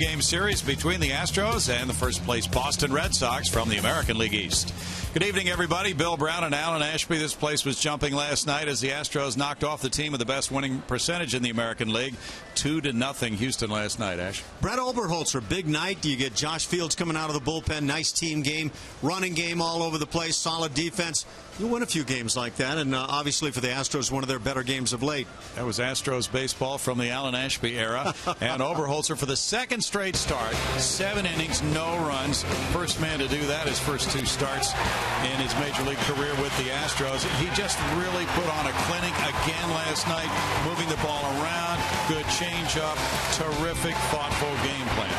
Game series between the Astros and the first place Boston Red Sox from the American League East. Good evening, everybody. Bill Brown and Alan Ashby. This place was jumping last night as the Astros knocked off the team with the best winning percentage in the American League. 2-0 Houston last night, Ash. Brett Oberholzer, big night. You get Josh Fields coming out of the bullpen. Nice team game. Running game all over the place. Solid defense. You win a few games like that, and obviously for the Astros, one of their better games of late. That was Astros baseball from the Alan Ashby era. And Oberholzer for the second straight start. 7 innings, no runs. First man to do that his first 2 starts in his major league career with the Astros. He just really put on a clinic again last night, moving the ball around. Good changeup. Terrific, thoughtful game plan.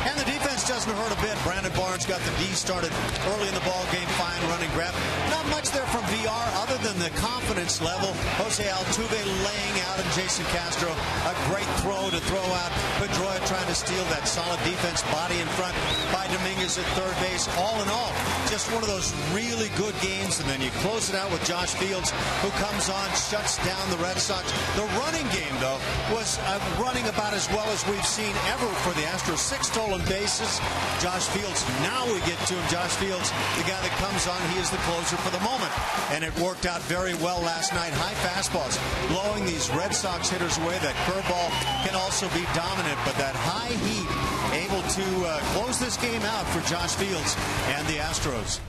And the defense doesn't hurt a bit. Brandon Barnes got the D started early in the ball game. Fine running grab. Not much there from VR other than the confidence level. Jose Altuve laying out and Jason Castro. A great throw to throw out. Pedroia trying to steal that solid defense. Body in front by Dominguez at third base. All in all, just one of those really good games. And then you close it out with Josh Fields, who comes on, shuts down the Red Sox. The running game, though, was running about as well as we've seen ever for the Astros. 6 stolen bases. Josh Fields, now we get to him. Josh Fields, the guy that comes on, he is the closer for the moment. And it worked out very well last night. High fastballs, blowing these Red Sox hitters away. That curveball can also be dominant, but that high heat able to close this game out for Josh Fields and the Astros.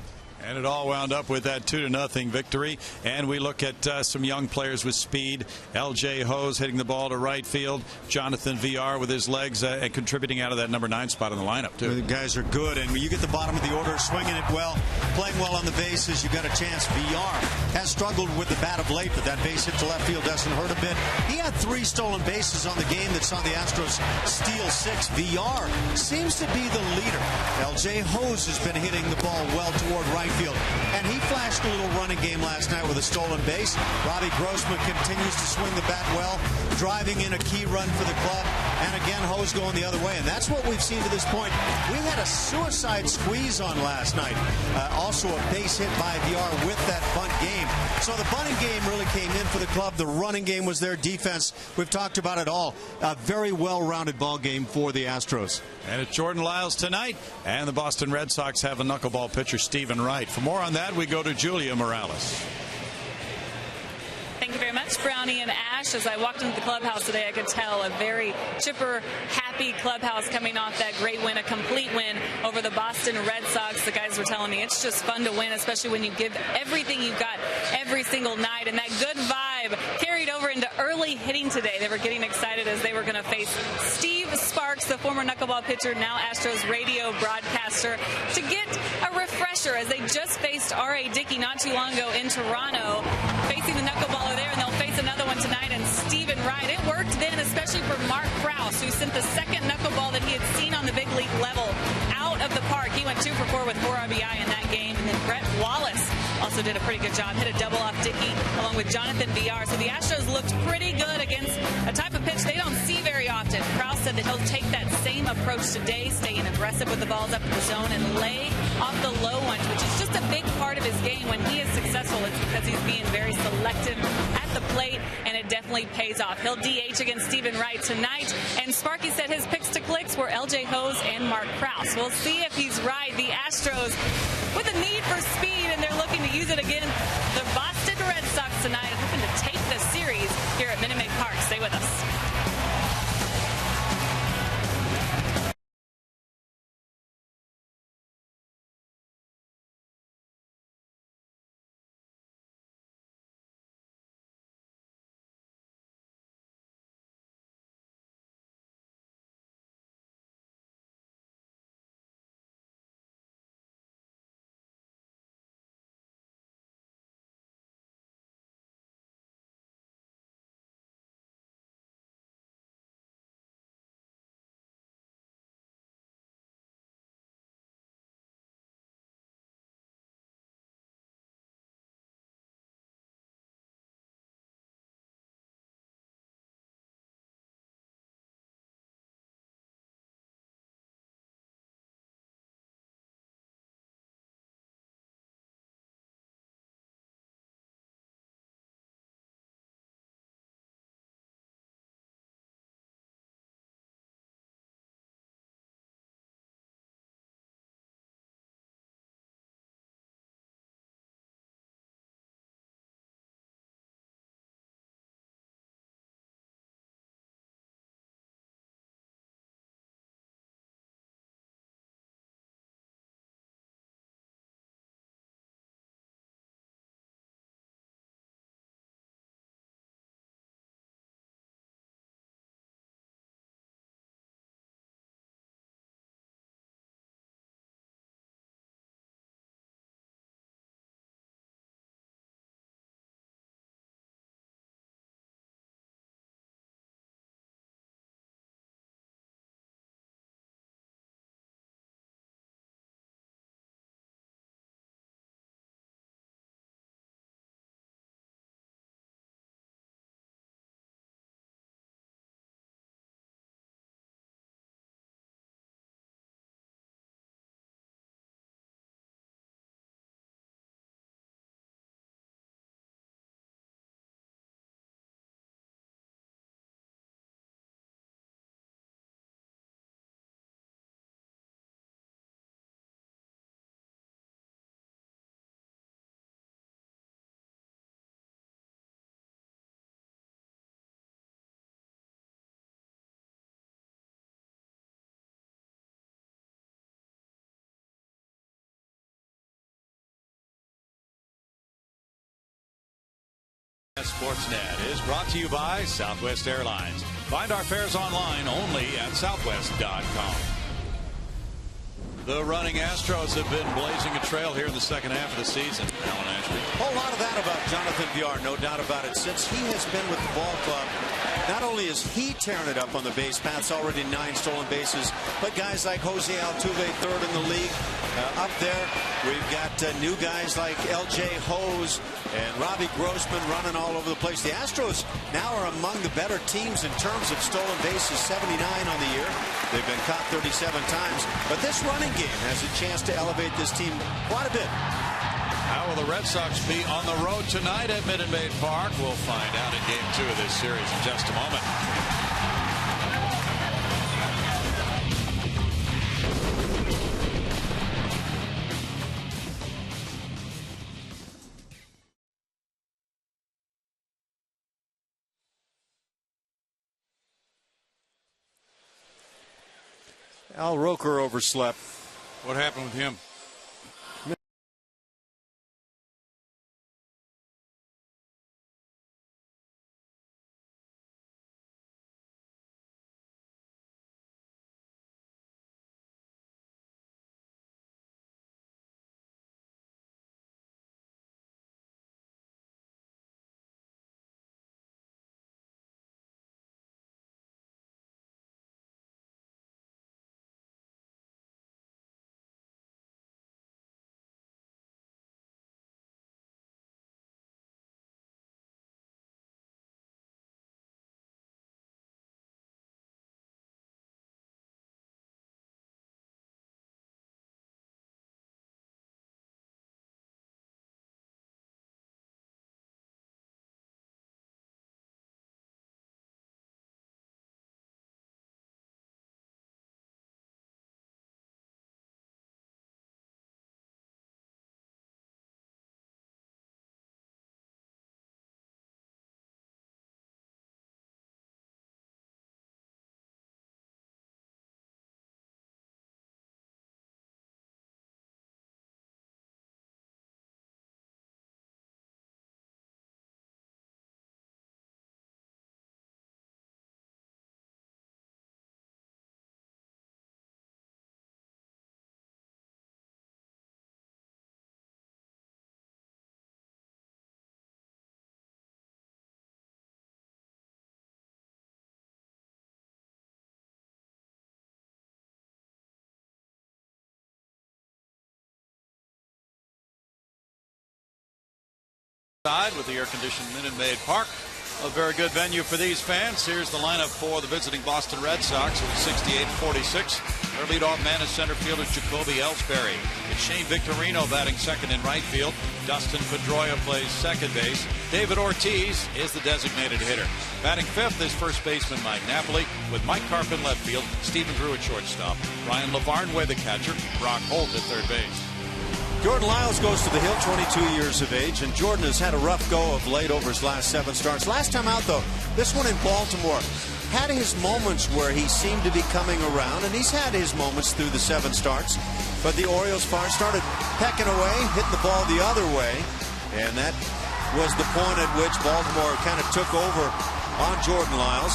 And it all wound up with that 2-0 victory. And we look at some young players with speed. L.J. Hose hitting the ball to right field. Jonathan VR with his legs and contributing out of that number 9 spot in the lineup, too. The guys are good. And when you get the bottom of the order, swinging it well, playing well on the bases, you got a chance. VR has struggled with the bat of late, but that base hit to left field doesn't hurt a bit. He had 3 stolen bases on the game that saw the Astros steal 6. VR seems to be the leader. L.J. Hose has been hitting the ball well toward right field. And he flashed a little running game last night with a stolen base. Robbie Grossman continues to swing the bat well, driving in a key run for the club. And again, Hose going the other way. And that's what we've seen to this point. We had a suicide squeeze on last night. Also a base hit by VR with that bunt game. So the bunting game really came in for the club. The running game was their defense. We've talked about it all. A very well-rounded ball game for the Astros. And it's Jordan Lyles tonight. And the Boston Red Sox have a knuckleball pitcher, Stephen Wright. For more on that, we go to Julia Morales. Thank you very much, Brownie and Ash. As I walked into the clubhouse today, I could tell a very chipper, happy clubhouse coming off that great win, a complete win over the Boston Red Sox. The guys were telling me it's just fun to win, especially when you give everything you've got every single night. And that good vibe carried over into early hitting today. They were getting excited as they were going to face Steve Sparks, the former knuckleball pitcher, now Astros radio broadcaster, to get a refresher as they just faced R.A. Dickey not too long ago in Toronto, facing the knuckleballer there, and they'll face another one tonight in Stephen Wright. It worked then, especially for Mark Krause, who sent the second knuckleball that he had seen on the big league level out of the park. He went 2 for 4 with 4 RBI in that game. And then Brett Wallace also did a pretty good job, hit a double off Dickey along with Jonathan VR. So the Astros looked pretty good against a type of pitch they don't see very often. Krause said that he'll take that same approach today, staying aggressive with the balls up in the zone and lay off the low ones, which is just a big part of his game. When he is successful, it's because he's being very selective at the plate, and it definitely pays off. He'll DH against Stephen Wright tonight, and Sparky said his picks to clicks were L.J. Hose and Mark Krause. We'll see if he's right. The Astros with a need for speed, and they're looking to use it again. The Boston Red Sox tonight, hoping to take the series here at Minute Maid Park. Stay with us. Sportsnet is brought to you by Southwest Airlines. Find our fares online only at southwest.com. The running Astros have been blazing a trail here in the second half of the season. Alan Ashby. A whole lot of that about Jonathan Villar, no doubt about it. Since he has been with the ball club, not only is he tearing it up on the base paths, already 9 stolen bases, but guys like Jose Altuve, third in the league, up there. We've got new guys like L.J. Hose and Robbie Grossman running all over the place. The Astros now are among the better teams in terms of stolen bases, 79 on the year. They've been caught 37 times, but this running game has a chance to elevate this team quite a bit. How will the Red Sox be on the road tonight at Minute Maid Park? We'll find out in Game 2 of this series in just a moment. Al Roker overslept. What happened with him? With the air-conditioned Minute Maid Park, a very good venue for these fans. Here's the lineup for the visiting Boston Red Sox. It was 68-46. Their leadoff man is center fielder Jacoby Ellsbury. It's Shane Victorino batting second in right field. Dustin Pedroia plays second base. David Ortiz is the designated hitter. Batting fifth is first baseman Mike Napoli, with Mike Carp in left field, Stephen Drew at shortstop, Ryan LaVarnway the catcher, Brock Holt at third base. Jordan Lyles goes to the hill, 22 years of age, and Jordan has had a rough go of late over his last 7 starts. Last time out, though, this one in Baltimore, had his moments where he seemed to be coming around, and he's had his moments through the 7 starts. But the Orioles started pecking away, hitting the ball the other way, and that was the point at which Baltimore kind of took over on Jordan Lyles.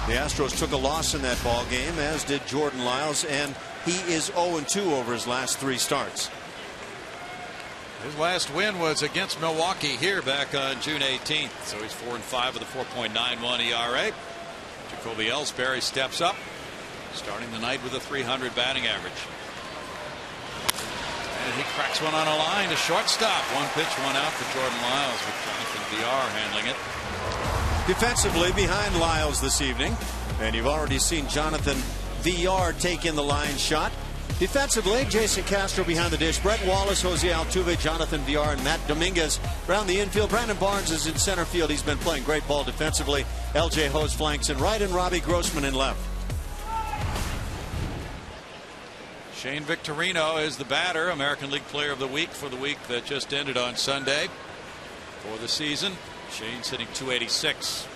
The Astros took a loss in that ball game, as did Jordan Lyles, and he is 0-2 over his last 3 starts. His last win was against Milwaukee here back on June 18th. So he's 4-5 with a 4.91 ERA. Jacoby Ellsbury steps up, starting the night with a .300 batting average. And he cracks one on a line to shortstop. 1 pitch, 1 out for Jordan Lyles, with Jonathan Villar handling it. Defensively behind Lyles this evening, and you've already seen Jonathan Villar take in the line shot. Defensively, Jason Castro behind the dish. Brett Wallace, Jose Altuve, Jonathan Villar, and Matt Dominguez around the infield. Brandon Barnes is in center field. He's been playing great ball defensively. L.J. Hose flanks in right, and Robbie Grossman in left. Shane Victorino is the batter, American League Player of the Week for the week that just ended on Sunday. For the season, Shane's hitting .286.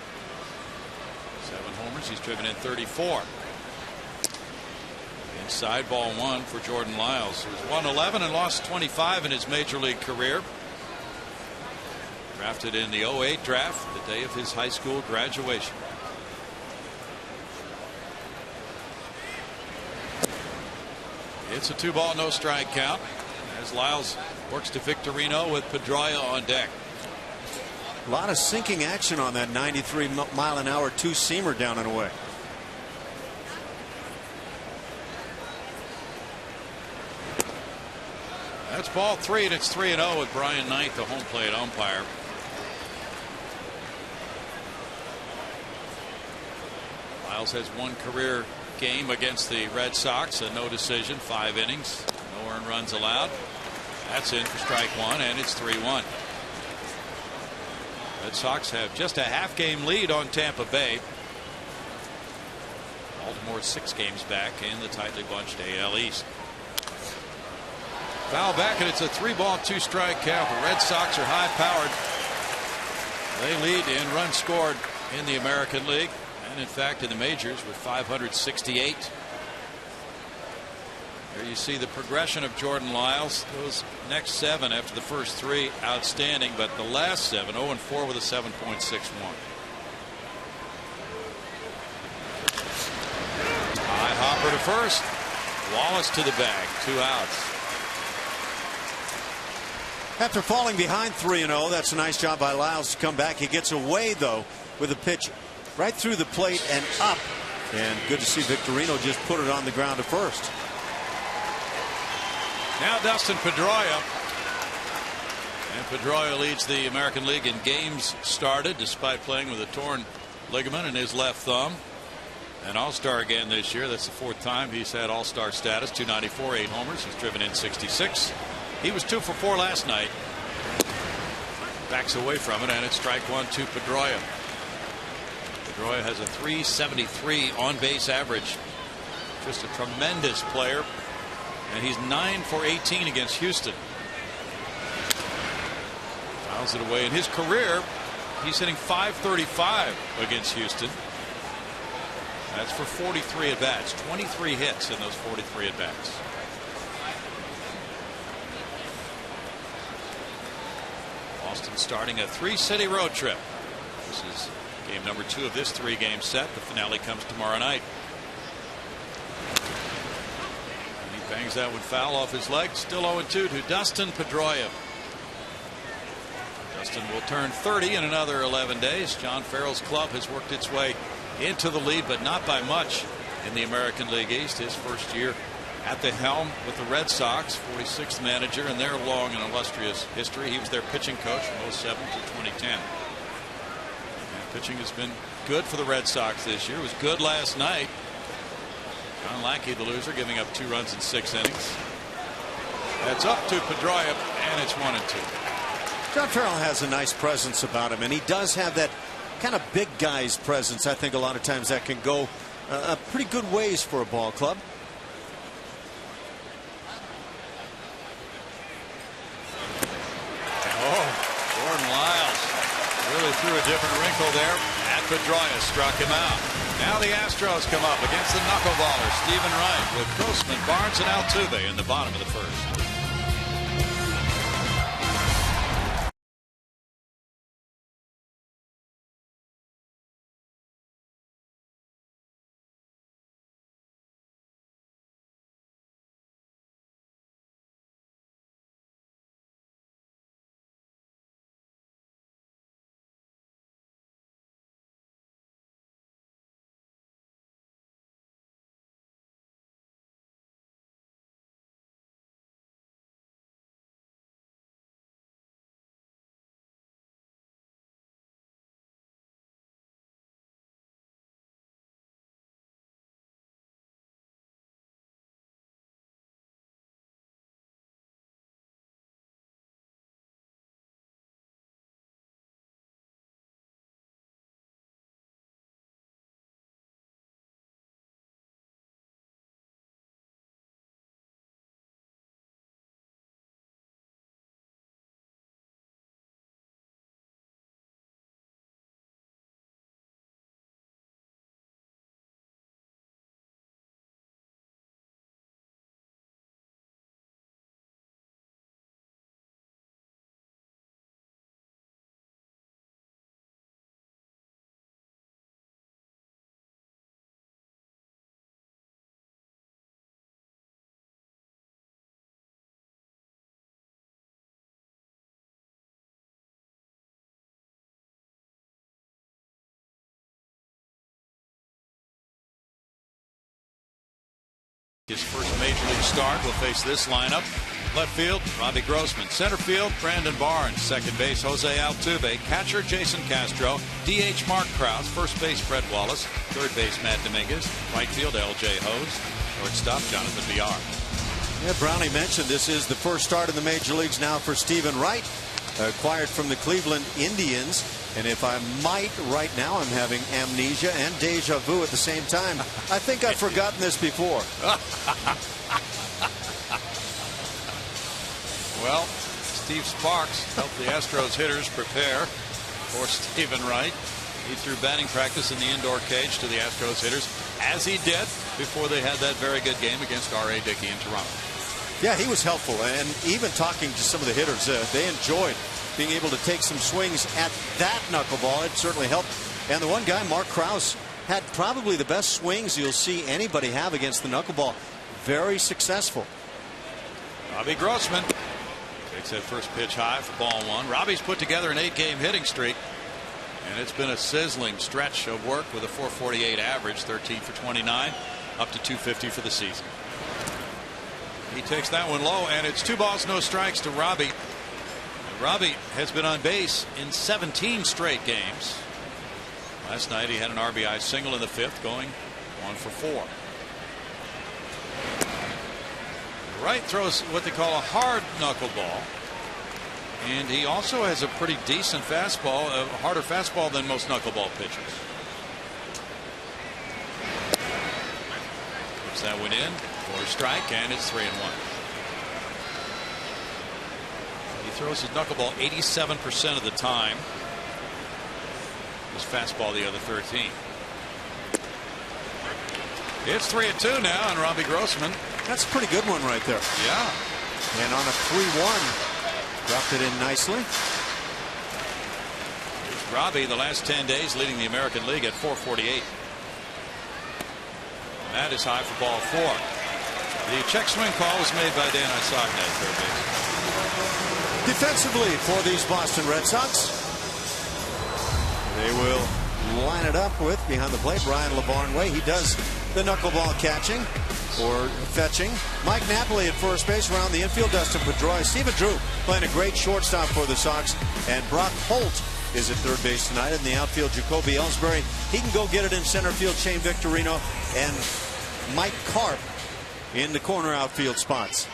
7 homers. He's driven in 34. Inside ball 1 for Jordan Lyles, who's won 11 and lost 25 in his major league career. Drafted in the '08 draft, the day of his high school graduation. It's a 2-ball, no strike count as Lyles works to Victorino with Pedroia on deck. A lot of sinking action on that 93-mile-an-hour two-seamer down and away. That's ball 3, and it's 3-0 with Brian Knight, the home plate umpire. Lyles has one career game against the Red Sox, a no decision, 5 innings, no earned runs allowed. That's in for strike 1, and it's 3-1. Red Sox have just a half-game lead on Tampa Bay. Baltimore 6 games back in the tightly bunched AL East. Foul back, and it's a 3-ball, 2-strike count. The Red Sox are high-powered. They lead in runs scored in the American League, and in fact in the majors with 568. There you see the progression of Jordan Lyles. Those next 7 after the first 3 outstanding, but the last 7 0-4 with a 7.61. High hopper to first. Wallace to the bag. 2 outs. After falling behind 3-0, that's a nice job by Lyles to come back. He gets away though with a pitch right through the plate and up, and good to see Victorino just put it on the ground to first. Now Dustin Pedroia, and Pedroia leads the American League in games started despite playing with a torn ligament in his left thumb. An all-star again this year. That's the 4th time he's had all-star status. 294, 8 homers. He's driven in 66. He was 2 for 4 last night. Backs away from it, and it's strike 1 to Pedroia. Pedroia has a .373 on-base average. Just a tremendous player, and he's 9 for 18 against Houston. Fouls it away. In his career, he's hitting .535 against Houston. That's for 43 at bats. 23 hits in those 43 at bats. Boston starting a 3-city road trip. This is game number 2 of this 3-game set. The finale comes tomorrow night. And he bangs that one foul off his leg. Still 0-2 to Dustin Pedroia. Dustin will turn 30 in another 11 days. John Farrell's club has worked its way into the lead, but not by much in the American League East. His first year at the helm with the Red Sox, 46th manager in their long and illustrious history. He was their pitching coach from 07 to 2010. And pitching has been good for the Red Sox this year. It was good last night. John Lackey, the loser, giving up 2 runs in 6 innings. That's up to Pedroia, and it's 1-2. John Farrell has a nice presence about him, and he does have that kind of big guy's presence. I think a lot of times that can go pretty good ways for a ball club. Jordan Lyles really threw a different wrinkle there. At Pedroia struck him out. Now the Astros come up against the knuckleballer Stephen Wright with Grossman, Barnes, and Altuve in the bottom of the first. His first major league start will face this lineup. Left field, Robbie Grossman. Center field, Brandon Barnes. Second base, Jose Altuve. Catcher, Jason Castro. DH, Mark Krause. First base, Brett Wallace. Third base, Matt Dominguez. Right field, L.J. Hose. Shortstop, Jonathan Villar. Yeah, Brownie mentioned this is the first start in the major leagues now for Stephen Wright, acquired from the Cleveland Indians. And if I might, right now I'm having amnesia and deja vu at the same time. I think I've forgotten this before. Well, Steve Sparks helped the Astros hitters prepare for Stephen Wright. He threw batting practice in the indoor cage to the Astros hitters, as he did before they had that very good game against R.A. Dickey in Toronto. Yeah, he was helpful, and even talking to some of the hitters, they enjoyed being able to take some swings at that knuckleball. It certainly helped. And the one guy, Mark Krause, had probably the best swings you'll see anybody have against the knuckleball. Very successful. Robbie Grossman takes that first pitch high for ball one. Robbie's put together an 8-game hitting streak, and it's been a sizzling stretch of work with a .448 average, 13 for 29, up to .250 for the season. He takes that one low, and it's 2 balls, no strikes to Robbie. Robbie has been on base in 17 straight games. Last night he had an RBI single in the 5th, going 1 for 4. Wright throws what they call a hard knuckleball, and he also has a pretty decent fastball, a harder fastball than most knuckleball pitchers. Puts that one in for a strike, and it's 3-1. He throws his knuckleball 87% of the time. His fastball the other 13. It's 3-2 now on Robbie Grossman. That's a pretty good one right there. Yeah. And on a 3-1, dropped it in nicely. Here's Robbie, the last 10 days, leading the American League at .448. That is high for ball 4. The check swing call was made by Dan Isakna at third base. Defensively for these Boston Red Sox, they will line it up with behind the plate Brian LeBarnway. He does the knuckleball catching or fetching. Mike Napoli at first base. Around the infield, Dustin Pedroia. Stephen Drew playing a great shortstop for the Sox. And Brock Holt is at third base tonight. In the outfield, Jacoby Ellsbury. He can go get it in center field. Shane Victorino and Mike Karp in the corner outfield spots.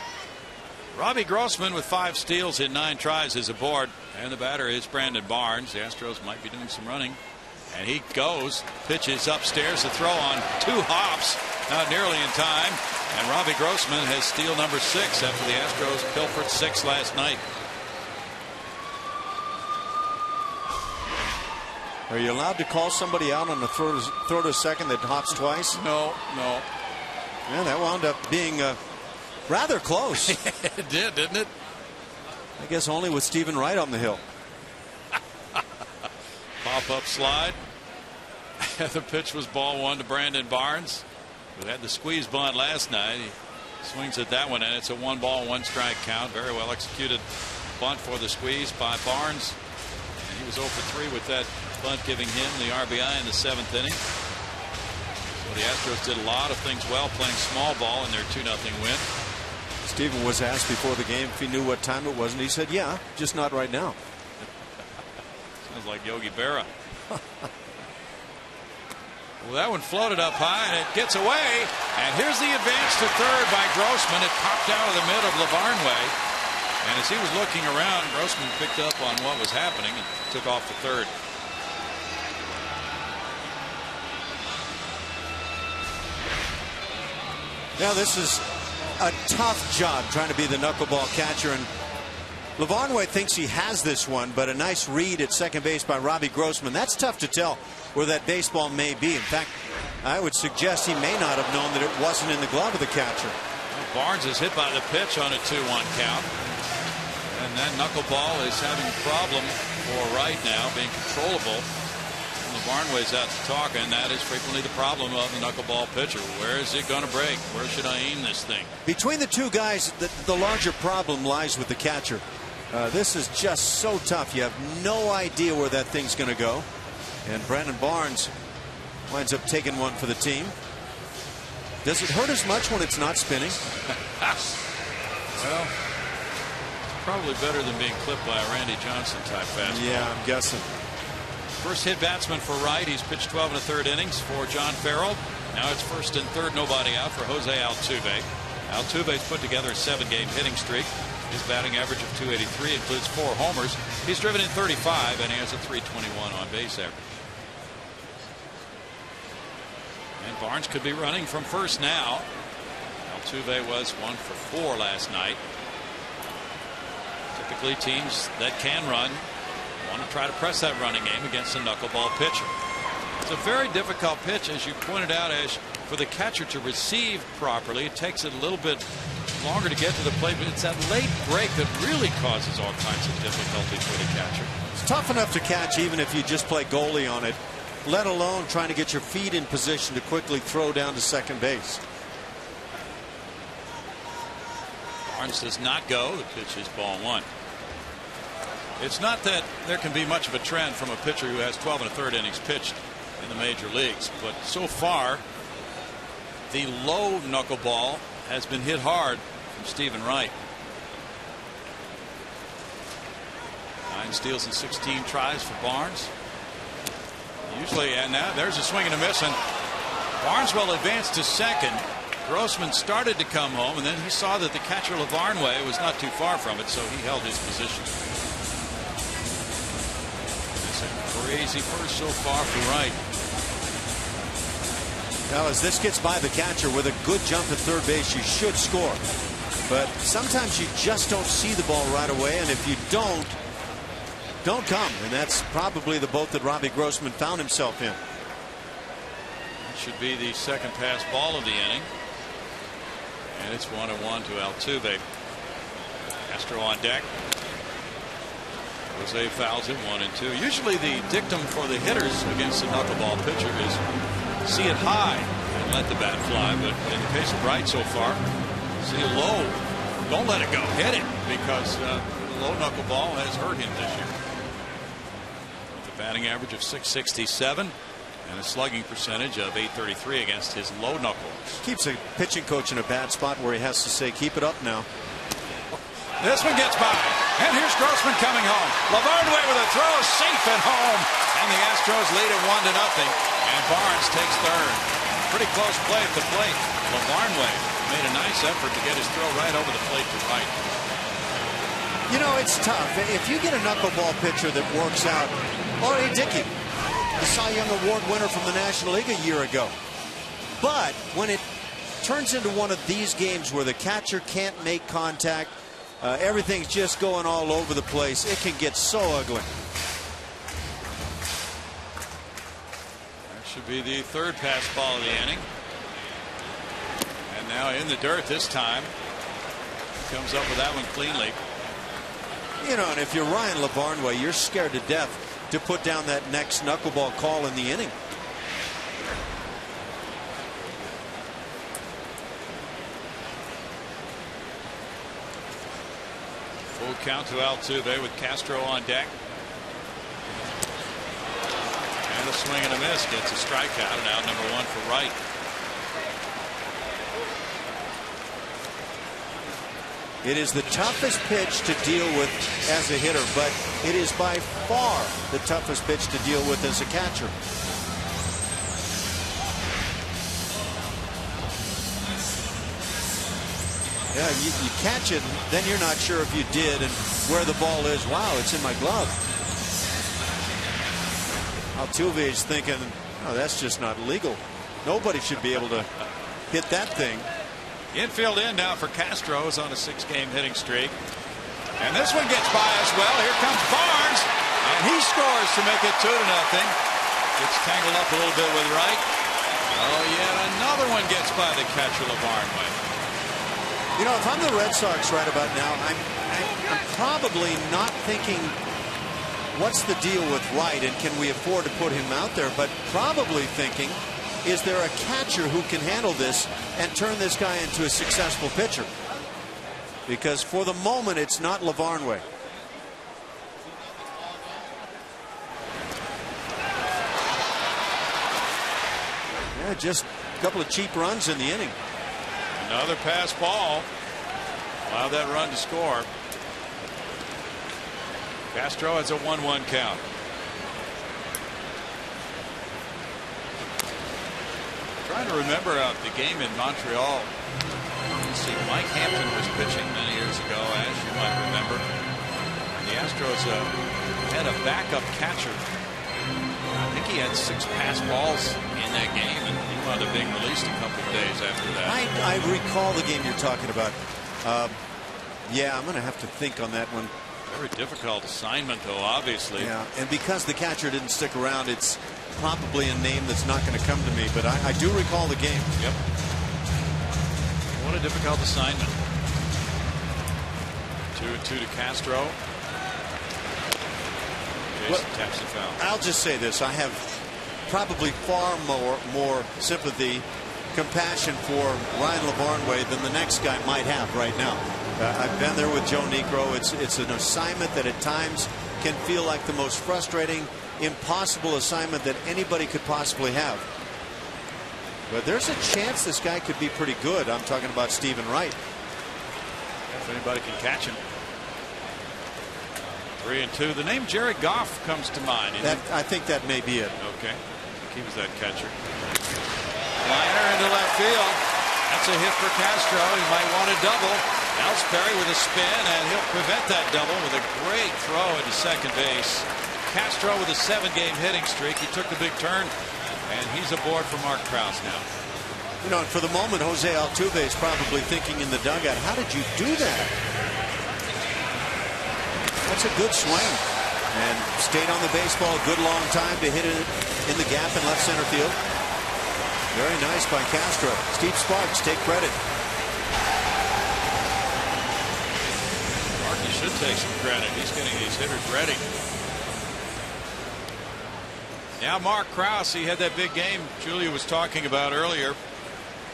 Robbie Grossman with 5 steals in 9 tries is aboard, and the batter is Brandon Barnes. The Astros might be doing some running, and he goes, pitches upstairs, the throw on 2 hops, not nearly in time, and Robbie Grossman has steal number 6 after the Astros pilfered 6 last night. Are you allowed to call somebody out on the throw to second that hops twice? No. Yeah, that wound up being rather close. It did, didn't it? I guess only with Stephen Wright on the hill. Pop-up slide. The pitch was ball 1 to Brandon Barnes, who had the squeeze bunt last night. He swings at that one, and it's a 1 ball, 1 strike count. Very well executed bunt for the squeeze by Barnes. And he was 0 for 3 with that bunt, giving him the RBI in the 7th inning. So the Astros did a lot of things well, playing small ball in their 2-0 win. Stephen was asked before the game if he knew what time it was, and he said, yeah, just not right now. Sounds like Yogi Berra. Well, that one floated up high, and it gets away. And here's the advance to third by Grossman. It popped out of the mid of LeBarnway. And as he was looking around, Grossman picked up on what was happening and took off to third. Now this is a tough job trying to be the knuckleball catcher, and LeBarnway thinks he has this one, but a nice read at second base by Robbie Grossman. That's tough to tell where that baseball may be. In fact, I would suggest he may not have known that it wasn't in the glove of the catcher. Well, Barnes is hit by the pitch on a 2-1 count, and that knuckleball is having a problem for Wright now, being controllable. Barnway's out to talk, and that is frequently the problem of the knuckleball pitcher. Where is it going to break? Where should I aim this thing? Between the two guys, the larger problem lies with the catcher. This is just so tough. You have no idea where that thing's going to go. And Brandon Barnes winds up taking one for the team. Does it hurt as much when it's not spinning? Well, probably better than being clipped by a Randy Johnson type fastball. Yeah, I'm guessing. First hit batsman for Wright. He's pitched 12 1/3 innings for John Farrell. Now it's first and third, nobody out for Jose Altuve. Altuve's put together a 7-game hitting streak. His batting average of .283 includes 4 homers. He's driven in 35 and he has a .321 on base average. And Barnes could be running from first now. Altuve was 1 for 4 last night. Typically teams that can run want to try to press that running game against a knuckleball pitcher. It's a very difficult pitch, as you pointed out, Ash, for the catcher to receive properly. It takes it a little bit longer to get to the plate, but it's that late break that really causes all kinds of difficulty for the catcher. It's tough enough to catch even if you just play goalie on it, let alone trying to get your feet in position to quickly throw down to second base. Barnes does not go. The pitch is ball 1. It's not that there can be much of a trend from a pitcher who has 12 1/3 innings pitched in the major leagues, but so far the low knuckleball has been hit hard from Stephen Wright. 9 steals and 16 tries for Barnes. Usually, and now there's a swing and a miss, and Barneswell advanced to second. Grossman started to come home, and then he saw that the catcher Lavarnway was not too far from it, so he held his position. It's a crazy first so far for Wright. Now, as this gets by the catcher with a good jump at third base, you should score. But sometimes you just don't see the ball right away, and if you don't come. And that's probably the boat that Robbie Grossman found himself in. That should be the second pass ball of the inning. And it's 1-1 to Altuve. Castro on deck. Jose fouls it 1-2. Usually the dictum for the hitters against the knuckleball pitcher is see it high and let the bat fly. But in the case of Wright so far, see it low. Don't let it go. Hit it, because the low knuckleball has hurt him this year. With a batting average of .667 and a slugging percentage of .833 against his low knuckles. Keeps a pitching coach in a bad spot where he has to say, keep it up now. This one gets by, and here's Grossman coming home. Lavarnway with a throw, safe at home, and the Astros lead it 1-0. And Barnes takes third. Pretty close play at the plate. Lavarnway made a nice effort to get his throw right over the plate to right. You know, it's tough. If you get a knuckleball pitcher that works out, R.A. Dickey, the Cy Young Award winner from the National League a year ago. But when it turns into one of these games where the catcher can't make contact, everything's just going all over the place, it can get so ugly. That should be the third pass ball of the inning. And now in the dirt this time. Comes up with that one cleanly. You know, and if you're Ryan Lavarnway, you're scared to death to put down that next knuckleball call in the inning. Full count to Altuve with Castro on deck. And a swing and a miss gets a strikeout, and out number 1 for Wright. It is the toughest pitch to deal with as a hitter, but it is by far the toughest pitch to deal with as a catcher. Yeah, you catch it, then you're not sure if you did and where the ball is. Wow, it's in my glove. Altuve is thinking, oh, that's just not legal. Nobody should be able to hit that thing. Infield in now for Castro, is on a 6-game hitting streak. And this one gets by as well. Here comes Barnes, and he scores to make it 2-0. Gets tangled up a little bit with Wright. Oh, yet another one gets by the catcher Lavarnway. You know, if I'm the Red Sox right about now, I'm probably not thinking, what's the deal with Wright and can we afford to put him out there? But probably thinking, is there a catcher who can handle this and turn this guy into a successful pitcher? Because for the moment, it's not Lavarnway. Yeah, just A couple of cheap runs in the inning. Another pass ball. Allowed that run to score. Castro has a 1-1 count. Trying to remember the game in Montreal. Let's see, Mike Hampton was pitching many years ago, as you might remember. And the Astros had a backup catcher. I think he had 6 pass balls in that game, and he wound up being released a couple of days after that. I recall the game you're talking about. Yeah, I'm going to have to think on that one. Very difficult assignment, though, obviously. Yeah, and because the catcher didn't stick around, it's probably a name that's not going to come to me, but I do recall the game. Yep. What a difficult assignment. 2-2 to Castro. Jason taps the foul. I'll just say this. I have probably far more sympathy, compassion for Ryan Lavarnway than the next guy might have right now. I've been there with Joe Niekro. It's an assignment that at times can feel like the most frustrating, impossible assignment that anybody could possibly have. But there's a chance this guy could be pretty good. I'm talking about Stephen Wright. If anybody can catch him. 3-2. The name Jared Goff comes to mind. I think that may be it. Okay. I think he was that catcher. Liner into left field. That's a hit for Castro. He might want a double. Ellsbury with a spin, and he'll prevent that double with a great throw into second base. Castro with a 7-game hitting streak. He took the big turn, and he's aboard for Mark Krause now. You know, and for the moment, Jose Altuve is probably thinking in the dugout, how did you do that? That's a good swing. And stayed on the baseball a good long time to hit it in the gap in left center field. Very nice by Castro. Steve Sparks, take credit. Mark, he should take some credit. He's getting these hitters ready. Now Mark Krause, he had that big game Julia was talking about earlier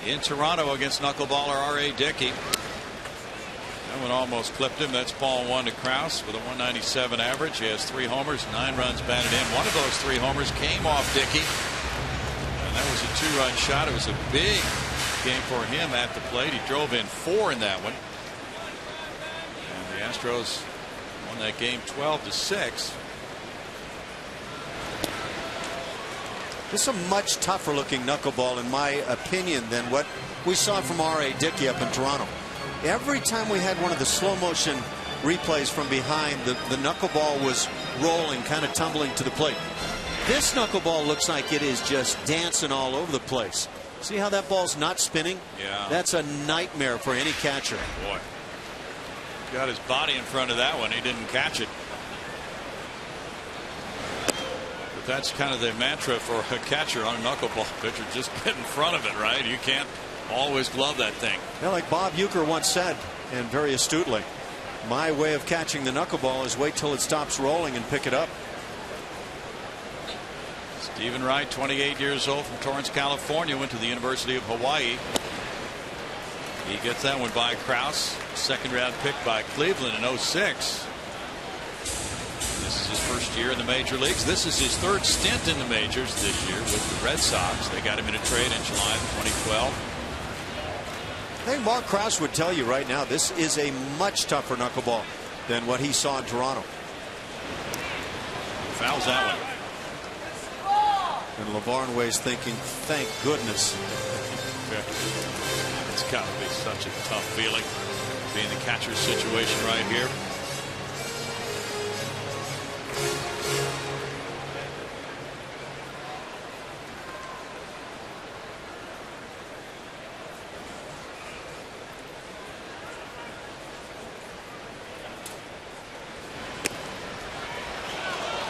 in Toronto against knuckleballer R.A. Dickey. That one almost clipped him. That's ball 1 to Krause with a 197 average. He has 3 homers, 9 runs batted in. One of those 3 homers came off Dickey. And that was a 2-run shot. It was a big game for him at the plate. He drove in 4 in that one. And the Astros won that game 12-6. This is a much tougher looking knuckleball, in my opinion, than what we saw from R.A. Dickey up in Toronto. Every time we had one of the slow motion replays from behind, the knuckleball was rolling, kind of tumbling to the plate. This knuckleball looks like it is just dancing all over the place. See how that ball's not spinning? Yeah. That's a nightmare for any catcher. Boy. Got his body in front of that one. He didn't catch it. But that's kind of the mantra for a catcher on a knuckleball pitcher. Just get in front of it, right? You can't always glove that thing. Yeah, like Bob Uecker once said, and very astutely, my way of catching the knuckleball is wait till it stops rolling and pick it up. Stephen Wright, 28 years old, from Torrance, California, went to the University of Hawaii. He gets that one by Krause. 2nd round pick by Cleveland in 2006. This is his first year in the major leagues. This is his 3rd stint in the majors this year with the Red Sox. They got him in a trade in July of 2012. I think Mark Krause would tell you right now this is a much tougher knuckleball than what he saw in Toronto. Fouls that one. And Lavarnway's thinking, thank goodness. It's got to be such a tough feeling being the catcher's situation right here.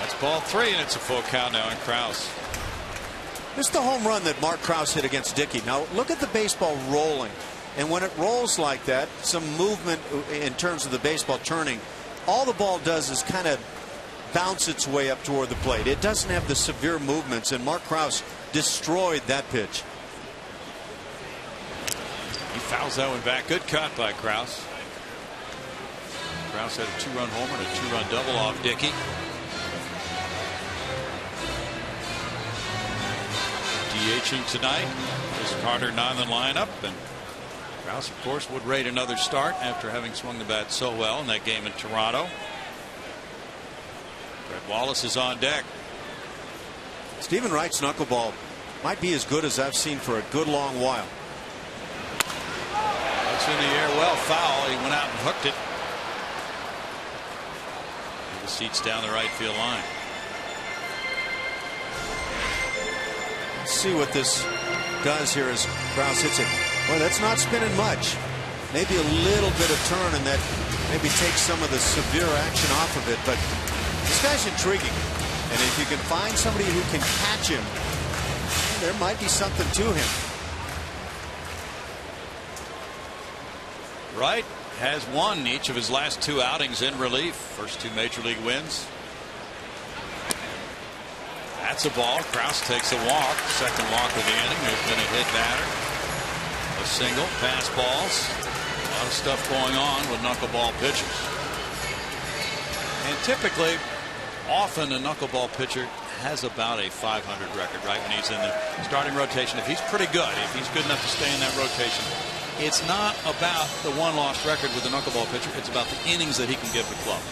That's ball 3, and it's a full count now on Krause. This is the home run that Mark Krause hit against Dickey. Now look at the baseball rolling, and when it rolls like that, some movement in terms of the baseball turning, all the ball does is kind of bounce its way up toward the plate. It doesn't have the severe movements, and Mark Krause destroyed that pitch. He fouls that one back. Good cut by Krause. Krause had a 2-run homer and a 2-run double off Dickey. DHing tonight. Chris Carter not in the lineup, and Krause, of course, would rate another start after having swung the bat so well in that game in Toronto. Brett Wallace is on deck. Stephen Wright's knuckleball might be as good as I've seen for a good long while. That's in the air, well foul. He went out and hooked it. The seats down the right field line. Let's see what this does here as Krause hits it. Well, that's not spinning much. Maybe a little bit of turn, and that maybe takes some of the severe action off of it. But this guy's intriguing. And if you can find somebody who can catch him, there might be something to him. Wright has won each of his last 2 outings in relief. First 2 major league wins. That's a ball. Krause takes a walk. Second walk of the inning. There's been a hit batter. A single. Pass balls. A lot of stuff going on with knuckleball pitchers. And typically, often a knuckleball pitcher has about a 500 record, right, when he's in the starting rotation. If he's pretty good, if he's good enough to stay in that rotation, it's not about the one-loss record with the knuckleball pitcher. It's about the innings that he can give the club.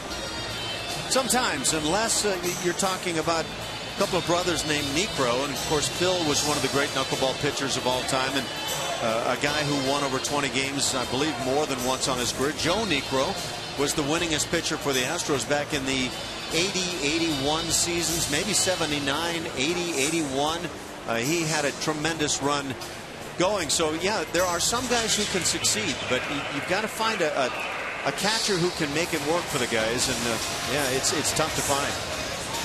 Sometimes, unless you're talking about a couple of brothers named Necro, and of course Phil was one of the great knuckleball pitchers of all time, and a guy who won over 20 games, I believe, more than once on his career. Joe Necro was the winningest pitcher for the Astros back in the 80-81 seasons, maybe 79, 80, 81. He had a tremendous run going. So yeah, there are some guys who can succeed, but you've got to find a catcher who can make it work for the guys, and yeah, it's tough to find.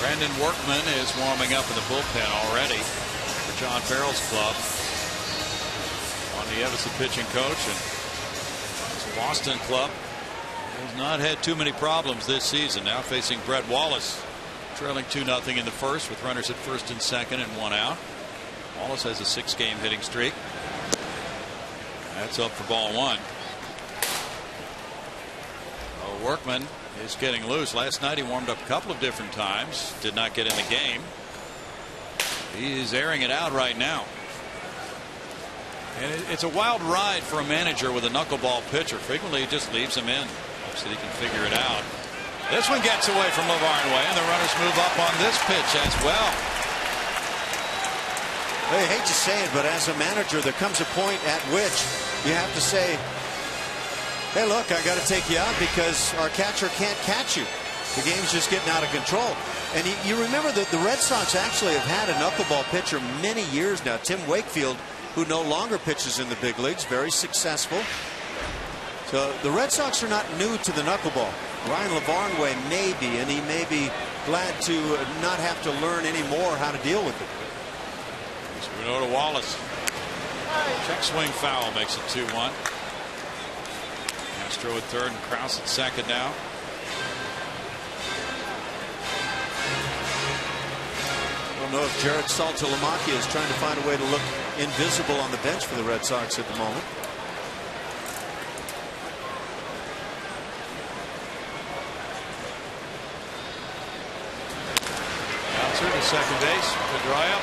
Brandon Workman is warming up in the bullpen already for John Farrell's club. On the Evanston pitching coach, and his Boston club has not had too many problems this season. Now facing Brett Wallace, trailing 2-0 in the first with runners at first and second and 1 out. Wallace has a 6-game hitting streak. That's up for ball 1. Oh, Workman is getting loose. Last night he warmed up a couple of different times. Did not get in the game. He's airing it out right now. And it's a wild ride for a manager with a knuckleball pitcher. Frequently he just leaves him in so he can figure it out. This one gets away from LeVarn Way, and the runners move up on this pitch as well. I hate to say it, but as a manager, there comes a point at which you have to say, hey, look, I got to take you out because our catcher can't catch you. The game's just getting out of control. And you remember that the Red Sox actually have had a knuckleball pitcher many years now, Tim Wakefield, who no longer pitches in the big leagues, very successful. So the Red Sox are not new to the knuckleball. Ryan LeVarn Way may be, and he may be glad to not have to learn any more how to deal with it. So we go to Wallace. Check swing foul makes it 2-1. Castro at third and Krause at second now. I don't know if Jared Saltalamacchia is trying to find a way to look invisible on the bench for the Red Sox at the moment. Bouncer to second base. Pedroia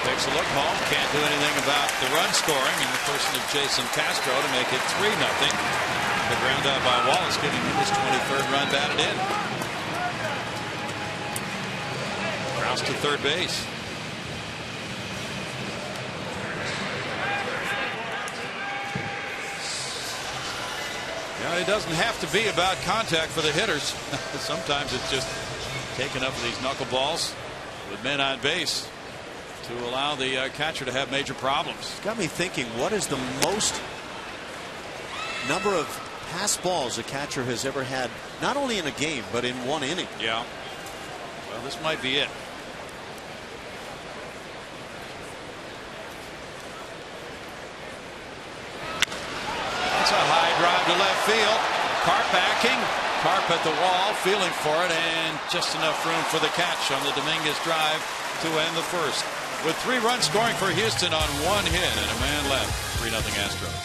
takes a look home. Can't do anything about the run scoring in the person of Jason Castro to make it 3-0. The ground out by Wallace, getting his 23rd run batted in. Krause to third base. It doesn't have to be about contact for the hitters. Sometimes it's just taking up these knuckleballs with men on base to allow the catcher to have major problems. It's got me thinking, what is the most number of pass balls a catcher has ever had, not only in a game, but in one inning? Yeah. Well, this might be it. That's a high drive to left field. Carp backing. Carp at the wall, feeling for it, and just enough room for the catch on the Dominguez drive to end the first. With 3 runs scoring for Houston on 1 hit and a man left. 3-0 Astros.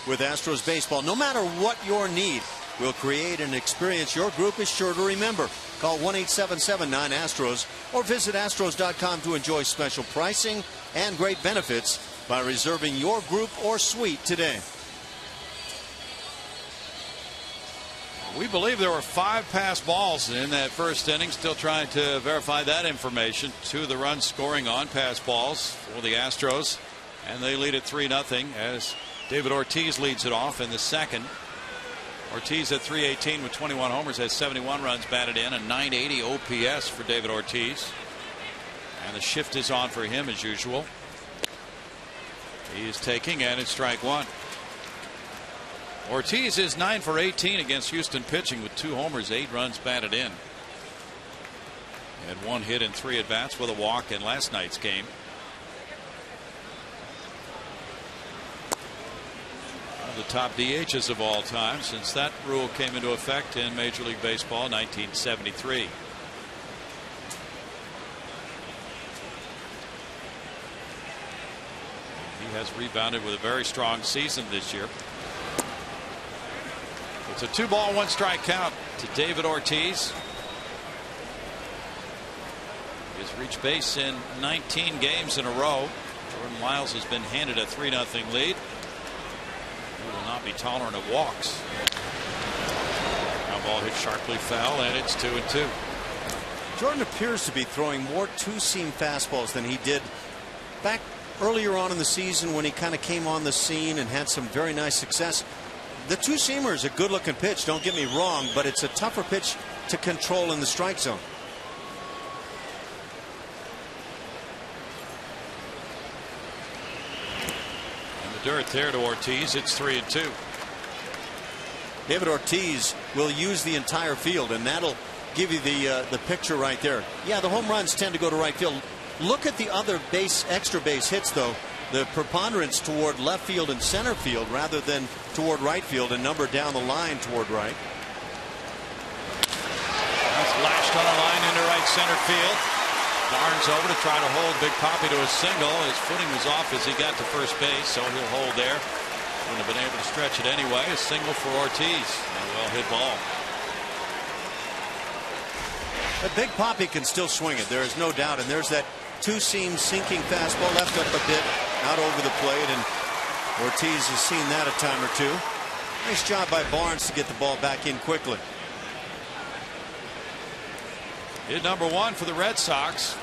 with Astros baseball. No matter what your need, we'll create an experience your group is sure to remember. Call 1-877-9-ASTROS or visit Astros.com to enjoy special pricing and great benefits by reserving your group or suite today. We believe there were 5 pass balls in that first inning. Still trying to verify that information. 2 of the runs scoring on pass balls for the Astros, and they lead at 3-0 as David Ortiz leads it off in the second. Ortiz at .318 with 21 homers has 71 runs batted in, a .980 OPS for David Ortiz, and the shift is on for him as usual. He is taking, and it's strike 1. Ortiz is 9 for 18 against Houston pitching with 2 homers, 8 runs batted in. He had 1 hit in 3 at bats with a walk in last night's game. One of the top DHs of all time since that rule came into effect in Major League Baseball in 1973. He has rebounded with a very strong season this year. It's a 2-ball 1-strike count to David Ortiz. He has reached base in 19 games in a row. Jordan Lyles has been handed a 3-0 lead. He will not be tolerant of walks. Now ball hit sharply foul, and it's 2-2. Jordan appears to be throwing more two-seam fastballs than he did back earlier on in the season when he kind of came on the scene and had some very nice success. The two-seamer is a good-looking pitch, don't get me wrong, but it's a tougher pitch to control in the strike zone. And the dirt there to Ortiz. It's 3-2. David Ortiz will use the entire field, and that'll give you the picture right there. Yeah, the home runs tend to go to right field. Look at the other extra base hits, though. The preponderance toward left field and center field rather than toward right field, and number down the line toward right. That's lashed on a line into right center field. Barnes over to try to hold Big Papi to a single. His footing was off as he got to first base, so he'll hold there. Wouldn't have been able to stretch it anyway. A single for Ortiz. A well-hit ball. But Big Papi can still swing it. There is no doubt, and there's that two-seam sinking fastball left up a bit out over the plate, and Ortiz has seen that a time or two. Nice job by Barnes to get the ball back in quickly. Hit number 1 for the Red Sox.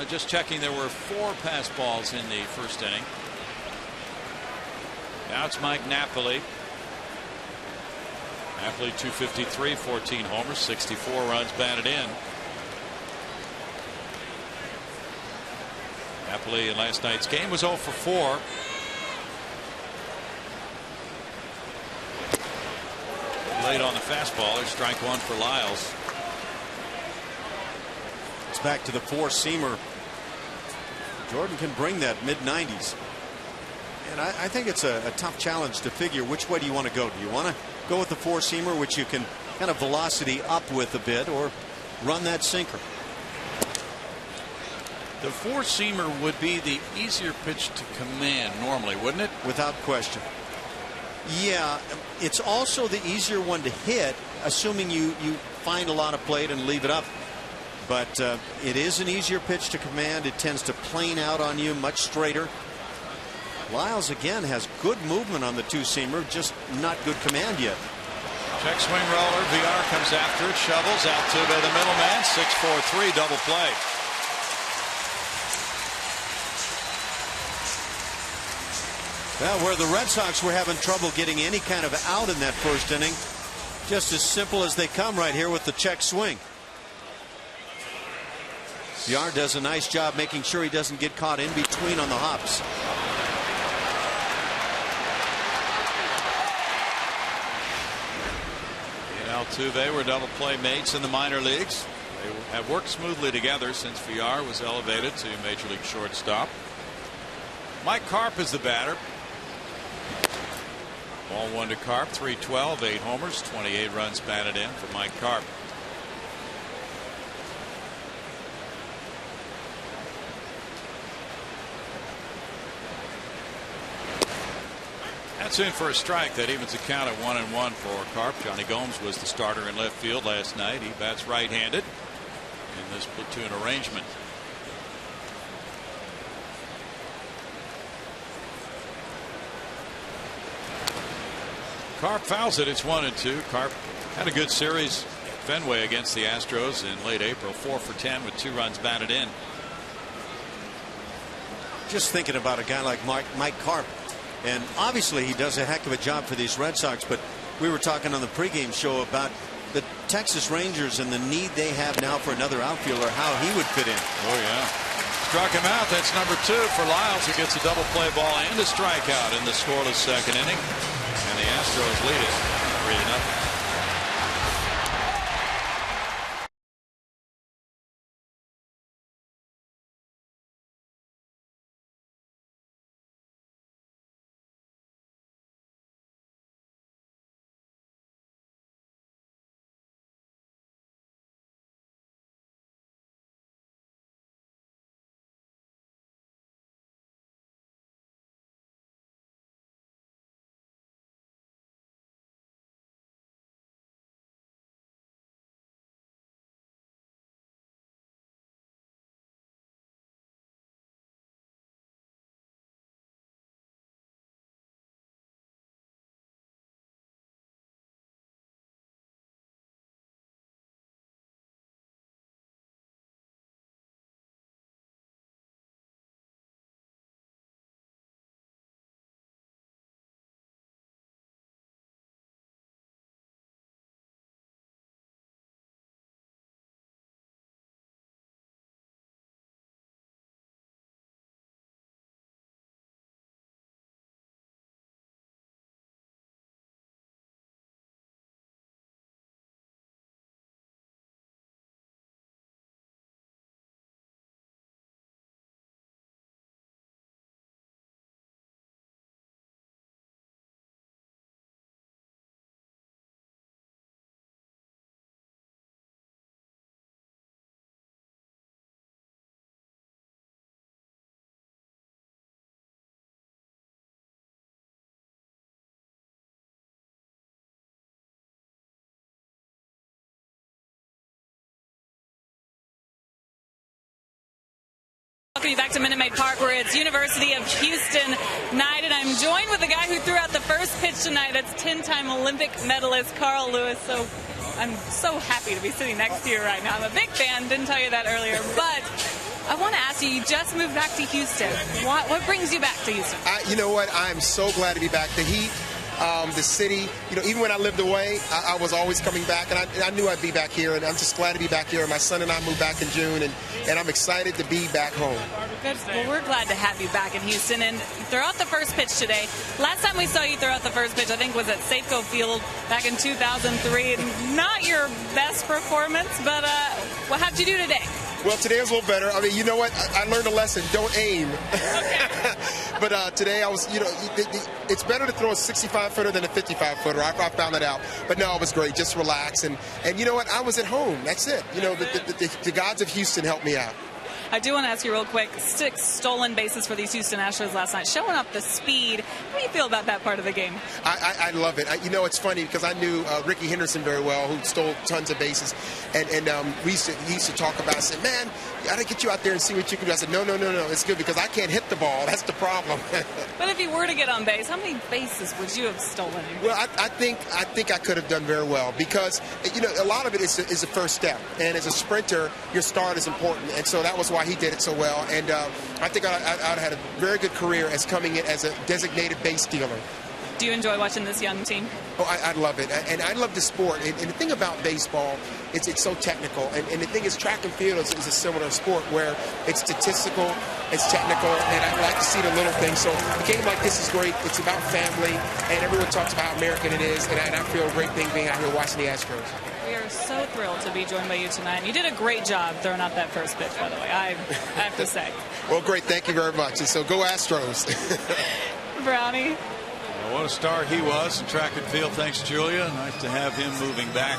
Just checking, there were 4 pass balls in the first inning. Now it's Mike Napoli. Napoli 253, 14 homers, 64 runs batted in. Napoli in last night's game was 0 for 4. Late on the fastball. There's strike 1 for Lyles. It's back to the four-seamer. Jordan can bring that mid-90s. And I think it's a tough challenge to figure which way do you want to go. Do you want to go with the four-seamer, which you can kind of velocity up with a bit, or run that sinker? The four-seamer would be the easier pitch to command normally, wouldn't it? Without question. Yeah, it's also the easier one to hit, assuming you find a lot of plate and leave it up. But it is an easier pitch to command. It tends to plane out on you much straighter. Lyles again has good movement on the two-seamer, just not good command yet. Check swing roller. VR comes after it, shovels out to the middleman. 6-4-3 double play. Well, where the Red Sox were having trouble getting any kind of out in that first inning, just as simple as they come right here with the check swing. VR does a nice job making sure he doesn't get caught in between on the hops. Altuve were double play mates in the minor leagues. They have worked smoothly together since VR was elevated to Major League shortstop. Mike Carp is the batter. Ball 1 to Carp. 312, 8 homers, 28 runs batted in for Mike Carp. That's in for a strike. That evens the count at 1-1 for Carp. Johnny Gomes was the starter in left field last night. He bats right-handed in this platoon arrangement. Carp fouls it. It's 1-2. Carp had a good series at Fenway against the Astros in late April. 4 for 10 with 2 runs batted in. Just thinking about a guy like Mike Carp, and obviously he does a heck of a job for these Red Sox, but we were talking on the pregame show about the Texas Rangers and the need they have now for another outfielder, how he would fit in. Oh yeah, struck him out. That's number 2 for Lyles, who gets a double play ball and a strikeout in the scoreless second inning, and the Astros lead it 3-0. Welcome you back to Minute Maid Park, where it's University of Houston night, and I'm joined with the guy who threw out the first pitch tonight. That's 10-time Olympic medalist Carl Lewis. So I'm so happy to be sitting next to you right now. I'm a big fan, didn't tell you that earlier, but I want to ask you, you just moved back to Houston. What brings you back to Houston? You know what? I'm so glad to be back. The heat, the city, you know, even when I lived away, I was always coming back, and I knew I'd be back here, and I'm just glad to be back here. My son and I moved back in June, and I'm excited to be back home. Good. Well, we're glad to have you back in Houston, and throw out the first pitch today. Last time we saw you throw out the first pitch, I think, was at Safeco Field back in 2003. Not your best performance, but how'd you do today? Well, today was a little better. I mean, you know what? I learned a lesson. Don't aim. Okay. But today I was, you know, it's better to throw a 65-footer than a 55-footer. I found that out. But no, it was great. Just relax. And you know what? I was at home. That's it. You know, the gods of Houston helped me out. I do want to ask you real quick, 6 stolen bases for these Houston Astros last night, showing up the speed. How do you feel about that part of the game? I love it. You know, it's funny because I knew Ricky Henderson very well, who stole tons of bases. And he used to talk about it. I said, man, I got to get you out there and see what you can do. I said, no, it's good because I can't hit the ball. That's the problem. But if you were to get on base, how many bases would you have stolen? Well, I think I could have done very well because, you know, a lot of it is the first step. And as a sprinter, your start is important. And so that was why he did it so well. And I think I'd had a very good career as coming in as a designated base stealer. Do you enjoy watching this young team? Oh, I love it. And I love the sport. And the thing about baseball, it's so technical. And the thing is, track and field is a similar sport where it's statistical, it's technical, and I like to see the little things. So a game like this is great. It's about family, and everyone talks about how American it is. And I feel a great thing being out here watching the Astros. We are so thrilled to be joined by you tonight. You did a great job throwing out that first pitch, by the way, I have to say. Well, great. Thank you very much. And so go Astros. Brownie. Well, what a star he was in track and field. Thanks, Julia. Nice to have him moving back.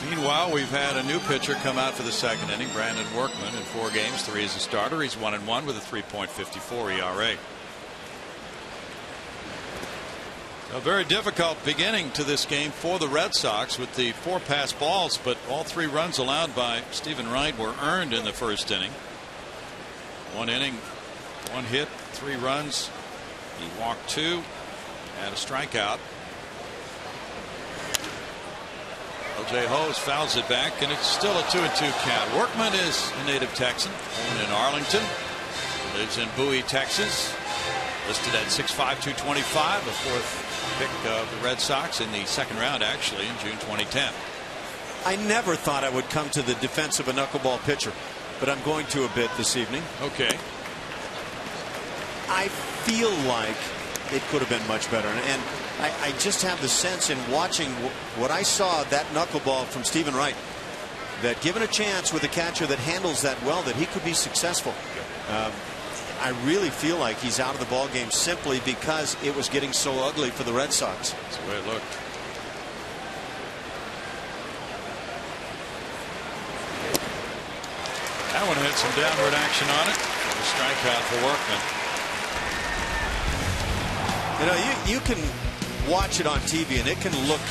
Meanwhile, we've had a new pitcher come out for the second inning, Brandon Workman, in 4 games, 3 as a starter. He's 1-1 with a 3.54 ERA. A very difficult beginning to this game for the Red Sox with the 4 pass balls, but all 3 runs allowed by Stephen Wright were earned in the first inning. 1 inning, 1 hit, 3 runs. He walked 2, had a strikeout. O.J. Hose fouls it back, and it's still a 2-2 count. Workman is a native Texan, born in Arlington, lives in Bowie, Texas. Listed at 6'5", 225, the 4th pick of the Red Sox in the 2nd round, actually, in June 2010. I never thought I would come to the defense of a knuckleball pitcher, but I'm going to a bit this evening. Okay. I feel like it could have been much better, and I just have the sense in watching what I saw, that knuckleball from Stephen Wright, that given a chance with a catcher that handles that well, that he could be successful. I really feel like he's out of the ball game simply because it was getting so ugly for the Red Sox. That's the way it looked. That one had some downward action on it. A strikeout for Workman. You know, you can watch it on TV and it can look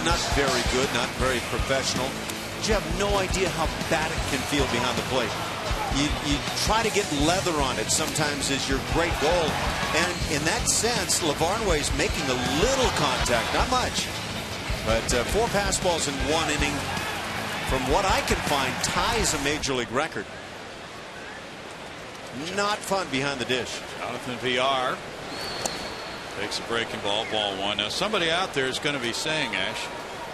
not very good, not very professional. But you have no idea how bad it can feel behind the plate. You try to get leather on it sometimes is your great goal. And in that sense, Lavarnway's making a little contact, not much. But 4 pass balls in 1 inning, from what I can find, ties a major league record. Not fun behind the dish. Jonathan VR takes a breaking ball, ball 1. Now somebody out there is going to be saying, Ash,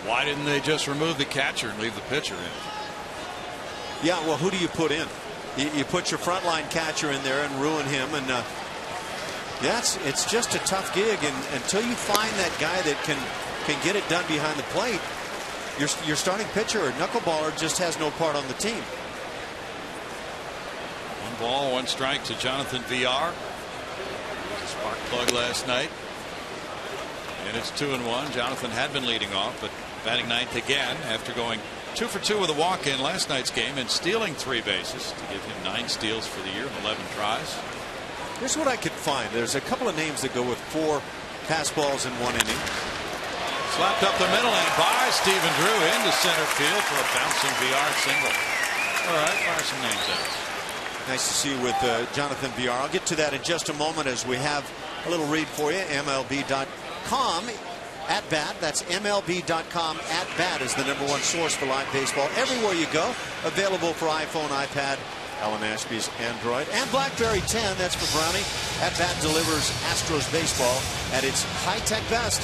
why didn't they just remove the catcher and leave the pitcher in? Yeah, well, who do you put in? You put your frontline catcher in there and ruin him, and it's just a tough gig. And until you find that guy that can get it done behind the plate, your starting pitcher or knuckleballer just has no part on the team. 1 ball, 1 strike to Jonathan VR. Spark plug last night, and it's 2-1. Jonathan had been leading off, but batting 9th again after going 2 for 2 with a walk in last night's game and stealing 3 bases to give him 9 steals for the year, 11 tries. Here's what I could find. There's a couple of names that go with 4 pass balls in 1 inning. Slapped up the middle and by Stephen Drew into center field for a bouncing VR single. All right, fire some names out. Nice to see you with Jonathan VR. I'll get to that in just a moment as we have a little read for you. MLB.com at bat. That's MLB.com at bat is the #1 source for live baseball everywhere you go. Available for iPhone, iPad, Alan Ashby's Android, and BlackBerry 10. That's for Brownie. At bat delivers Astros baseball at its high-tech best.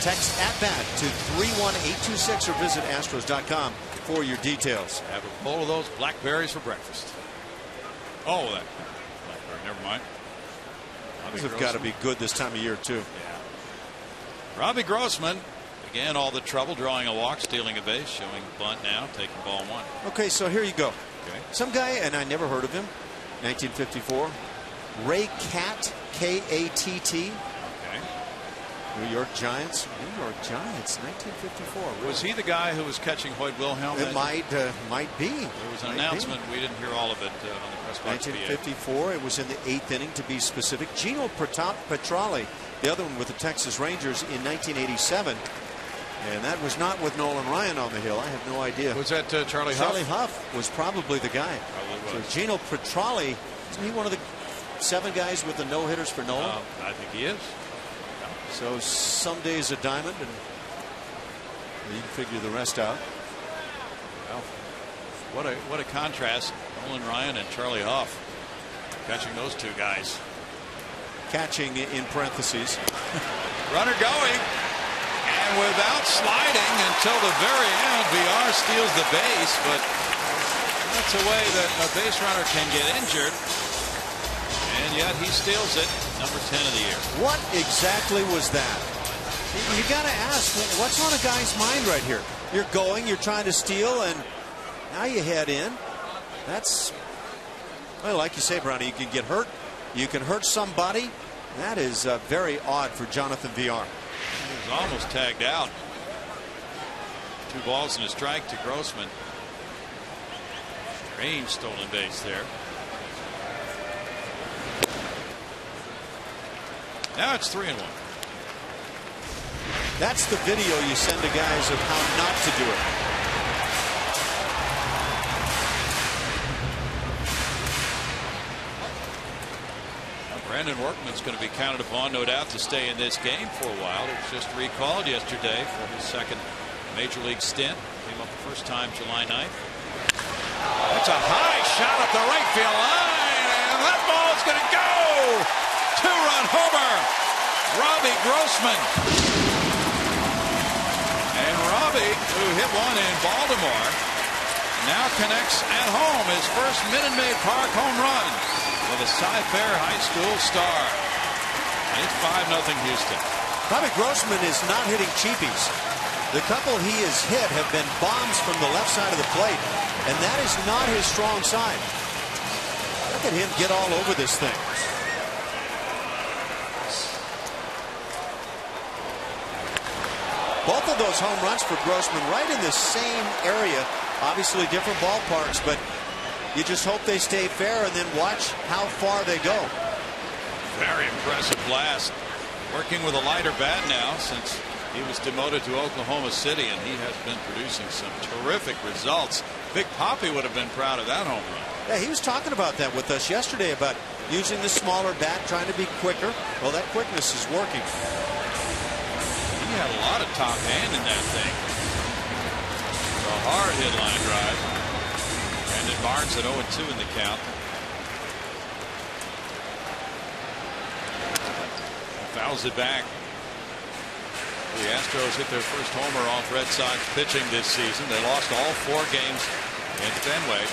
Text at bat to 31826 or visit Astros.com for your details. Have a bowl of those blackberries for breakfast. Oh, that blackberry. Never mind. These have got to be good this time of year, too. Yeah. Robbie Grossman, again, all the trouble, drawing a walk, stealing a base, showing bunt now, taking ball 1. Okay, so here you go. Okay. Some guy, and I never heard of him, 1954. Ray Katt, K-A-T-T. New York Giants. New York Giants, 1954. Was he the guy who was catching Hoyt Wilhelm? It might be. There was an announcement. We didn't hear all of it on the press box. 1954. It was in the 8th inning, to be specific. Gino Petrali, the other one with the Texas Rangers in 1987. And that was not with Nolan Ryan on the hill. I have no idea. Was that Charlie Huff? Charlie Huff was probably the guy. Probably was. So Gino Petrali, isn't he one of the 7 guys with the no-hitters for Nolan? I think he is. So some days a diamond, and you can figure the rest out. Well, what a contrast. Nolan Ryan and Charlie Huff catching those 2 guys. Catching in parentheses. Runner going, and without sliding until the very end, VR steals the base, but that's a way that a base runner can get injured, and yet he steals it. Number 10 of the year. What exactly was that? You got to ask, what's on a guy's mind right here? You're going, you're trying to steal, and now you head in. That's, well, like you say, Brownie, you can get hurt. You can hurt somebody. That is very odd for Jonathan VR. He was almost tagged out. 2 balls and a strike to Grossman. Strange stolen base there. Now it's 3-1. That's the video you send to guys of how not to do it. Brandon Workman's going to be counted upon, no doubt, to stay in this game for a while. He was just recalled yesterday for his second major league stint. Came up the first time July 9th. That's a high shot up the right field line, and that ball's going to go. Two-run homer. Robbie Grossman. And Robbie, who hit one in Baltimore, now connects at home his first Minute Maid Park home run with a Cy-Fair High School star. And it's 5-0 Houston. Robbie Grossman is not hitting cheapies. The couple he has hit have been bombs from the left side of the plate, and that is not his strong side. Look at him get all over this thing. Both of those home runs for Grossman right in the same area. Obviously different ballparks, but you just hope they stay fair and then watch how far they go. Very impressive blast. Working with a lighter bat now since he was demoted to Oklahoma City, and he has been producing some terrific results. Big Poppy would have been proud of that home run. Yeah, he was talking about that with us yesterday, about using the smaller bat, trying to be quicker. Well, that quickness is working. He had a lot of top hand in that thing. A hard hit line drive. Brandon Barnes at 0-2 in the count. Fouls it back. The Astros hit their first homer off Red Sox pitching this season. They lost all 4 games in Fenway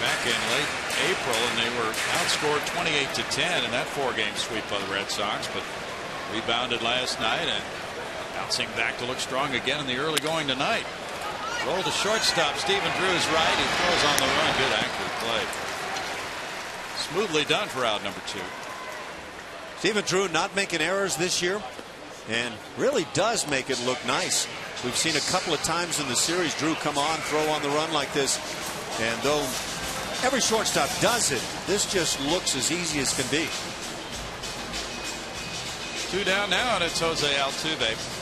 back in late April, and they were outscored 28-10 in that 4-game sweep by the Red Sox, but rebounded last night and bouncing back to look strong again in the early going tonight. Roll to shortstop. Stephen Drew is right. He throws on the run. Good accurate play. Smoothly done for out number 2. Stephen Drew not making errors this year, and really does make it look nice. We've seen a couple of times in the series Drew come on, throw on the run like this, and though every shortstop does it, this just looks as easy as can be. 2 down now, and it's Jose Altuve.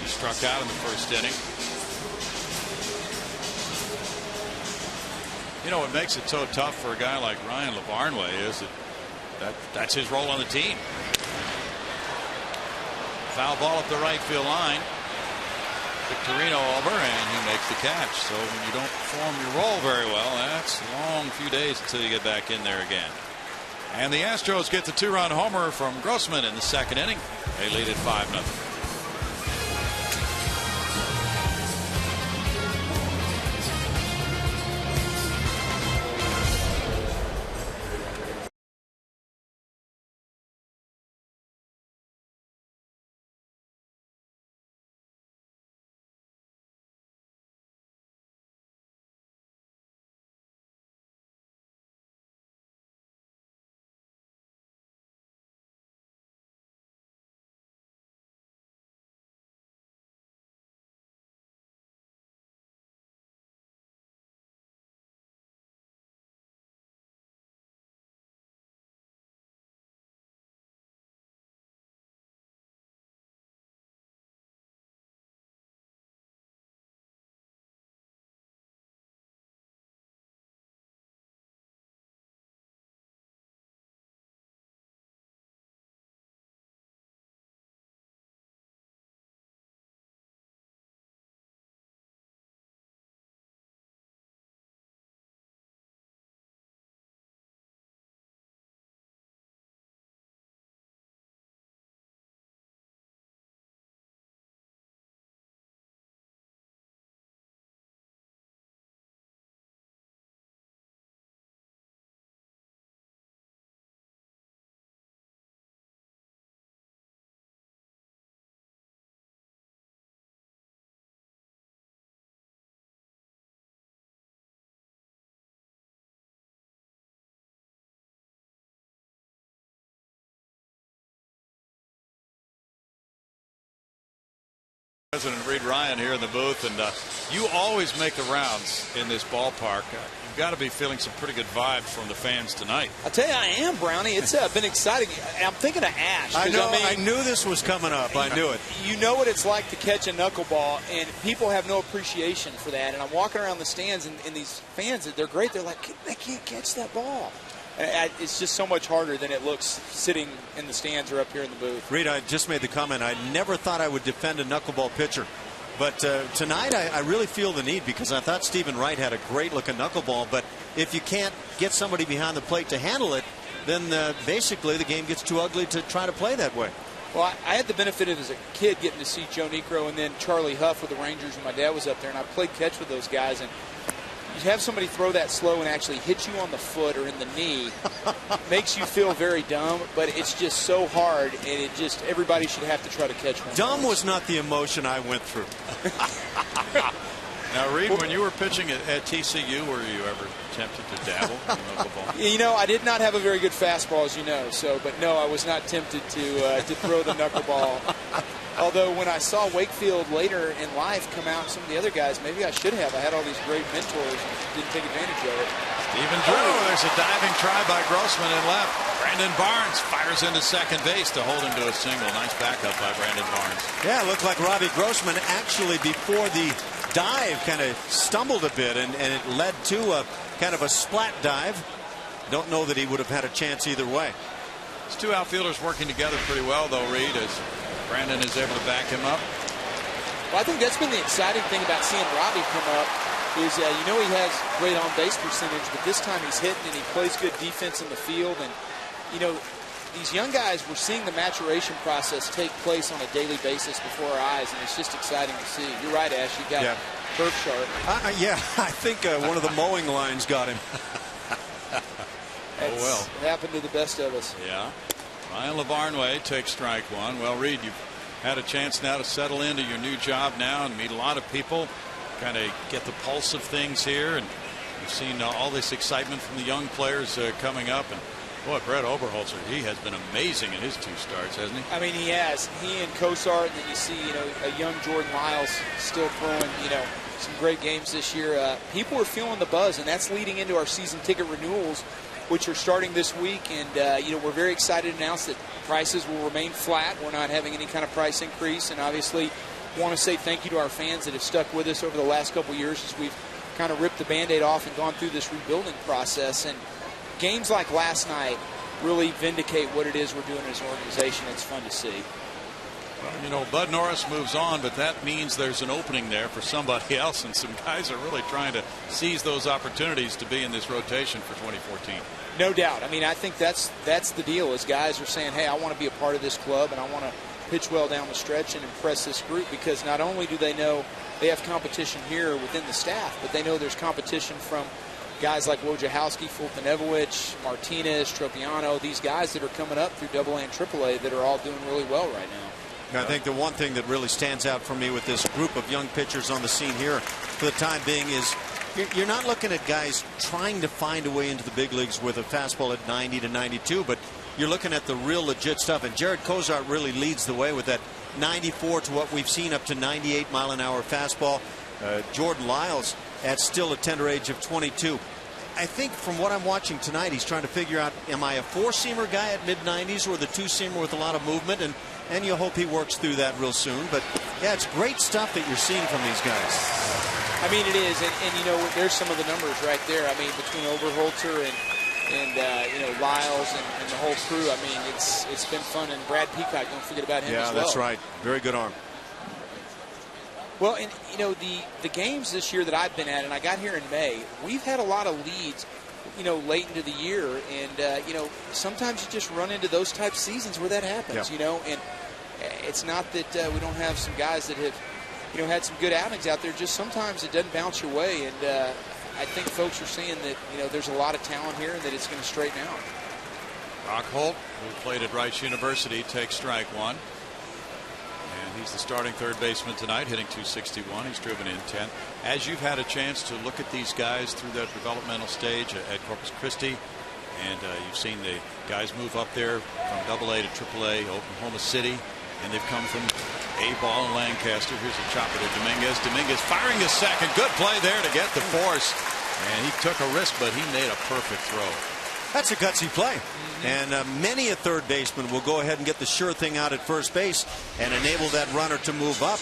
He struck out in the first inning. You know what makes it so tough for a guy like Ryan LaVarnway is that's his role on the team. Foul ball up the right field line. Victorino over, and he makes the catch. So when you don't perform your role very well, that's a long few days until you get back in there again. And the Astros get the 2-run homer from Grossman in the second inning. They lead at 5-0. President Reed Ryan here in the booth, and you always make the rounds in this ballpark. You've got to be feeling some pretty good vibes from the fans tonight. I tell you, I am, Brownie. It's been exciting. I'm thinking of Ash. I know. I mean, I knew this was coming up. I knew it. You know what it's like to catch a knuckleball, and people have no appreciation for that. And I'm walking around the stands, and these fans, they're great. They're like, they can't catch that ball. And it's just so much harder than it looks sitting in the stands or up here in the booth. Reed, I just made the comment. I never thought I would defend a knuckleball pitcher. But tonight I really feel the need, because I thought Stephen Wright had a great-looking knuckleball. But if you can't get somebody behind the plate to handle it, then basically the game gets too ugly to try to play that way. Well, I had the benefit of, as a kid, getting to see Joe Niekro and then Charlie Huff with the Rangers when my dad was up there, and I played catch with those guys. And you have somebody throw that slow and actually hit you on the foot or in the knee makes you feel very dumb, but it's just so hard, and it just, everybody should have to try to catch one. Dumb was not the emotion I went through. Now, Reed, when you were pitching at TCU, were you ever tempted to dabble in knuckleball? You know, I did not have a very good fastball, as you know. But no, I was not tempted to throw the knuckleball. Although when I saw Wakefield later in life come out, some of the other guys, maybe I should have. I had all these great mentors and didn't take advantage of it. Stephen Drew, there's a diving try by Grossman in left. Brandon Barnes fires into second base to hold him to a single. Nice backup by Brandon Barnes. Yeah, it looked like Robbie Grossman actually, before the dive, kind of stumbled a bit, and it led to a kind of a splat dive. Don't know that he would have had a chance either way. These two outfielders working together pretty well, though, Reed, as Brandon is able to back him up. Well, I think that's been the exciting thing about seeing Robbie come up is, you know, he has great on-base percentage, but this time he's hitting and he plays good defense in the field. And, you know, these young guys, we're seeing the maturation process take place on a daily basis before our eyes, and it's just exciting to see. You're right, Ash. You got curve sharp. Yeah, I think one of the mowing lines got him. Oh, well. It happened to the best of us. Yeah. Ryan LaVarnway takes strike one. Well, Reed, you've had a chance now to settle into your new job now and meet a lot of people, kind of get the pulse of things here, and you've seen all this excitement from the young players coming up. And boy, Brett Oberholzer, he has been amazing in his two starts, hasn't he? I mean, he has. He and Kosar, and then you see, you know, a young Jordan Lyles still throwing, you know, some great games this year. People are feeling the buzz, and that's leading into our season ticket renewals, which are starting this week. And, you know, we're very excited to announce that prices will remain flat. We're not having any kind of price increase. And obviously want to say thank you to our fans that have stuck with us over the last couple of years as we've kind of ripped the Band-Aid off and gone through this rebuilding process. And games like last night really vindicate what it is we're doing as an organization. It's fun to see. Well, you know, Bud Norris moves on, but that means there's an opening there for somebody else, and some guys are really trying to seize those opportunities to be in this rotation for 2014. No doubt. I mean, I think that's the deal, is guys are saying, hey, I want to be a part of this club, and I want to pitch well down the stretch and impress this group, because not only do they know they have competition here within the staff, but they know there's competition from guys like Wojciechowski, Fultonevich, Martinez, Tropiano, these guys that are coming up through AA and AAA that are all doing really well right now. I think the one thing that really stands out for me with this group of young pitchers on the scene here for the time being is you're not looking at guys trying to find a way into the big leagues with a fastball at 90 to 92, but you're looking at the real legit stuff. And Jared Kozart really leads the way with that 94 to what we've seen up to 98 mile-an-hour fastball. Jordan Lyles at still a tender age of 22. I think from what I'm watching tonight, he's trying to figure out, am I a four-seamer guy at mid-90s or the two-seamer with a lot of movement? And you hope he works through that real soon. But, yeah, it's great stuff that you're seeing from these guys. I mean, it is. And you know, there's some of the numbers right there. I mean, between Oberholzer and you know, Lyles and the whole crew, I mean, it's been fun. And Brad Peacock, don't forget about him as well. Yeah, that's right. Very good arm. Well, and, you know, the games this year that I've been at, and I got here in May, we've had a lot of leads, you know, late into the year. And, you know, sometimes you just run into those type seasons where that happens, you know. And it's not that we don't have some guys that have, you know, had some good outings out there. Just sometimes it doesn't bounce your way. And I think folks are seeing that, you know, there's a lot of talent here and that it's going to straighten out. Brock Holt, who played at Rice University, takes strike one. And he's the starting third baseman tonight, hitting .261. He's driven in 10. As you've had a chance to look at these guys through that developmental stage at Corpus Christi, and you've seen the guys move up there from AA to AAA, Oklahoma City, and they've come from A-ball and Lancaster. Here's a chopper to Dominguez. Dominguez firing to second. Good play there to get the force. And he took a risk, but he made a perfect throw. That's a gutsy play. And many a third baseman will go ahead and get the sure thing out at first base and enable that runner to move up.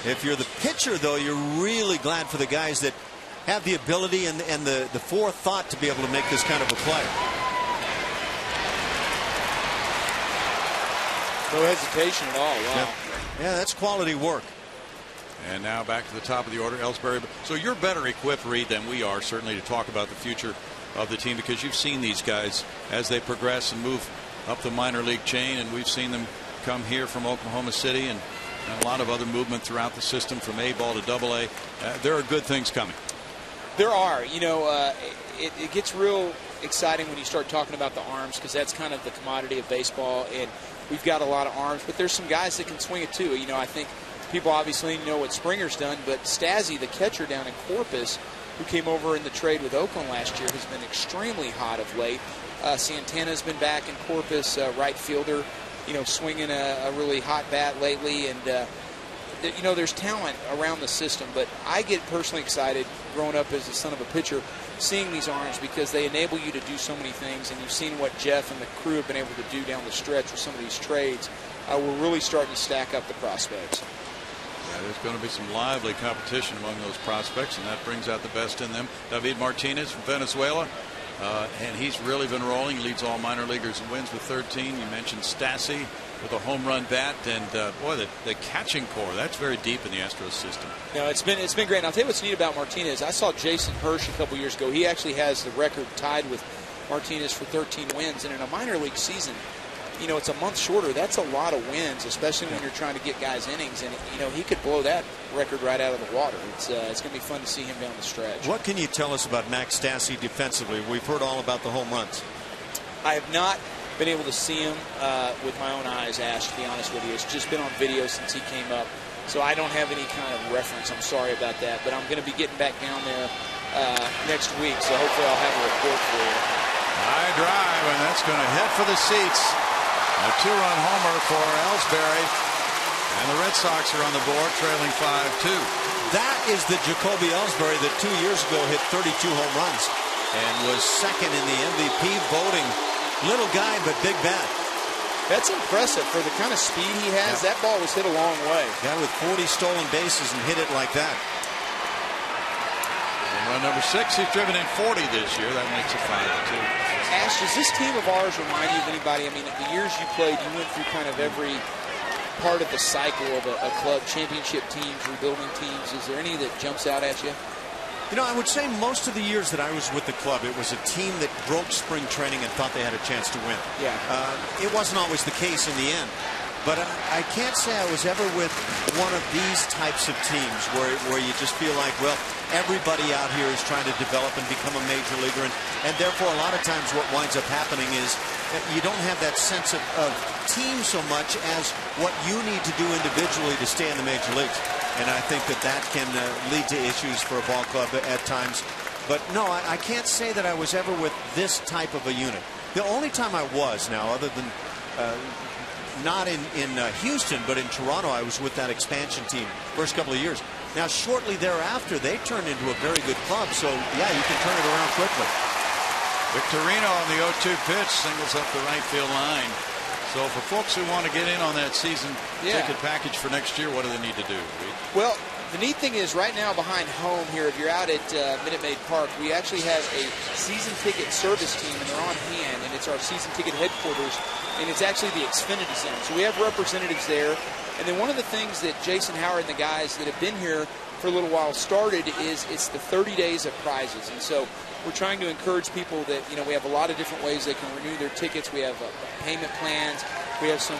If you're the pitcher, though, you're really glad for the guys that have the ability and the forethought to be able to make this kind of a play. No hesitation at all. Wow. Yeah, that's quality work. And now back to the top of the order, Ellsbury. So you're better equipped, Reed, than we are, certainly, to talk about the future of the team, because you've seen these guys as they progress and move up the minor league chain, and we've seen them come here from Oklahoma City and a lot of other movement throughout the system from A ball to Double A. There are good things coming. There are. You know, it gets real exciting when you start talking about the arms, because that's kind of the commodity of baseball, and we've got a lot of arms, but there's some guys that can swing it too. You know, I think people obviously know what Springer's done, but Stassi, the catcher down in Corpus, who came over in the trade with Oakland last year, has been extremely hot of late. Santana's been back in Corpus, right fielder, you know, swinging a really hot bat lately. And, you know, there's talent around the system. But I get personally excited growing up as the son of a pitcher, seeing these arms, because they enable you to do so many things. And you've seen what Jeff and the crew have been able to do down the stretch with some of these trades. We're really starting to stack up the prospects. Yeah, there's going to be some lively competition among those prospects, and that brings out the best in them. David Martinez from Venezuela, and he's really been rolling. Leads all minor leaguers in wins with 13. You mentioned Stassi with a home run bat, and boy, the catching core, that's very deep in the Astros system. No, it's been great. And I'll tell you what's neat about Martinez. I saw Jason Hirsch a couple years ago. He actually has the record tied with Martinez for 13 wins, and in a minor league season, you know, it's a month shorter. That's a lot of wins, especially when you're trying to get guys innings. And, you know, he could blow that record right out of the water. It's going to be fun to see him down the stretch. What can you tell us about Max Stassi defensively? We've heard all about the home runs. I have not been able to see him with my own eyes, Ash, to be honest with you. It's just been on video since he came up. So I don't have any kind of reference. I'm sorry about that. But I'm going to be getting back down there next week. So hopefully I'll have a report for you. High drive, and that's going to head for the seats. A two-run homer for Ellsbury, and the Red Sox are on the board, trailing 5-2. That is the Jacoby Ellsbury that 2 years ago hit 32 home runs and was second in the MVP voting. Little guy, but big bat. That's impressive for the kind of speed he has. Yeah. That ball was hit a long way. Guy with 40 stolen bases and hit it like that. And run number 6, he's driven in 40 this year. That makes it 5-2. Ash, does this team of ours remind you of anybody? I mean, the years you played, you went through kind of every part of the cycle of a club, championship teams, rebuilding teams. Is there any that jumps out at you? You know, I would say most of the years that I was with the club, it was a team that broke spring training and thought they had a chance to win. Yeah. It wasn't always the case in the end. But I can't say I was ever with one of these types of teams where you just feel like, well, everybody out here is trying to develop and become a major leaguer. And therefore, a lot of times what winds up happening is that you don't have that sense of team so much as what you need to do individually to stay in the major leagues. And I think that can lead to issues for a ball club at times. But no, I can't say that I was ever with this type of a unit. The only time I was now, other than not in Houston, but in Toronto, I was with that expansion team first couple of years. Now, shortly thereafter, they turned into a very good club. So, yeah, you can turn it around quickly. Victorino on the 0-2 pitch, singles up the right field line. So for folks who want to get in on that season ticket package for next year, what do they need to do? Well, the neat thing is right now behind home here, if you're out at Minute Maid Park, we actually have a season ticket service team, and they're on hand, and it's our season ticket headquarters, and it's actually the Xfinity Center. So we have representatives there. And then one of the things that Jason Howard and the guys that have been here for a little while started is it's the 30 days of prizes. And so we're trying to encourage people that, you know, we have a lot of different ways they can renew their tickets. We have payment plans. We have some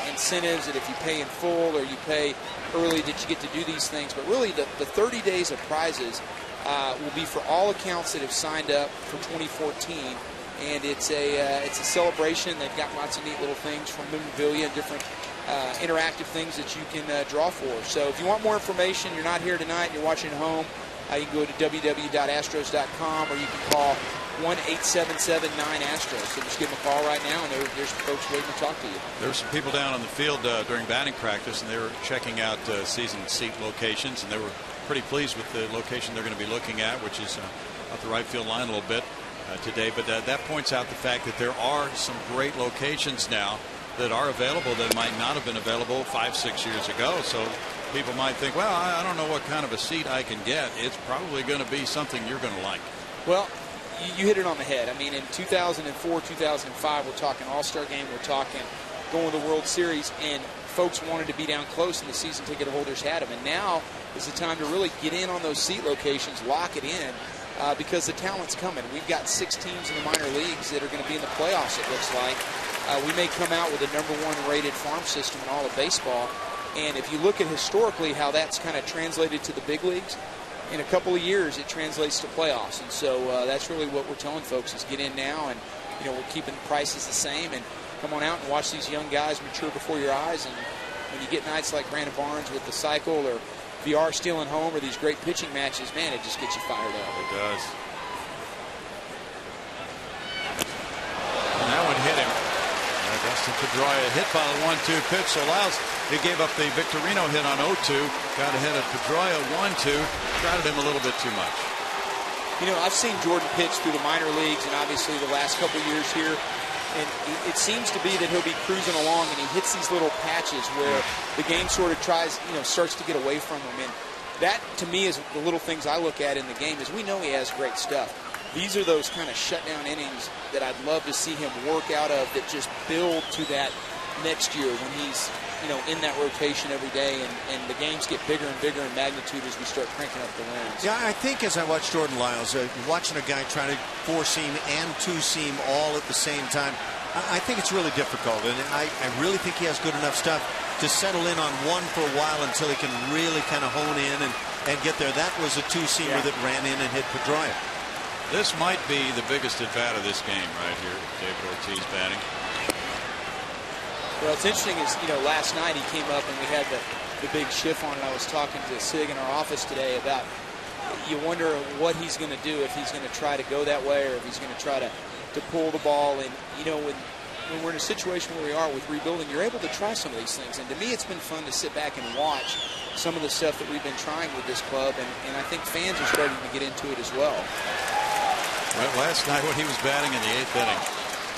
incentives that if you pay in full or you pay early that you get to do these things. But really the 30 days of prizes will be for all accounts that have signed up for 2014. And it's a celebration. They've got lots of neat little things from memorabilia and different interactive things that you can draw for. So if you want more information, you're not here tonight, you're watching at home, you can go to www.astros.com or you can call 1-877-9-ASTROS. So just give them a call right now, and there's folks waiting to talk to you. There were some people down on the field during batting practice, and they were checking out season seat locations, and they were pretty pleased with the location they're going to be looking at, which is off the right field line a little bit today. But that points out the fact that there are some great locations now that are available that might not have been available 5-6 years ago. So people might think, well, I don't know what kind of a seat I can get. It's probably going to be something you're going to like. Well, you hit it on the head. I mean, in 2004, 2005, we're talking All-Star game, we're talking going to the World Series, and folks wanted to be down close, and the season ticket holders had them. And now is the time to really get in on those seat locations, lock it in, because the talent's coming. We've got 6 teams in the minor leagues that are going to be in the playoffs, it looks like. We may come out with the #1 rated farm system in all of baseball. And if you look at historically how that's kind of translated to the big leagues, in a couple of years it translates to playoffs. And so that's really what we're telling folks is get in now, and we're keeping prices the same, and come on out and watch these young guys mature before your eyes. And when you get nights like Brandon Barnes with the cycle, or VR stealing home, or these great pitching matches, man, it just gets you fired up. It does. And that one hit him. Dustin Pedroia hit by the 1-2 pitch. So Lyles, he gave up the Victorino hit on 0-2. Got ahead of Pedroia 1-2. Crowded him a little bit too much. I've seen Jordan pitch through the minor leagues and obviously the last couple years here. And it seems to be that he'll be cruising along and he hits these little patches where the game sort of starts to get away from him. And that, to me, is the little things I look at in the game is we know he has great stuff. These are those kind of shutdown innings that I'd love to see him work out of that just build to that next year when he's, in that rotation every day, and the games get bigger and bigger in magnitude as we start cranking up the wins. Yeah, I think as I watch Jordan Lyles, watching a guy try to 4-seam and 2-seam all at the same time, I think it's really difficult. And I really think he has good enough stuff to settle in on one for a while until he can really kind of hone in and get there. That was a 2-seamer that ran in and hit Pedroia. This might be the biggest at bat of this game right here. David Ortiz batting. Well, it's interesting is, last night he came up and we had the big shift on, and I was talking to Sig in our office today about, you wonder what he's going to do, if he's going to try to go that way or if he's going to try to pull the ball. And, when we're in a situation where we are with rebuilding, you're able to try some of these things. And to me, it's been fun to sit back and watch some of the stuff that we've been trying with this club, and I think fans are starting to get into it as well. Well, last night when he was batting in the 8th inning,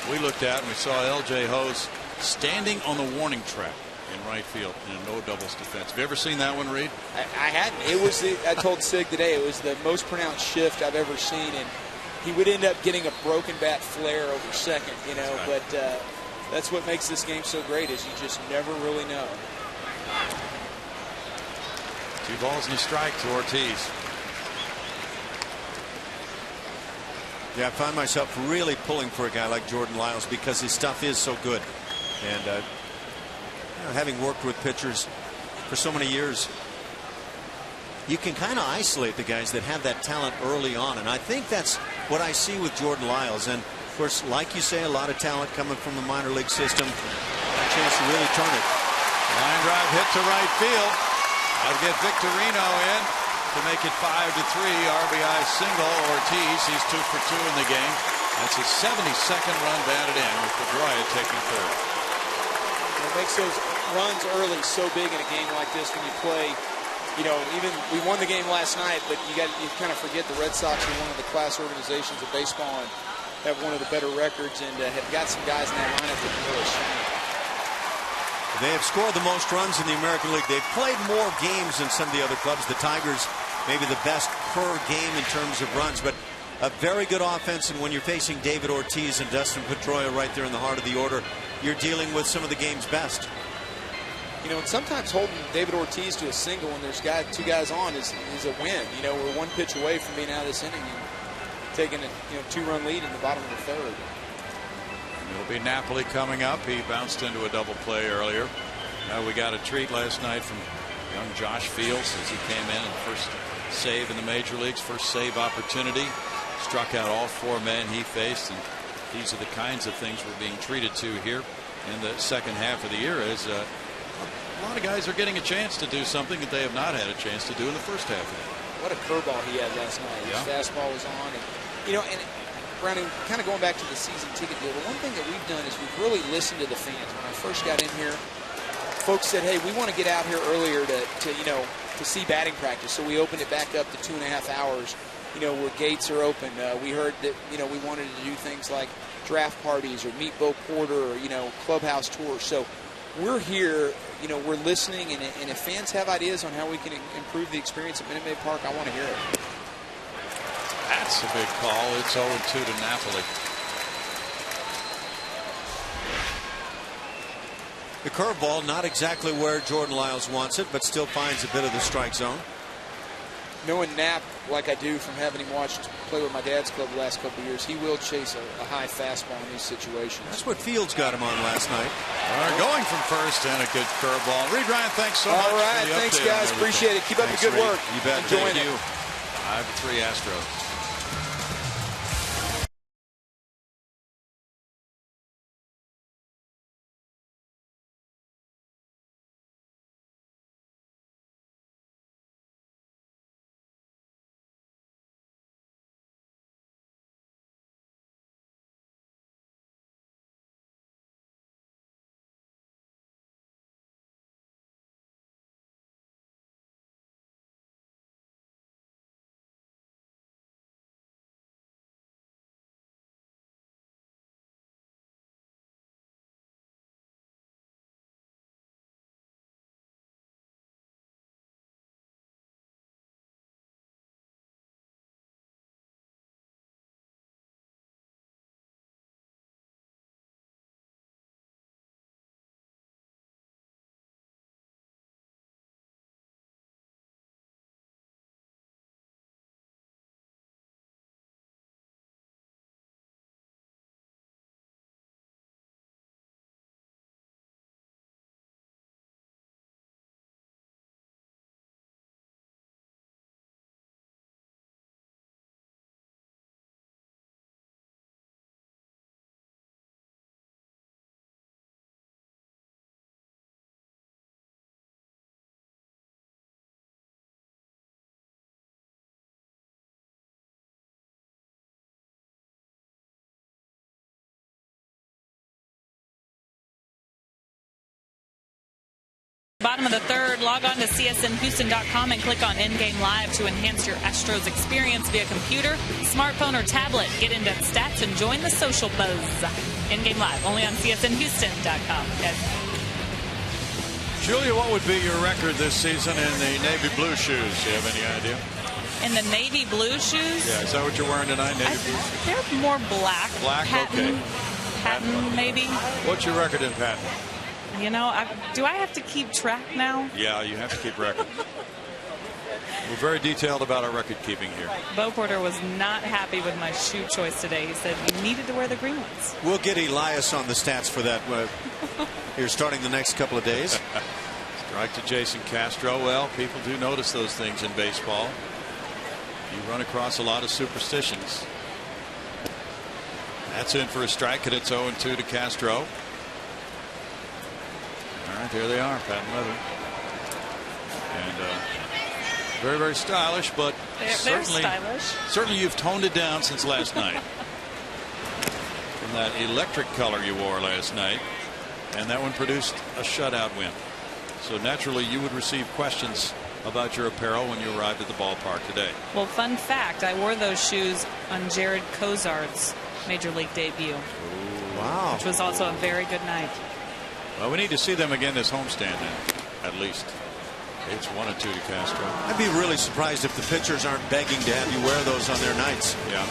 we looked out and we saw L.J. Hose standing on the warning track in right field in a no doubles defense. Have you ever seen that one, Reed? I hadn't. It was I told Sig today, it was the most pronounced shift I've ever seen, and he would end up getting a broken bat flare over second, Right. But that's what makes this game so great is you just never really know. 2 balls and a strike to Ortiz. Yeah, I find myself really pulling for a guy like Jordan Lyles because his stuff is so good. And having worked with pitchers for so many years, you can kind of isolate the guys that have that talent early on. And I think that's what I see with Jordan Lyles. And, of course, like you say, a lot of talent coming from the minor league system. A chance to really turn it. Line drive hit to right field. I'll get Victorino in to make it 5-3. RBI single. Ortiz, he's 2 for 2 in the game. That's his 72nd run batted in, with Pedroia taking 3rd. It makes those runs early so big in a game like this when you play. Even we won the game last night, but you kind of forget the Red Sox are one of the class organizations of baseball and have one of the better records, and have got some guys in that lineup that can really shine. They have scored the most runs in the American League. They've played more games than some of the other clubs. The Tigers, maybe the best per game in terms of runs, but a very good offense. And when you're facing David Ortiz and Dustin Pedroia right there in the heart of the order, you're dealing with some of the game's best. And sometimes holding David Ortiz to a single when there's 2 guys on is a win. We're 1 pitch away from being out of this inning and taking a 2-run lead in the bottom of the 3rd. It'll be Napoli coming up. He bounced into a double play earlier. We got a treat last night from young Josh Fields as he came in and first save in the major leagues, first save opportunity. Struck out all 4 men he faced, and these are the kinds of things we're being treated to here in the second half of the year, as a lot of guys are getting a chance to do something that they have not had a chance to do in the first half of the year. What a curveball he had last night. His fastball was on, and Brandon, kind of going back to the season ticket deal, the one thing that we've done is we've really listened to the fans. When I first got in here, folks said, hey, we want to get out here earlier to see batting practice. So we opened it back up to 2.5 hours, where gates are open. We heard that, we wanted to do things like draft parties or meet Bo Porter or, clubhouse tours. So we're here, we're listening, and if fans have ideas on how we can improve the experience at Minute Maid Park, I want to hear it. That's a big call. It's 0-2 to Napoli. The curveball, not exactly where Jordan Lyles wants it, but still finds a bit of the strike zone. Knowing Knapp like I do from having him watched play with my dad's club the last couple of years, he will chase a high fastball in these situations. That's what Fields got him on last night. Going from first and a good curveball. Reed Ryan, thanks so much. All right, thanks guys, appreciate it. Keep up the good work. You bet. Enjoying it. 5-3 Astros. Bottom of the third, log on to csnhouston.com and click on In-Game Live to enhance your Astros experience via computer, smartphone, or tablet. Get in-depth stats and join the social buzz. In-Game Live, only on csnhouston.com. Yes. Julia, what would be your record this season in the navy blue shoes? Do you have any idea? In the navy blue shoes? Yeah, is that what you're wearing tonight, navy blue? They're more black. Black, patent, okay. Patent, maybe. What's your record in patent? Do I have to keep track now? Yeah, you have to keep records. We're very detailed about our record keeping here. Bo Porter was not happy with my shoe choice today. He said you needed to wear the green ones. We'll get Elias on the stats for that here starting the next couple of days. Strike to Jason Castro. Well, people do notice those things in baseball. You run across a lot of superstitions. That's in for a strike, and it's 0-2 to Castro. All right, there they are, patent leather. And very, very stylish, but they're stylish. Certainly you've toned it down since last night. From that electric color you wore last night. And that one produced a shutout win. So naturally you would receive questions about your apparel when you arrived at the ballpark today. Well, fun fact, I wore those shoes on Jared Kozart's Major League debut. Ooh. Wow. Which was also a very good night. Well, we need to see them again this homestand then, at least. It's 1-2 to Castro. I'd be really surprised if the pitchers aren't begging to have you wear those on their nights. Yeah.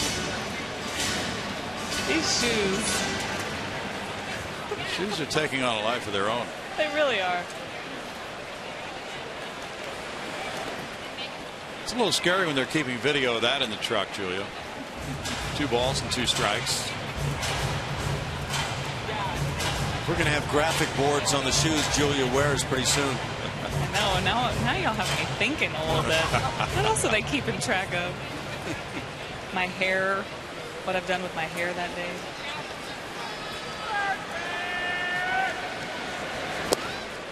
These shoes are taking on a life of their own. They really are. It's a little scary when they're keeping video of that in the truck, Julia. 2 balls and 2 strikes. We're going to have graphic boards on the shoes Julia wears pretty soon. I know. Now y'all have me thinking a little bit. What else are they keeping track of? My hair. What I've done with my hair that day.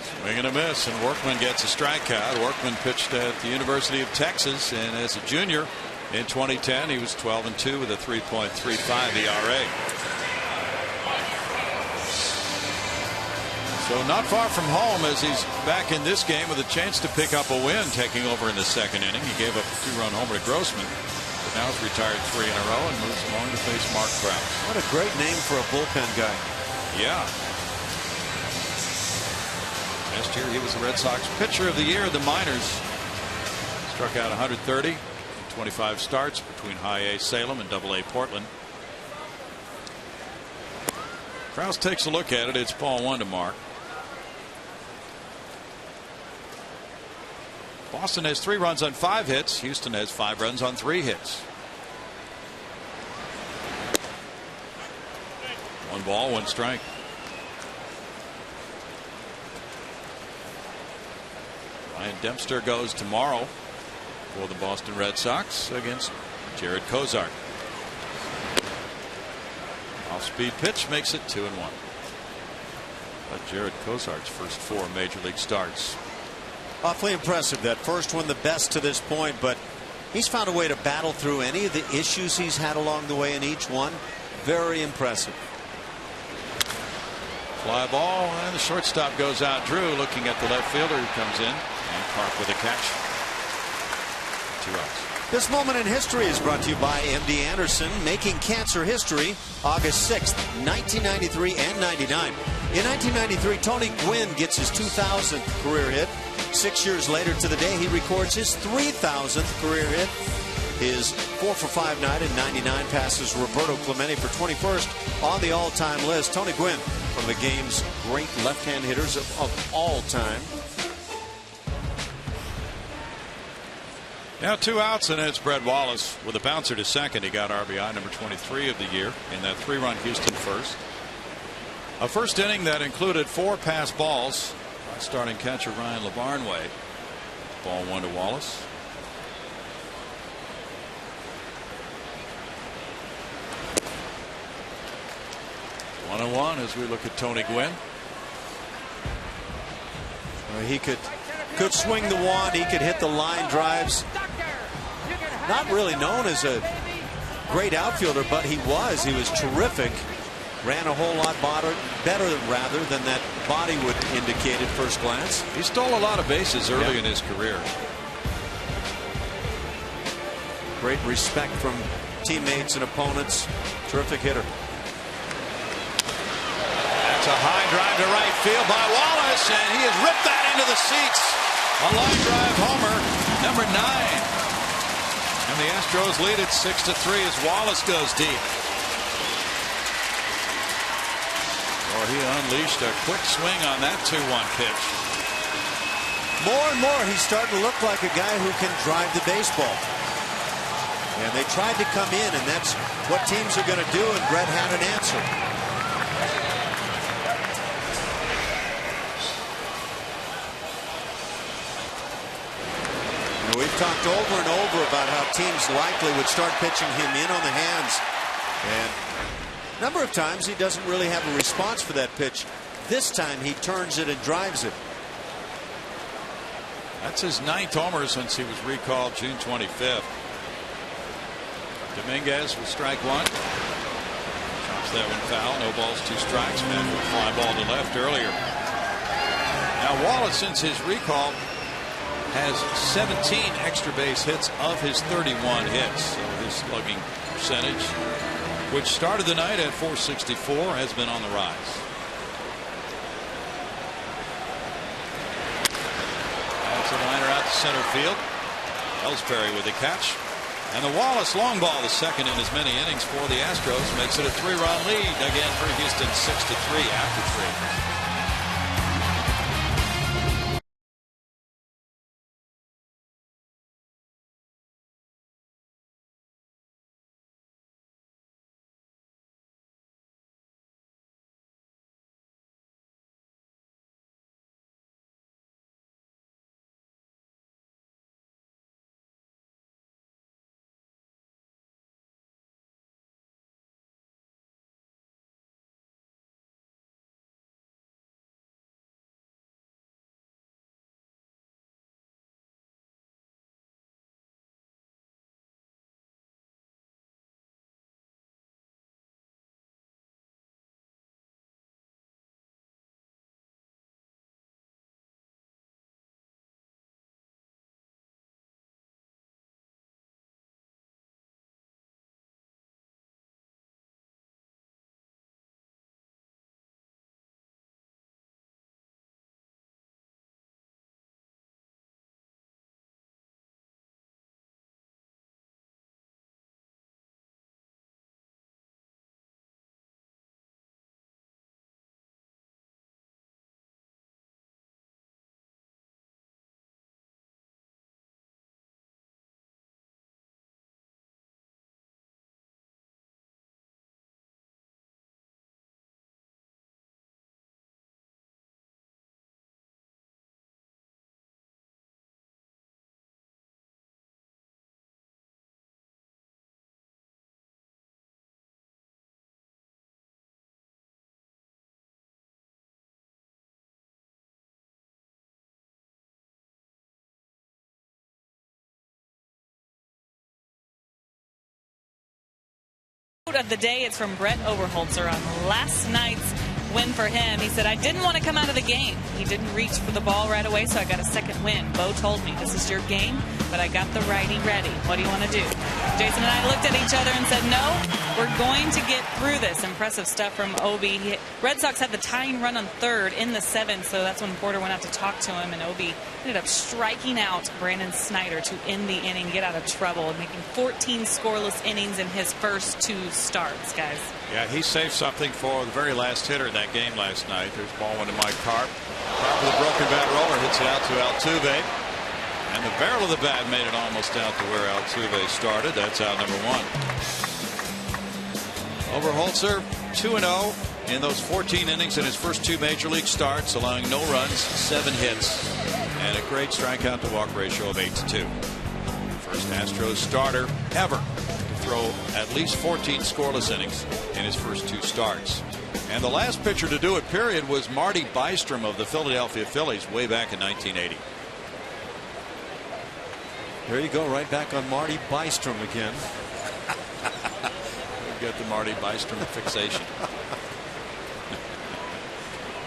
Swing and a miss, and Workman gets a strikeout. Workman pitched at the University of Texas, and as a junior in 2010, he was 12-2 with a 3.35 ERA. So not far from home as he's back in this game with a chance to pick up a win, taking over in the second inning. He gave up a 2-run homer to Grossman. but now he's retired 3 in a row and moves along to face Mark Krause. What a great name for a bullpen guy. Yeah. Last year he was the Red Sox pitcher of the year in the minors. Struck out 130 in 25 starts between High A Salem and Double A Portland. Krause takes a look at it. It's ball 1 to Mark. Boston has 3 runs on 5 hits. Houston has 5 runs on 3 hits. 1 ball, 1 strike. Ryan Dempster goes tomorrow for the Boston Red Sox against Jared Kozart. Off-speed pitch makes it 2-1. But Jared Kozart's first 4 major league starts. Awfully impressive. That first one the best to this point, but he's found a way to battle through any of the issues he's had along the way in each one. Very impressive. Fly ball, and the shortstop goes out. Drew looking at the left fielder who comes in, and Clark with a catch. 2 outs. This moment in history is brought to you by MD Anderson, making cancer history. August 6th, 1993 and 99. In 1993, Tony Gwynn gets his 2,000th career hit. 6 years later to the day, he records his 3,000th career hit. His 4-for-5 night in 99 passes Roberto Clemente for 21st on the all-time list. Tony Gwynn, one of the game's great left-hand hitters of all time. Now 2 outs, and it's Brett Wallace with a bouncer to second. He got RBI number 23 of the year in that 3-run Houston first. A first inning that included 4 pass balls by starting catcher Ryan LaBarnway. Ball 1 to Wallace. One and 1 as we look at Tony Gwynn. He could swing the wand. He could hit the line drives. Not really known as a great outfielder, but he was. He was terrific. Ran a whole lot better than that body would indicate at first glance. He stole a lot of bases early in his career. Great respect from teammates and opponents. Terrific hitter. That's a high drive to right field by Wallace, and he has ripped that into the seats. A line drive homer, number 9. And the Astros lead it 6-3 as Wallace goes deep. Or he unleashed a quick swing on that 2-1 pitch. More and more, he's starting to look like a guy who can drive the baseball. And they tried to come in, and that's what teams are going to do, and Brett had an answer. And we've talked over and over about how teams likely would start pitching him in on the hands. And a number of times he doesn't really have a response for that pitch. This time he turns it and drives it. That's his 9th homer since he was recalled June 25th. Dominguez with strike 1. Chops that one foul. No balls, 2 strikes. Man with a fly ball to left earlier. Now Wallace, since his recall, has 17 extra base hits of his 31 hits. So his slugging percentage, which started the night at .464, has been on the rise. That's a liner out to center field. Ellsbury with a catch. And the Wallace long ball, the second in as many innings for the Astros, makes it a 3-run lead again for Houston, 6-3 after 3. quote of the day. It's from Brett Overholtzer on last night's win for him. He said, "I didn't want to come out of the game. He didn't reach for the ball right away, so I got a second win. Bo told me, this is your game, but I got the righty ready. What do you want to do?" Jason and I looked at each other and said, no, we're going to get through this. Impressive stuff from Obi. Red Sox had the tying run on third in the seventh, so that's when Porter went out to talk to him, and Obi ended up striking out Brandon Snyder to end the inning, get out of trouble, and making 14 scoreless innings in his first 2 starts, guys. Yeah, he saved something for the very last hitter in that game last night. There's ball one to Mike Carp. Carp with a broken bat roller hits it out to Altuve. And the barrel of the bat made it almost out to where Altuve started. That's out number 1. Overholtzer 2-0 in those 14 innings in his first 2 major league starts, allowing no runs, 7 hits, and a great strikeout to walk ratio of 8-2. First Astros starter ever to throw at least 14 scoreless innings in his first 2 starts. And the last pitcher to do it, period, was Marty Bystrom of the Philadelphia Phillies way back in 1980. There you go, right back on Marty Bystrom again. We've got the Marty Bystrom fixation.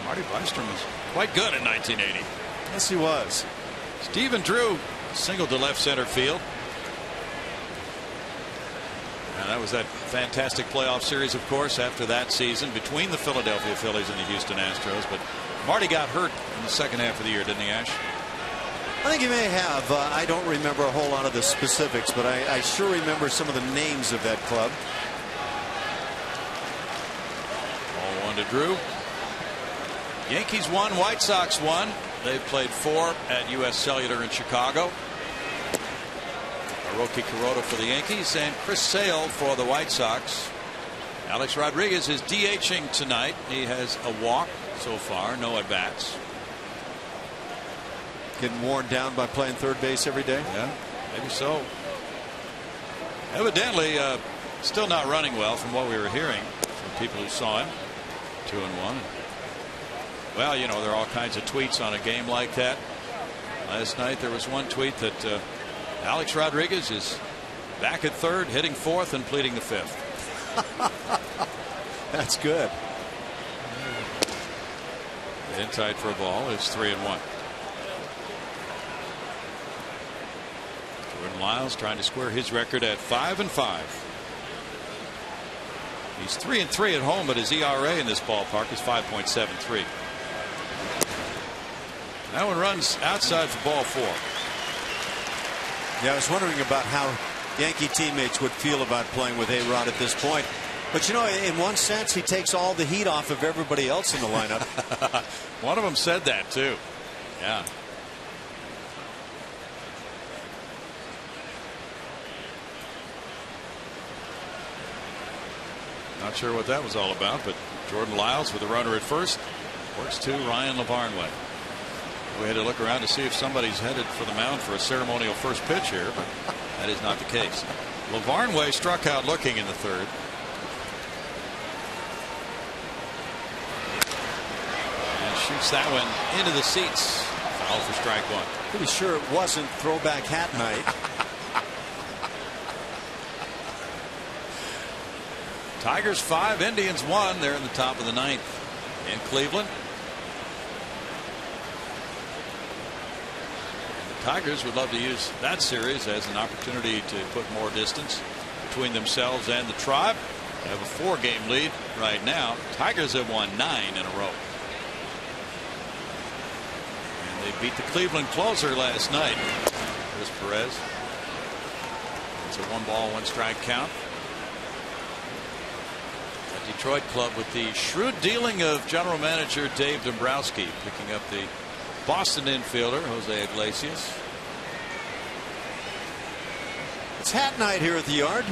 Marty Bystrom was quite good in 1980. Yes, he was. Stephen Drew singled to left center field. And that was that fantastic playoff series, of course, after that season between the Philadelphia Phillies and the Houston Astros. But Marty got hurt in the second half of the year, didn't he, Ash? I think he may have. I don't remember a whole lot of the specifics, but I sure remember some of the names of that club. Ball 1 to Drew. Yankees won, White Sox won. They've played 4 at U.S. Cellular in Chicago. Hiroki Kuroda for the Yankees and Chris Sale for the White Sox. Alex Rodriguez is DHing tonight. He has a walk so far, no at bats. Getting worn down by playing third base every day? Yeah, maybe so. Evidently, still not running well from what we were hearing from people who saw him. 2-1. Well, you know, there are all kinds of tweets on a game like that. Last night there was one tweet that Alex Rodriguez is back at third, hitting fourth, and pleading the fifth. That's good. In tight for a ball. It's 3-1. Jordan Lyles trying to square his record at 5-5. He's 3-3 at home, but his ERA in this ballpark is 5.73. That one runs outside for ball 4. Yeah, I was wondering about how Yankee teammates would feel about playing with A-Rod at this point. But, you know, in one sense, he takes all the heat off of everybody else in the lineup. One of them said that, too. Yeah. Not sure what that was all about, but Jordan Lyles with a runner at first works to Ryan LaVarnway. We had to look around to see if somebody's headed for the mound for a ceremonial first pitch here, but that is not the case. LaVarnway struck out looking in the third. And shoots that one into the seats. Foul for strike 1. Pretty sure it wasn't throwback hat night. Tigers 5, Indians 1. They're in the top of the 9th in Cleveland. Tigers would love to use that series as an opportunity to put more distance between themselves and the Tribe. They have a 4-game lead right now. Tigers have won 9 in a row. And they beat the Cleveland closer last night. Chris Perez. It's a 1-ball, 1-strike count. The Detroit club with the shrewd dealing of general manager Dave Dombrowski, picking up the Boston infielder Jose Iglesias. It's hat night here at the yard.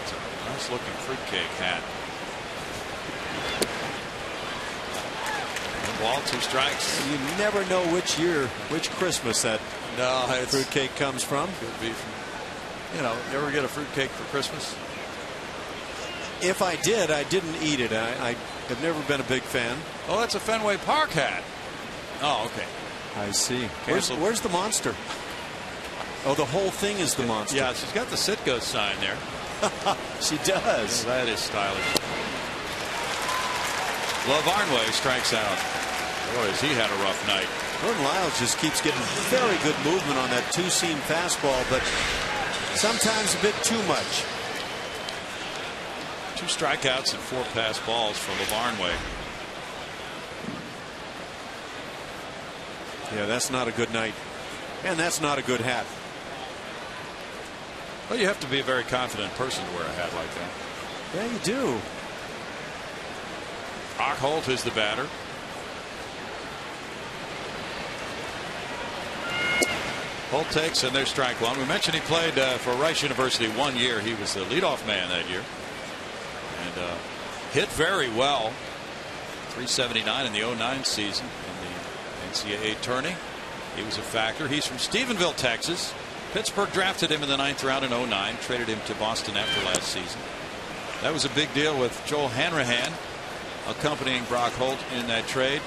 It's a nice looking fruitcake hat. 1 ball, 2 strikes. You never know which Christmas that fruitcake comes from. Could be from, you know, you ever get a fruitcake for Christmas? If I did, I didn't eat it. I have never been a big fan. Oh, that's a Fenway Park hat. Oh, okay. I see. Where's the monster? Oh, the whole thing is the monster. Yeah, she's got the Sitco sign there. She does. That is stylish. Lavarnway strikes out. Boy, has he had a rough night. Jordan Lyles just keeps getting very good movement on that two-seam fastball, but sometimes a bit too much. 2 strikeouts and 4 passed balls for Lavarnway. Yeah, that's not a good night. And that's not a good hat. Well, you have to be a very confident person to wear a hat like that. Yeah, you do. Holt is the batter. Holt takes, and there's strike one. We mentioned he played for Rice University 1 year. He was the leadoff man that year. And hit very well. 379 in the 09 season in the NCAA tourney. He was a factor. He's from Stephenville, Texas. Pittsburgh drafted him in the 9th round in 09. Traded him to Boston after last season. That was a big deal with Joel Hanrahan accompanying Brock Holt in that trade.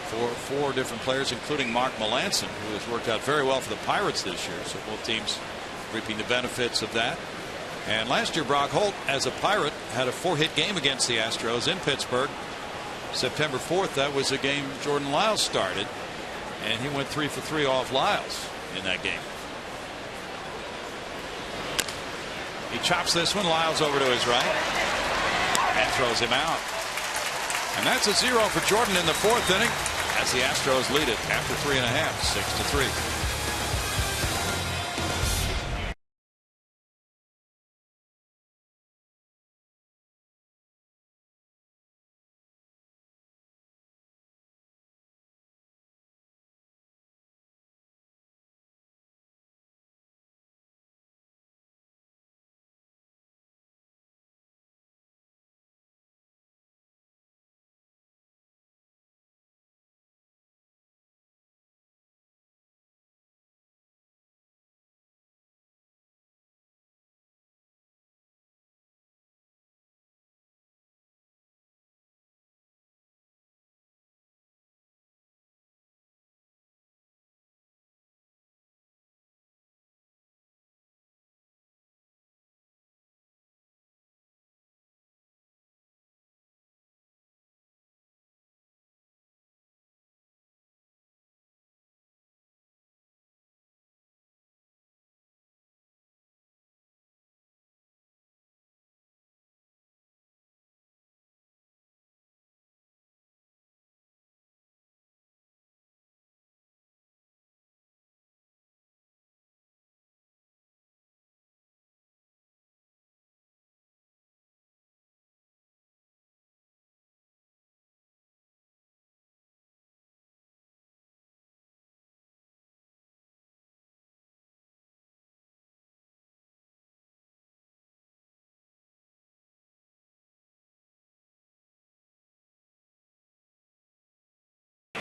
For 4 different players, including Mark Melanson, who has worked out very well for the Pirates this year. So both teams reaping the benefits of that. And last year, Brock Holt, as a Pirate, had a 4-hit game against the Astros in Pittsburgh. September 4th, that was a game Jordan Lyles started. And he went 3 for 3 off Lyles in that game. He chops this one. Lyles over to his right and throws him out. And that's a 0 for Jordan in the 4th inning as the Astros lead it after 3.5, 6-3.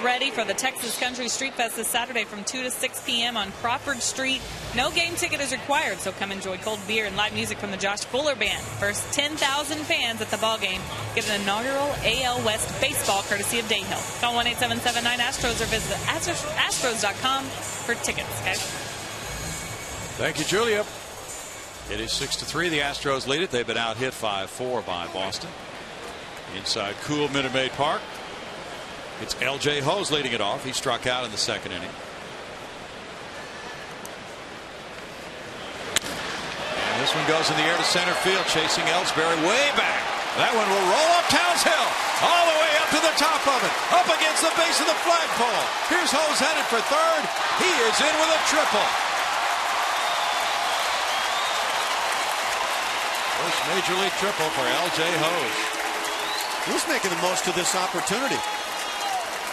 Ready for the Texas Country Street Fest this Saturday from 2 to 6 p.m. on Crawford Street. No game ticket is required, so come enjoy cold beer and live music from the Josh Fuller Band. First 10,000 fans at the ball game get an inaugural AL West baseball courtesy of Dayhill. Call 1-877-9-ASTROS or visit astros.com for tickets. Okay? Thank you, Julia. It is 6-3. The Astros lead it. They've been out hit 5-4 by Boston. Inside cool Minute Maid Park. It's L.J. Hose leading it off. He struck out in the 2nd inning. And this one goes in the air to center field, chasing Ellsbury way back. That one will roll up Townshill, all the way up to the top of it, up against the base of the flagpole. Here's Hose headed for 3rd. He is in with a triple. First major league triple for L.J. Hose. He's making the most of this opportunity.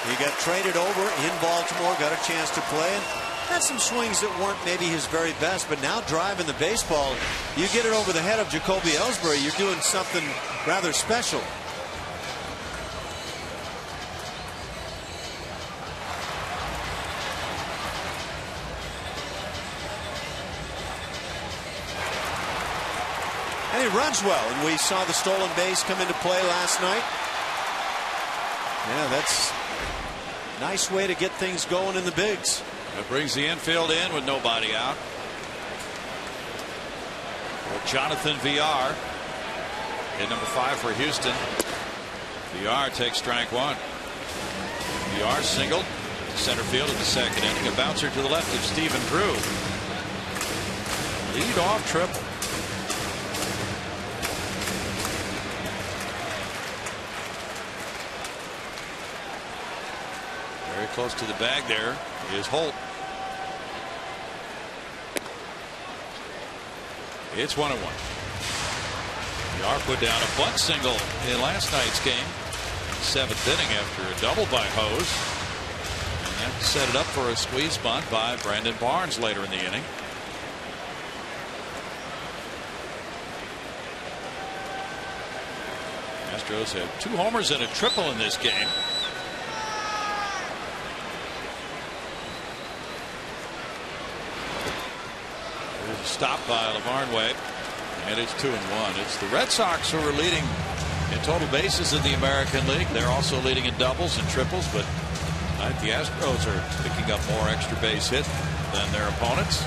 He got traded over in Baltimore, got a chance to play, and had some swings that weren't maybe his very best, but now driving the baseball, you get it over the head of Jacoby Ellsbury, you're doing something rather special. And he runs well, and we saw the stolen base come into play last night. Yeah, that's a nice way to get things going in the bigs. That brings the infield in with nobody out. For Jonathan VR. Hit number 5 for Houston. VR takes strike 1. VR singled to center field in the second inning. A bouncer to the left of Stephen Drew. Lead off triple. Very close to the bag there is Holt. It's 1-1. VR put down a bunt single in last night's game. 7th inning after a double by Hose. And that set it up for a squeeze bunt by Brandon Barnes later in the inning. Astros have 2 homers and a triple in this game. There's a stop by LaVarn Wade. And it's 2-1. It's the Red Sox who are leading in total bases in the American League. They're also leading in doubles and triples, but the Astros are picking up more extra base hit than their opponents.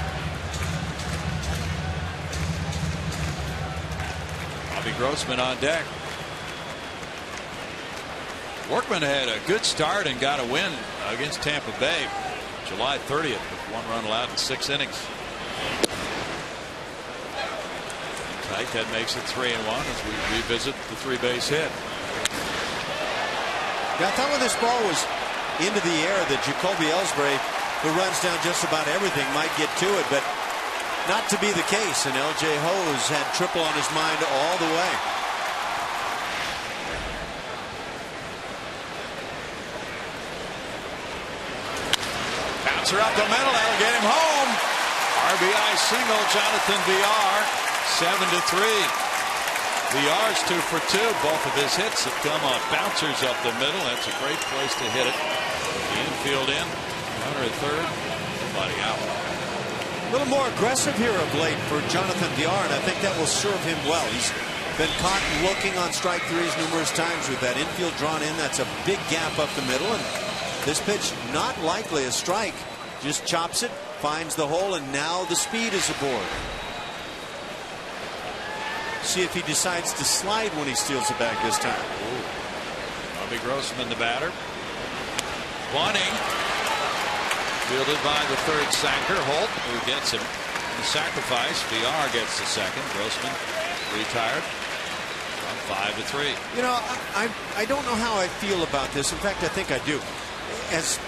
Robbie Grossman on deck. Workman had a good start and got a win against Tampa Bay July 30th with 1 run allowed in 6 innings. That makes it 3-1 as we revisit the 3-base hit. Yeah, I thought when this ball was into the air that Jacoby Ellsbury, who runs down just about everything, might get to it, but not to be the case. And L.J. Hose had triple on his mind all the way. Bouncer up the middle, that'll get him home. RBI single, Jonathan VR. 7-3. VR's 2 for 2. Both of his hits have come on bouncers up the middle. That's a great place to hit it. The infield in. Runner at third. Nobody out. A little more aggressive here of late for Jonathan VR, and I think that will serve him well. He's been caught looking on strike threes numerous times with that infield drawn in. That's a big gap up the middle, and this pitch not likely a strike. Just chops it, finds the hole, and now the speed is aboard. See if he decides to slide when he steals it back this time. Robbie Grossman, the batter. Bunting. Fielded by the third Sacker. Holt, who gets him. The sacrifice. VR gets the second. Grossman retired. 5-3. You know, I don't know how I feel about this. In fact, I think I do. As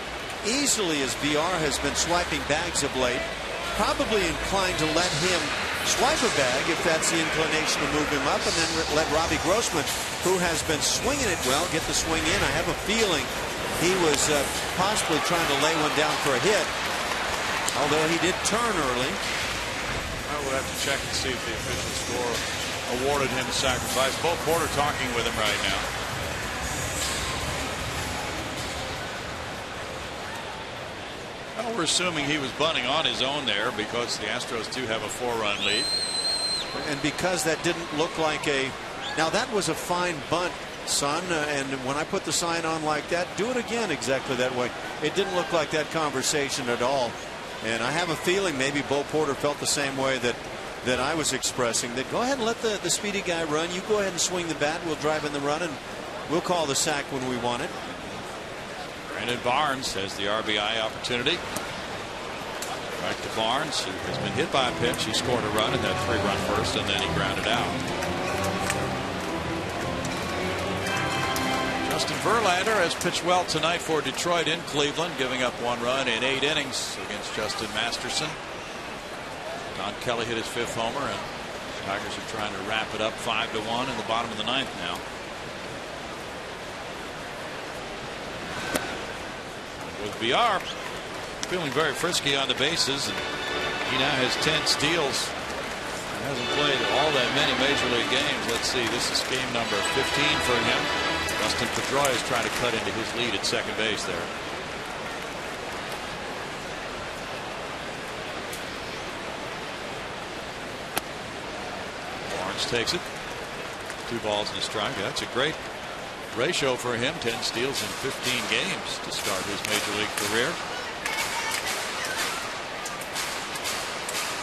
easily as VR has been swiping bags of late, probably inclined to let him swipe a bag if that's the inclination to move him up, and then let Robbie Grossman, who has been swinging it well, get the swing in. I have a feeling he was possibly trying to lay one down for a hit, although he did turn early. I would have to check and see if the official score awarded him a sacrifice. Bo Porter talking with him right now. Well, we're assuming he was bunting on his own there because the Astros do have a 4-run lead. And because that didn't look like a... Now, that was a fine bunt, son, and when I put the sign on like that, do it again exactly that way. It didn't look like that conversation at all. And I have a feeling maybe Bo Porter felt the same way that I was expressing, that go ahead and let the speedy guy run. You go ahead and swing the bat. We'll drive in the run, and we'll call the sack when we want it. Brandon Barnes has the RBI opportunity. Right to Barnes, who has been hit by a pitch. He scored a run in that 3-run first, and then he grounded out. Justin Verlander has pitched well tonight for Detroit in Cleveland, giving up 1 run in 8 innings against Justin Masterson. Don Kelly hit his 5th homer, and the Tigers are trying to wrap it up 5-1 in the bottom of the 9th now. With VR feeling very frisky on the bases, and he now has 10 steals. He hasn't played all that many major league games. Let's see, this is game number 15 for him. Dustin Pedroia is trying to cut into his lead at second base there. Barnes takes it. 2 balls and a strike. That's a great ratio for him. 10 steals in 15 games to start his major league career.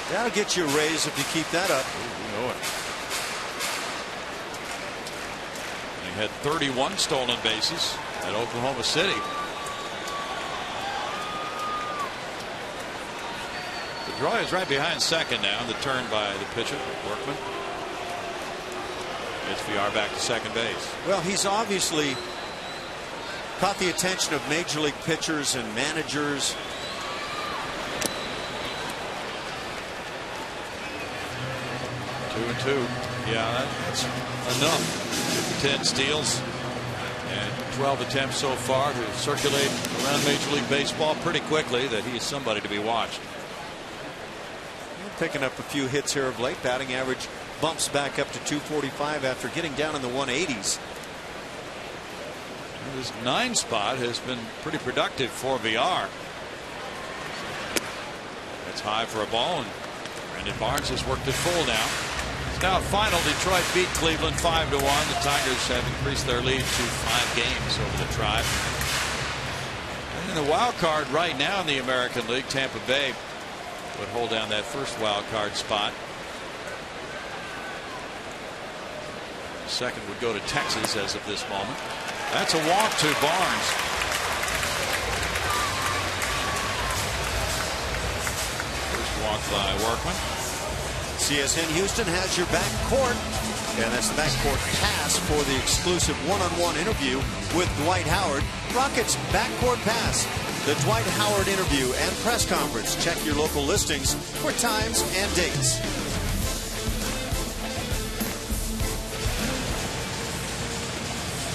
That'll get you a raise if you keep that up. You know it. He had 31 stolen bases at Oklahoma City. The draw is right behind second now. The turn by the pitcher, Workman. It's VR back to second base. Well, he's obviously caught the attention of major league pitchers and managers. Two and two. Yeah, that's enough. 10 steals and 12 attempts so far to circulate around Major League Baseball pretty quickly that he is somebody to be watched. Picking up a few hits here of late. Batting average bumps back up to 245 after getting down in the 180s. His 9 spot has been pretty productive for VR. That's high for a ball, and Brandon Barnes has worked it full now. It's now final. Detroit beat Cleveland 5-1. The Tigers have increased their lead to 5 games over the Tribe. And in the wild card right now in the American League, Tampa Bay would hold down that first wild card spot. Second would go to Texas as of this moment. That's a walk to Barnes. First walk by Workman. CSN Houston has your back court, and that's the back court pass for the exclusive one-on-one interview with Dwight Howard. Rockets backcourt pass, the Dwight Howard interview and press conference. Check your local listings for times and dates.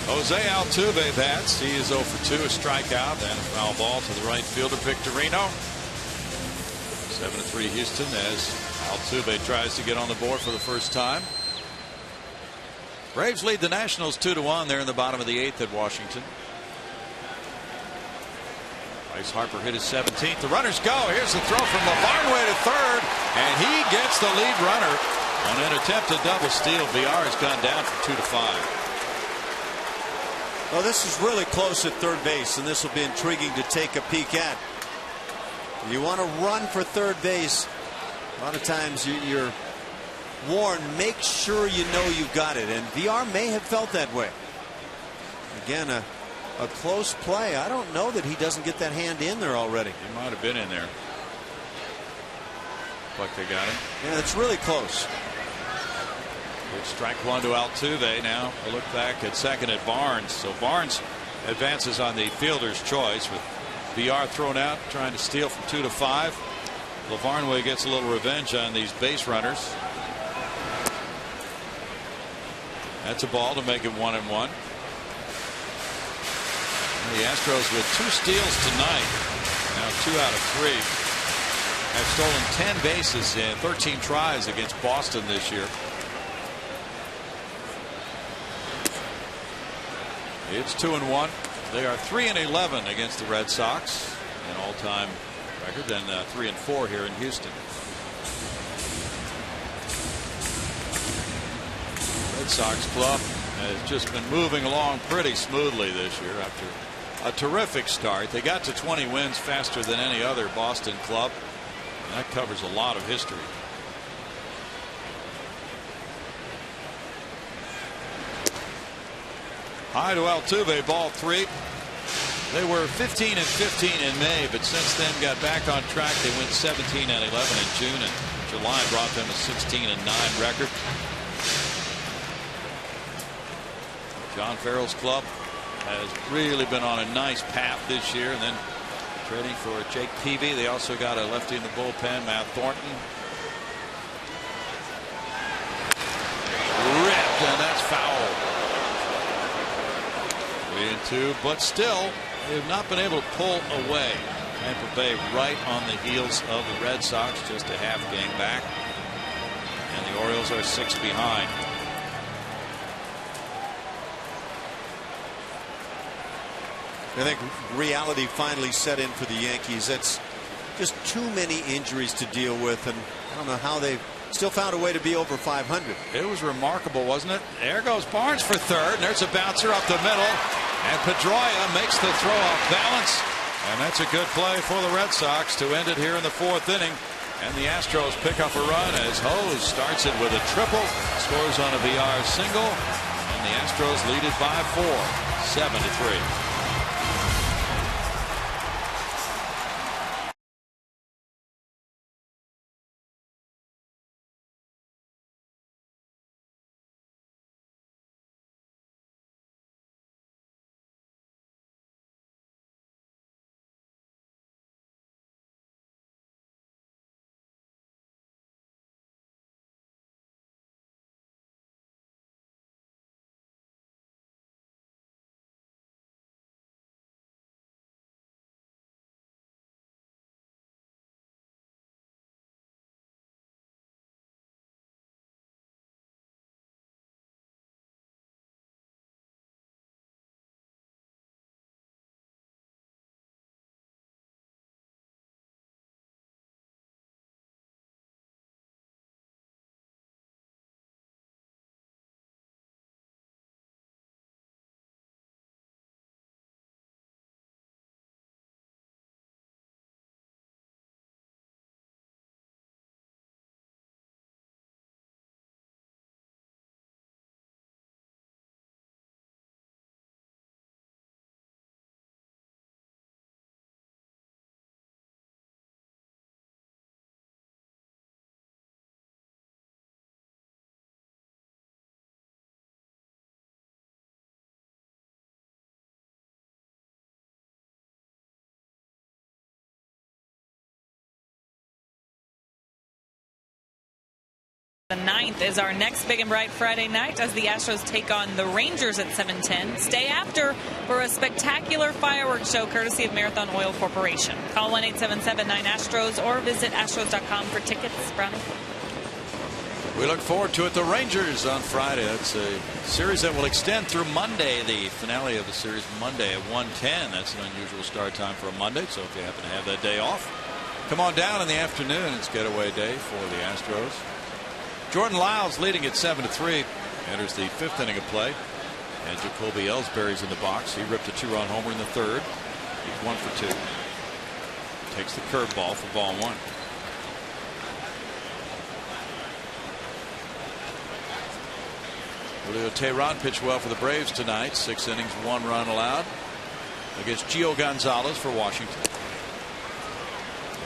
Jose Altuve bats. He is 0 for 2, a strikeout and a foul ball to the right fielder, Victorino. 7-3 Houston as Altuve tries to get on the board for the first time. Braves lead the Nationals 2-1. They're in the bottom of the 8th at Washington. Bryce Harper hit his 17th. The runners go. Here's the throw from Lavarnway to third, and he gets the lead runner on an attempted double steal. VR has gone down from 2-5. Well, this is really close at third base, and this will be intriguing to take a peek at. You want to run for third base. A lot of times you're warned, make sure you know you've got it, and VR may have felt that way. Again, a close play. I don't know that he doesn't get that hand in there already. He might have been in there. Like they got him. Yeah, it's really close. Good strike one to Altuve. Now a look back at second at Barnes. So Barnes advances on the fielder's choice with VR thrown out, trying to steal from 2-5. Lavarnway gets a little revenge on these base runners. That's a ball to make it 1-1. The Astros with 2 steals tonight. Now 2 out of 3. Have stolen 10 bases in 13 tries against Boston this year. It's 2-1. They are 3-11 against the Red Sox, an all-time record, then 3-4 here in Houston. Red Sox club has just been moving along pretty smoothly this year after a terrific start. They got to 20 wins faster than any other Boston club. And that covers a lot of history. High to Altuve, ball 3. They were 15-15 in May, but since then got back on track. They went 17-11 in June, and July brought them a 16-9 record. John Farrell's club has really been on a nice path this year, and then trading for Jake Peavy. They also got a lefty in the bullpen, Matt Thornton. Ripped, and that's foul. 3-2, but still they've not been able to pull away. Tampa Bay right on the heels of the Red Sox, just a half game back, and the Orioles are 6 behind. I think reality finally set in for the Yankees. That's just too many injuries to deal with, and I don't know how they've still found a way to be over 500. It was remarkable, wasn't it? There goes Barnes for third, and there's a bouncer up the middle, and Pedroia makes the throw off balance, and that's a good play for the Red Sox to end it here in the 4th inning. And the Astros pick up a run as Hose starts it with a triple, scores on a VR single, and the Astros lead it by 4, 7-3. The 9th is our next Big and Bright Friday night as the Astros take on the Rangers at 7:10. Stay after for a spectacular fireworks show courtesy of Marathon Oil Corporation. Call 1-877-9-ASTROS or visit astros.com for tickets. Brownie. We look forward to it. The Rangers on Friday. That's a series that will extend through Monday. The finale of the series Monday at 1:10. That's an unusual start time for a Monday. So if you happen to have that day off, come on down in the afternoon. It's getaway day for the Astros. Jordan Lyles leading at 7-3. Enters the 5th inning of play. And Jacoby Ellsbury's in the box. He ripped a 2-run homer in the 3rd. He's 1 for 2. Takes the curveball for ball 1. Julio Teheran pitched well for the Braves tonight. 6 innings, 1 run allowed against Gio Gonzalez for Washington.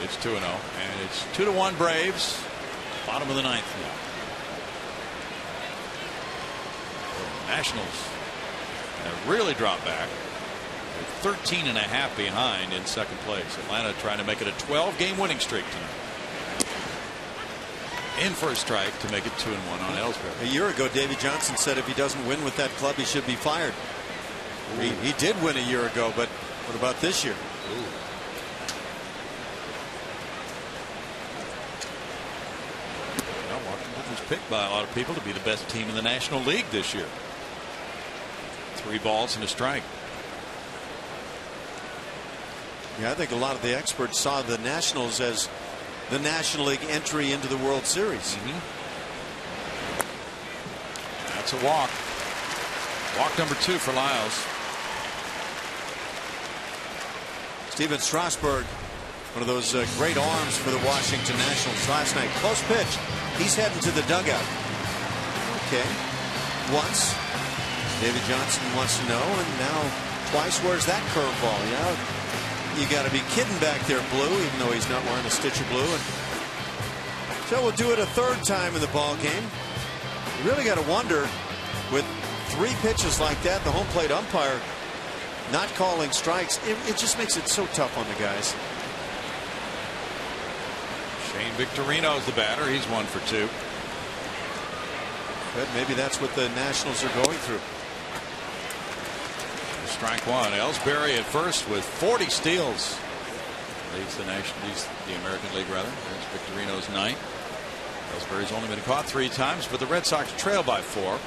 It's 2-0, and it's 2-1 Braves. Bottom of the 9th now. Nationals have really dropped back. They're 13.5 behind in 2nd place. Atlanta trying to make it a 12-game winning streak tonight. In for a strike to make it 2-1 on Ellsbury. A year ago, Davey Johnson said if he doesn't win with that club, he should be fired. He did win a year ago, but what about this year? Well, Washington was picked by a lot of people to be the best team in the National League this year. 3 balls and a strike. Yeah, I think a lot of the experts saw the Nationals as the National League entry into the World Series. That's a walk. Walk number 2 for Lyles. Steven Strasburg, one of those great arms for the Washington Nationals last night. Close pitch. He's heading to the dugout. Okay. Once. David Johnson wants to know, and now twice. Where's that curveball? Yeah, you got to be kidding back there, Blue, even though he's not wearing a stitch of blue. And so we'll do it a 3rd time in the ball game. You really got to wonder, with 3 pitches like that, the home plate umpire not calling strikes, it just makes it so tough on the guys. Shane Victorino's the batter. He's 1 for 2. But maybe that's what the Nationals are going through. Strike 1. Ellsbury at first with 40 steals. Leads the American League rather. There's Victorino's 9th. Ellsbury's only been caught 3 times, but the Red Sox trail by 4.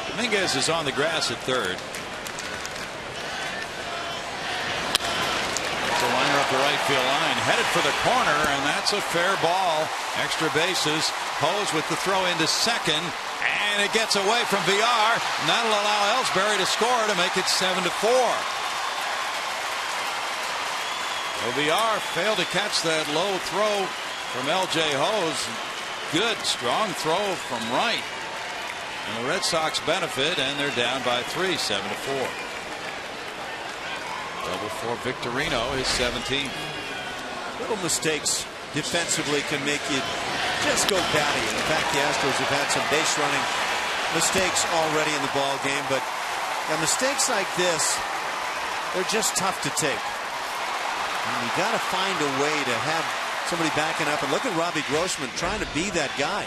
Dominguez is on the grass at 3rd. It's a liner up the right field line, headed for the corner, and that's a fair ball. Extra bases. Hose with the throw into 2nd, and it gets away from VR, and that'll allow Ellsbury to score to make it 7-4. OBR failed to catch that low throw from L.J. Ho's. Good, strong throw from right. And the Red Sox benefit, and they're down by 3, 7-4. Double for Victorino, his 17th. Little mistakes defensively can make you just go batty. In fact, the Astros have had some base running mistakes already in the ball game, but mistakes like this, they're just tough to take. And you got to find a way to have somebody backing up. And look at Robbie Grossman trying to be that guy.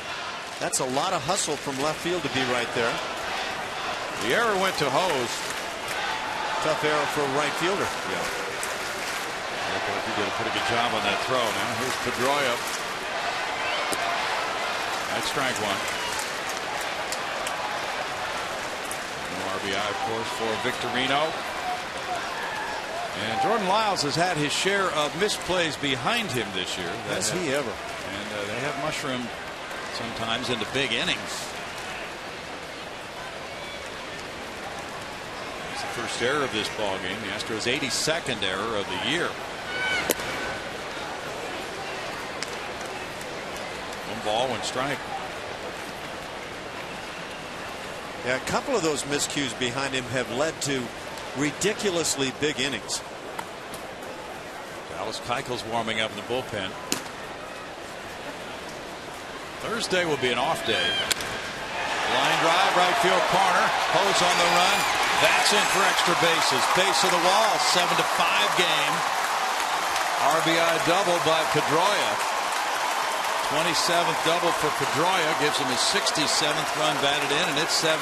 That's a lot of hustle from left field to be right there. The error went to Hose. Tough error for a right fielder. Yeah. He did a pretty good job on that throw. Now here's Pedroia. That's strike one. No RBI, of course, for Victorino. And Jordan Lyles has had his share of misplays behind him this year. Has he ever? And they have mushroomed sometimes into big innings. It's the first error of this ball game. The Astros' 82nd error of the year. One ball, one strike. Yeah, a couple of those miscues behind him have led to ridiculously big innings. Dallas Keuchel's warming up in the bullpen. Thursday will be an off day. Line drive, right field corner. Hose on the run. That's in for extra bases. Base of the wall. 7-5 game. RBI double by Pedroia. 27th double for Pedroia gives him his 67th run batted in, and it's 7-5.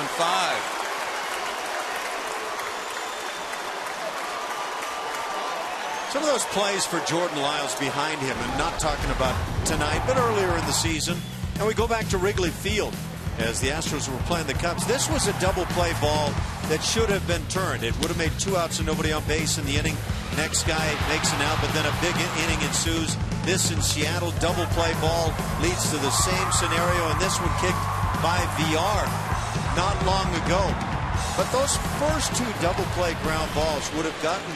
Some of those plays for Jordan Lyles behind him, and not talking about tonight, but earlier in the season. And we go back to Wrigley Field as the Astros were playing the Cubs. This was a double play ball that should have been turned. It would have made 2 outs and nobody on base in the inning. Next guy makes an out, but then a big inning ensues. This in Seattle, double play ball leads to the same scenario, and this one kicked by VR not long ago. But those first 2 double play ground balls would have gotten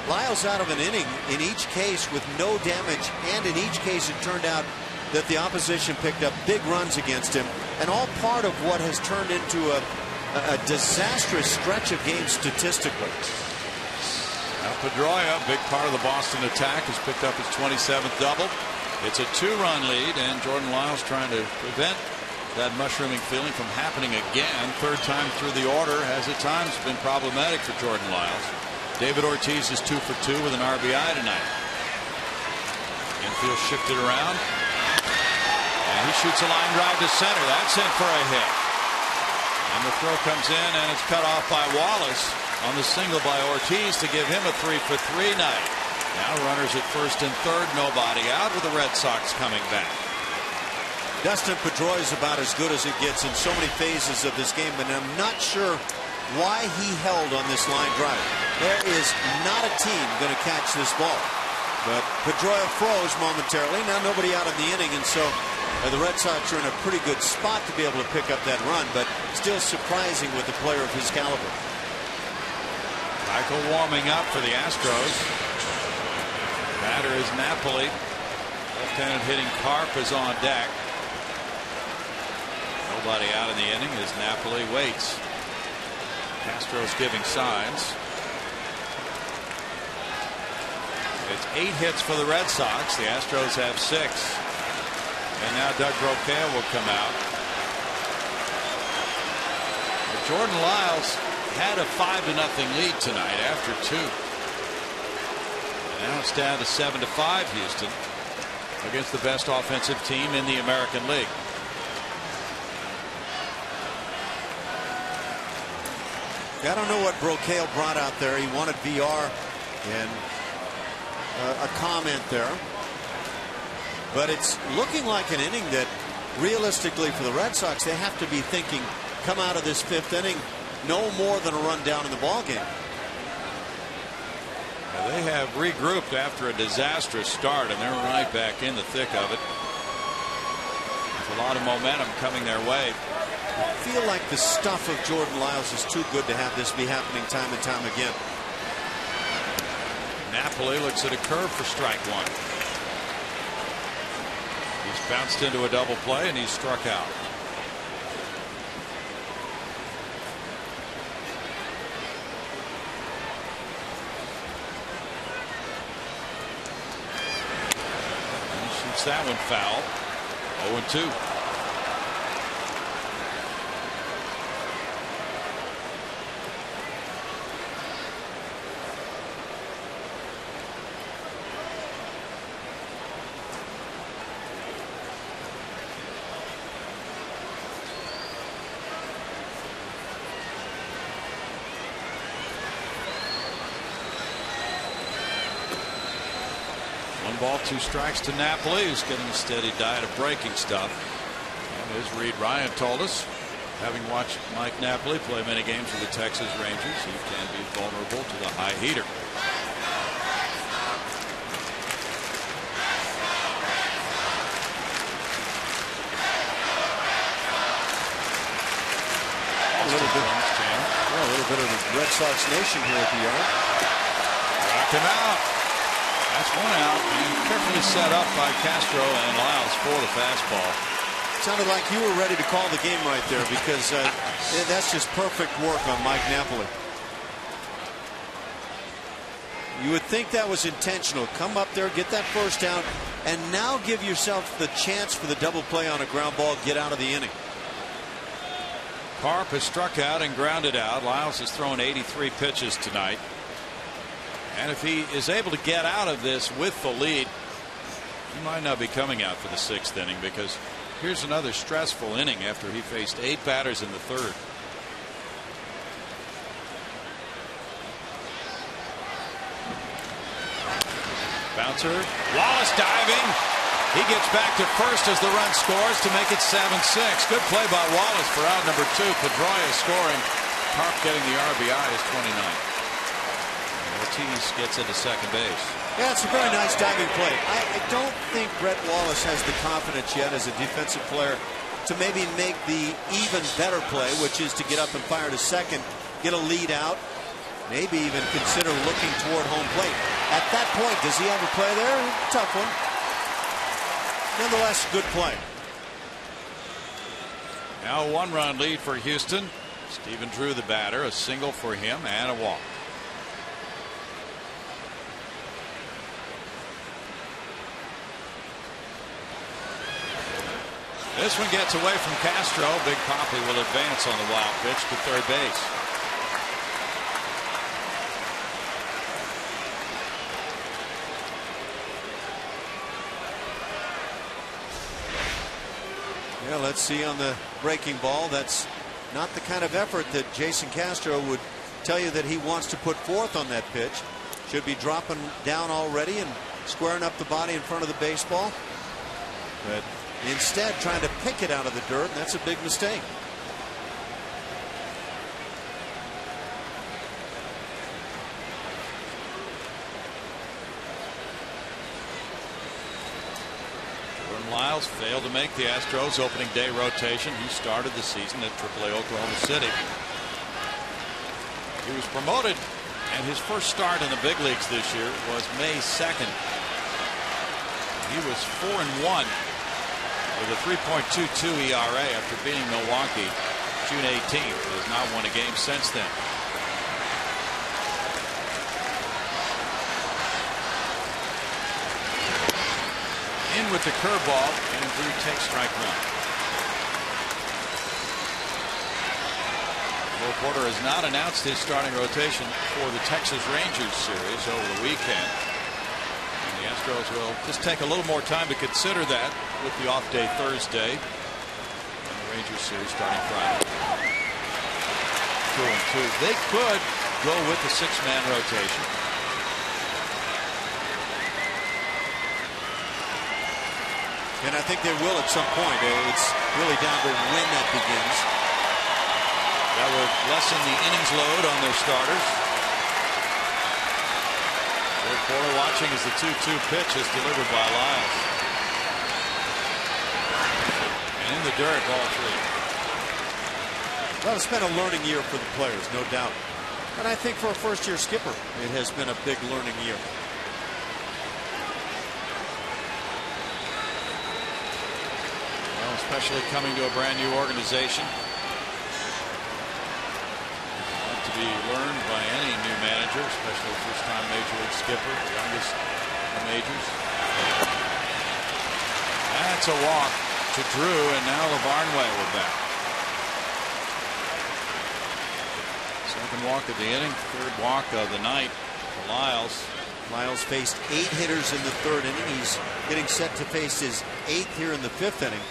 Lyles out of an inning in each case with no damage, and in each case it turned out that the opposition picked up big runs against him, and all part of what has turned into a disastrous stretch of games statistically. Now Pedroia, big part of the Boston attack, has picked up his 27th double. It's a 2-run lead, and Jordan Lyles trying to prevent that mushrooming feeling from happening again. Third time through the order has at times been problematic for Jordan Lyles. David Ortiz is 2 for 2 with an RBI tonight. Infield shifted around. And he shoots a line drive to center. That's in for a hit. And the throw comes in, and it's cut off by Wallace on the single by Ortiz to give him a 3 for 3 night. Now runners at first and third, nobody out, with the Red Sox coming back. Dustin Pedroia is about as good as it gets in so many phases of this game, but I'm not sure why he held on this line drive. There is not a team going to catch this ball. But Pedroia froze momentarily. Now nobody out of the inning, and so the Red Sox are in a pretty good spot to be able to pick up that run, but still surprising with a player of his caliber. Michael warming up for the Astros. Batter is Napoli. Left-handed hitting Karp is on deck. Nobody out in the inning as Napoli waits. Astros giving signs. It's 8 hits for the Red Sox. The Astros have 6. And now Doug Brocail will come out. But Jordan Lyles had a 5-0 lead tonight after 2. And now it's down to 7-5 Houston against the best offensive team in the American League. I don't know what Brocail brought out there. He wanted VR and a comment there. But it's looking like an inning that realistically for the Red Sox, they have to be thinking, come out of this 5th inning no more than a run down in the ball game. Well, they have regrouped after a disastrous start, and they're right back in the thick of it. With a lot of momentum coming their way. I feel like the stuff of Jordan Lyles is too good to have this be happening time and time again. Napoli looks at a curve for strike one. He's bounced into a double play and he's struck out. And he shoots that one foul. 0-2. Ball, 2 strikes to Napoli, who's getting a steady diet of breaking stuff. And as Reed Ryan told us, having watched Mike Napoli play many games with the Texas Rangers, he can be vulnerable to the high heater. A little bit of the Red Sox nation here at the yard. Knocked him out. That's one out, and carefully set up by Castro and Lyles for the fastball. Sounded like you were ready to call the game right there, because that's just perfect work on Mike Napoli. You would think that was intentional. Come up there, get that first out, and now give yourself the chance for the double play on a ground ball, get out of the inning. Carp has struck out and grounded out. Lyles has thrown 83 pitches tonight. And if he is able to get out of this with the lead, he might not be coming out for the 6th inning, because here's another stressful inning after he faced 8 batters in the 3rd. Bouncer. Wallace diving. He gets back to first as the run scores to make it 7-6. Good play by Wallace for out number 2. Pedroia scoring. Carp getting the RBI is 29. Ortiz gets into second base. Yeah, it's a very nice diving play. I don't think Brett Wallace has the confidence yet as a defensive player to maybe make the even better play, which is to get up and fire to second, get a lead out, maybe even consider looking toward home plate. At that point, does he have a play there? Tough one. Nonetheless, good play. Now a 1-run lead for Houston. Stephen Drew, the batter, a single for him and a walk. This one gets away from Castro. Big Poppy will advance on the wild pitch to third base. Yeah, let's see on the breaking ball. That's not the kind of effort that Jason Castro would tell you that he wants to put forth on that pitch. Should be dropping down already and squaring up the body in front of the baseball. But instead trying to pick it out of the dirt, and that's a big mistake. Jordan Lyles failed to make the Astros opening day rotation. He started the season at AAA Oklahoma City. He was promoted, and his first start in the big leagues this year was May 2nd. He was 4-1. With a 3.22 ERA after beating Milwaukee June 18th. Has not won a game since then. In with the curveball, and Drew takes strike 1. Will Porter has not announced his starting rotation for the Texas Rangers series over the weekend. The Astros will just take a little more time to consider that with the off day Thursday and the Rangers series starting Friday. 2-2. They could go with the 6-man rotation. And I think they will at some point. It's really down to when that begins. That will lessen the innings load on their starters. Porter watching as the 2-2 pitch is delivered by Lyles. And in the dirt, ball 3. Well, it's been a learning year for the players, no doubt. And I think for a first-year skipper, it has been a big learning year. especially coming to a brand new organization. To be learned by any new manager, especially a first-time major league skipper, youngest in the majors. That's a walk to Drew, and now Lavarnway will bat. Second walk of the inning, third walk of the night for Lyles. Lyles faced 8 hitters in the third inning. He's getting set to face his 8th here in the 5th inning.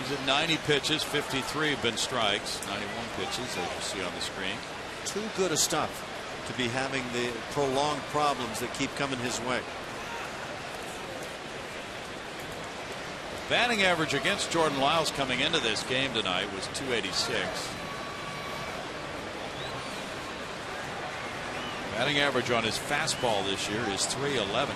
He's at 90 pitches, 53 have been strikes, 91 pitches, as you see on the screen. Too good a stuff to be having the prolonged problems that keep coming his way. Batting average against Jordan Lyles coming into this game tonight was .286. Batting average on his fastball this year is .311.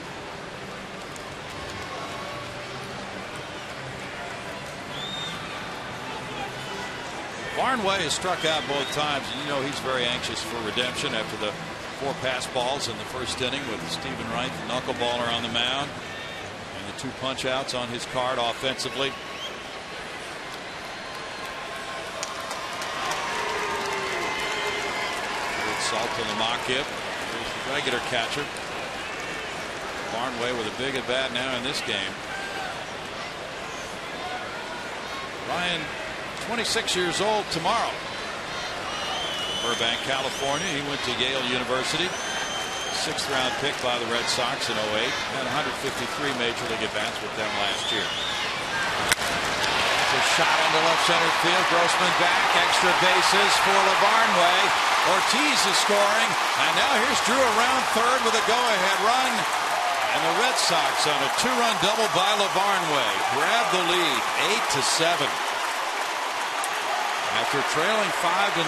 Barnway has struck out both times, and you know he's very anxious for redemption after the 4 pass balls in the first inning with Stephen Wright, the knuckleballer, on the mound, and the 2 punch outs on his card offensively. Good salt to the mock hit. Here's the regular catcher. Barnway with a big at bat now in this game. Ryan, 26 years old tomorrow. Burbank, California. He went to Yale University. 6th round pick by the Red Sox in '08. Had 153 major league at-bats with them last year. It's a shot into left center field. Grossman back. Extra bases for Lavarnway. Ortiz is scoring. And now here's Drew around third with a go-ahead run. And the Red Sox on a 2-run double by Lavarnway grab the lead 8-7. After trailing 5-0.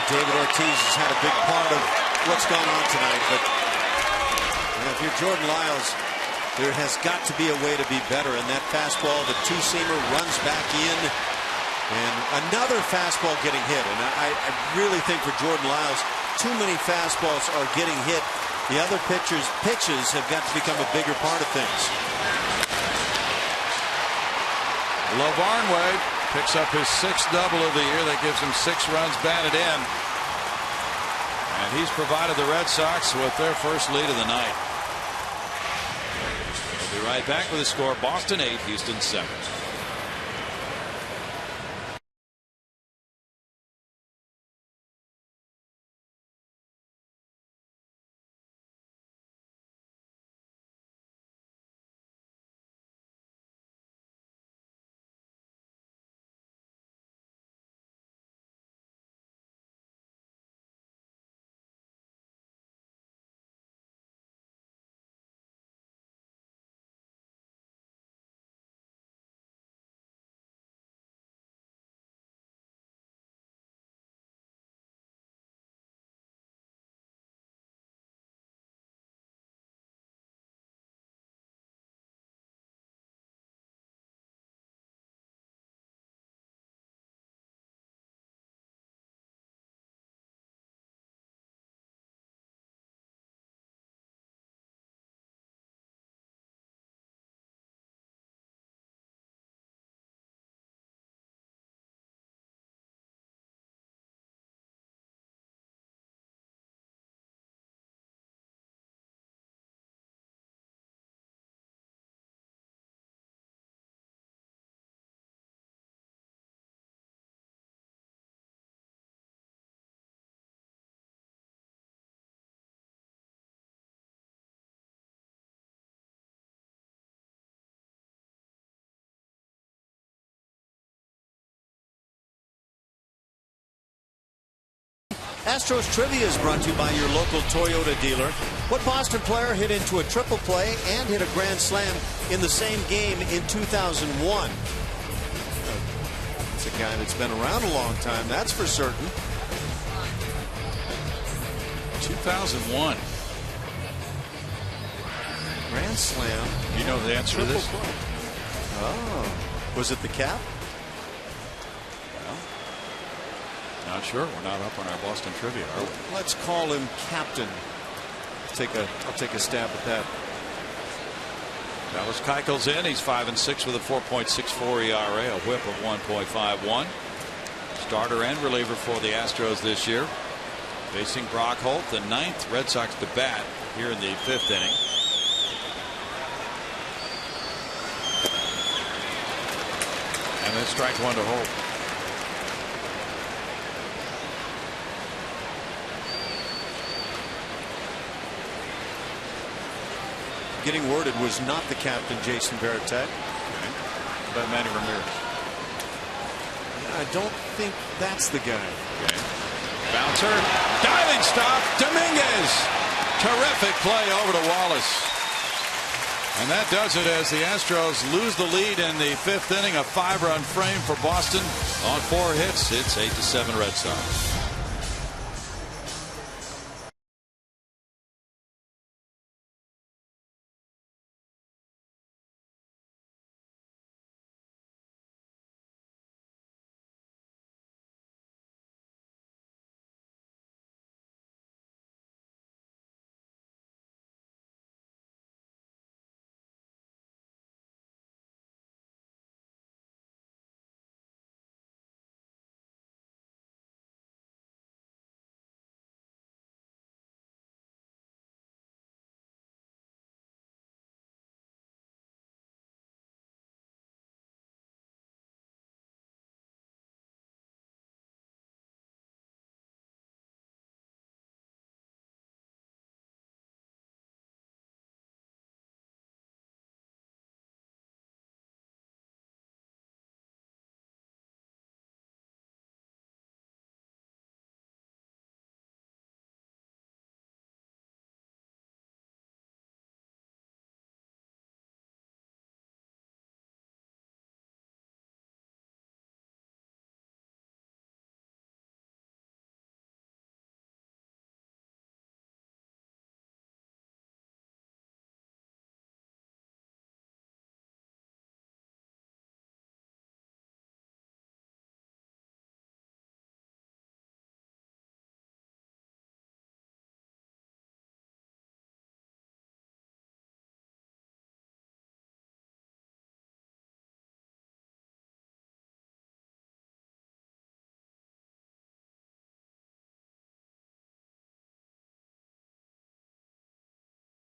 David Ortiz has had a big part of what's gone on tonight, but if you're Jordan Lyles, there has got to be a way to be better. And that fastball, the 2-seamer, runs back in, and another fastball getting hit. And I really think for Jordan Lyles, too many fastballs are getting hit. The other pitches have got to become a bigger part of things. Lavarnway picks up his 6th double of the year. That gives him 6 runs batted in. And he's provided the Red Sox with their first lead of the night. We'll be right back with the score. Boston 8, Houston 7. Astros Trivia is brought to you by your local Toyota dealer. What Boston player hit into a triple play and hit a grand slam in the same game in 2001? It's a guy that's been around a long time, that's for certain. 2001. Grand slam. You know the answer to this? Play. Oh, was it the Cap? Not sure. We're not up on our Boston Trivia, are we? Let's call him Captain. I'll take a stab at that. Dallas Keuchel's in. He's 5-6 with a 4.64 ERA, a whip of 1.51. Starter and reliever for the Astros this year. Facing Brock Holt, the 9th Red Sox to bat here in the 5th inning. And then strike one to Holt. Getting word it was not the captain, Jason Varitek. Okay. But Manny Ramirez. I don't think that's the guy. Okay. Bouncer, diving stop, Dominguez. Terrific play over to Wallace. And that does it as the Astros lose the lead in the 5th inning. A 5-run frame for Boston on 4 hits. It's 8-7 Red Sox.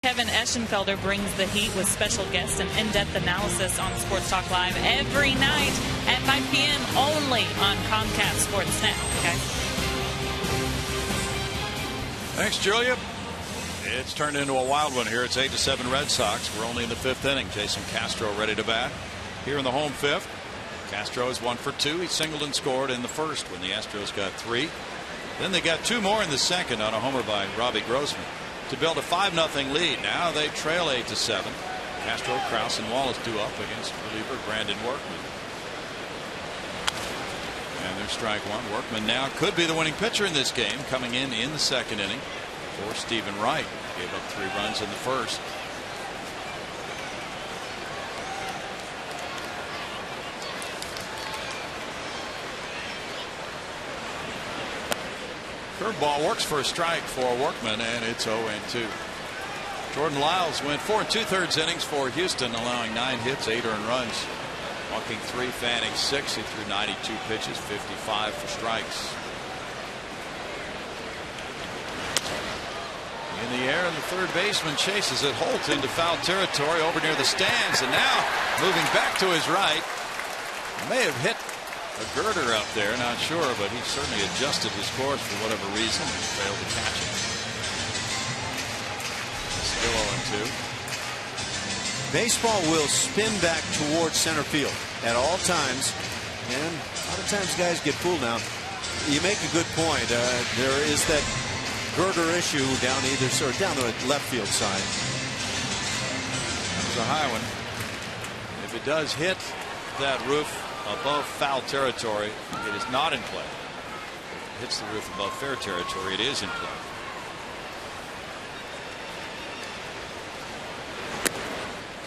Kevin Eschenfelder brings the heat with special guests and in-depth analysis on Sports Talk Live every night at 5 p.m. only on Comcast Sports Now. Okay. Thanks, Julia. It's turned into a wild one here. It's 8-7 Red Sox. We're only in the 5th inning. Jason Castro ready to bat here in the home 5th. Castro is 1 for 2. He singled and scored in the 1st when the Astros got 3. Then they got 2 more in the 2nd on a homer by Robbie Grossman to build a 5-0 lead. Now they trail 8-7. Castro, Krause, and Wallace due up against reliever Brandon Workman. And there's strike one. Workman now could be the winning pitcher in this game, coming in the 2nd inning for Stephen Wright. Gave up 3 runs in the 1st. Curveball works for a strike for Workman, and it's 0-2. Jordan Lyles went 4 2/3 innings for Houston, allowing 9 hits, 8 earned runs, walking 3, fanning 6. He threw 92 pitches, 55 for strikes. In the air, and the third baseman chases it. Holt into foul territory over near the stands, and now moving back to his right. May have hit a girder up there, not sure, but he certainly adjusted his course for whatever reason and failed to catch it. Still 0-2. Baseball will spin back towards center field at all times, and a lot of times guys get fooled now. You make a good point. There is that girder issue down down the left field side. That was a high one. If it does hit that roof above foul territory, it is not in play. If it hits the roof above fair territory, it is in play.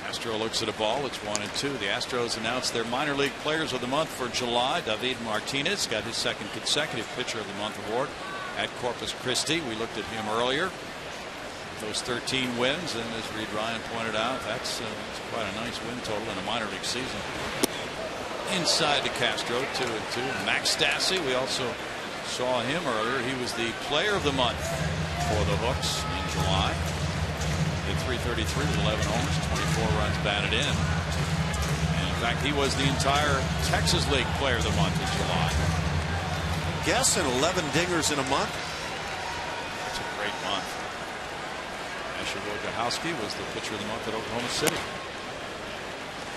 Castro looks at a ball. It's 1-2. The Astros announced their minor league players of the month for July. David Martinez got his 2nd consecutive pitcher of the month award at Corpus Christi. We looked at him earlier. those 13 wins, and as Reed Ryan pointed out, that's quite a nice win total in a minor league season. Inside to Castro, 2-2. Max Stassi, we also saw him earlier. He was the player of the month for the Hooks in July. Hit .333 with 11 homers, 24 runs batted in. And in fact, he was the entire Texas League player of the month in July. Guess, and 11 dingers in a month. That's a great month. Asher Wojciechowski was the pitcher of the month at Oklahoma City.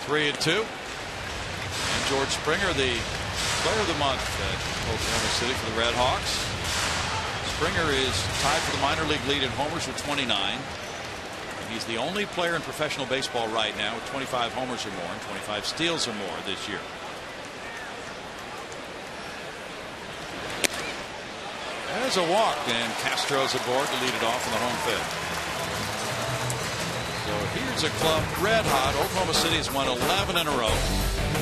3-2. And George Springer, the player of the month at Oklahoma City for the Red Hawks. Springer is tied for the minor league lead in homers with 29. And he's the only player in professional baseball right now with 25 homers or more and 25 steals or more this year. There's a walk, and Castro's aboard to lead it off in the home fifth. So here's a club red hot. Oklahoma City has won 11 in a row.